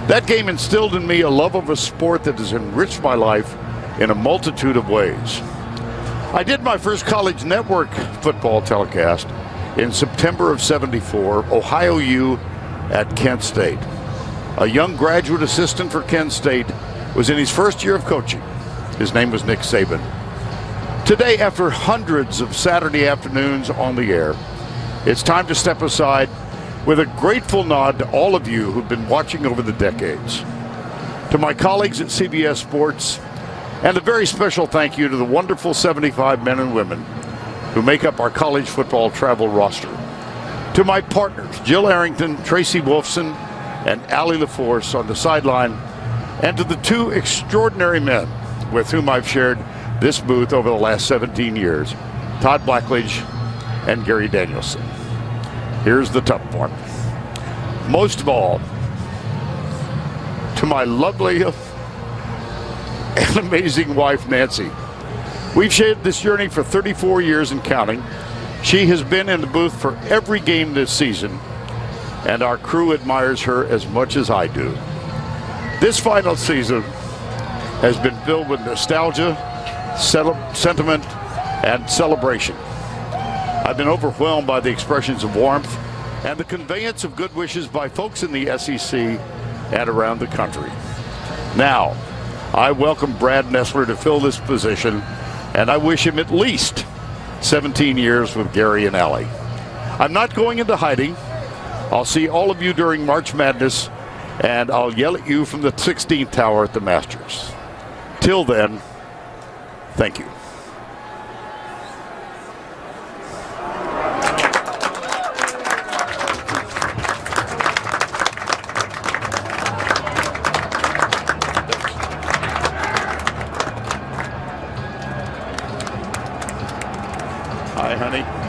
That game instilled in me a love of a sport that has enriched my life in a multitude of ways. I did my first college network football telecast in September of '74, Ohio U at Kent State. A young graduate assistant for Kent State was in his first year of coaching. His name was Nick Saban. Today, after hundreds of Saturday afternoons on the air, it's time to step aside with a grateful nod to all of you who've been watching over the decades, to my colleagues at CBS Sports, and a very special thank you to the wonderful 75 men and women who make up our college football travel roster, to my partners, Jill Arrington, Tracy Wolfson, and Allie LaForce on the sideline, and to the two extraordinary men with whom I've shared this booth over the last 17 years, Todd Blackledge and Gary Danielson. Here's the tough part. Most of all, to my lovely and amazing wife, Nancy. We've shared this journey for 34 years and counting. She has been in the booth for every game this season, and our crew admires her as much as I do. This final season has been filled with nostalgia, sentiment, and celebration. I've been overwhelmed by the expressions of warmth and the conveyance of good wishes by folks in the SEC and around the country. Now, I welcome Brad Nessler to fill this position, and I wish him at least 17 years with Gary and Allie. I'm not going into hiding. I'll see all of you during March Madness, and I'll yell at you from the 16th tower at the Masters. Till then, thank you. Hi, honey.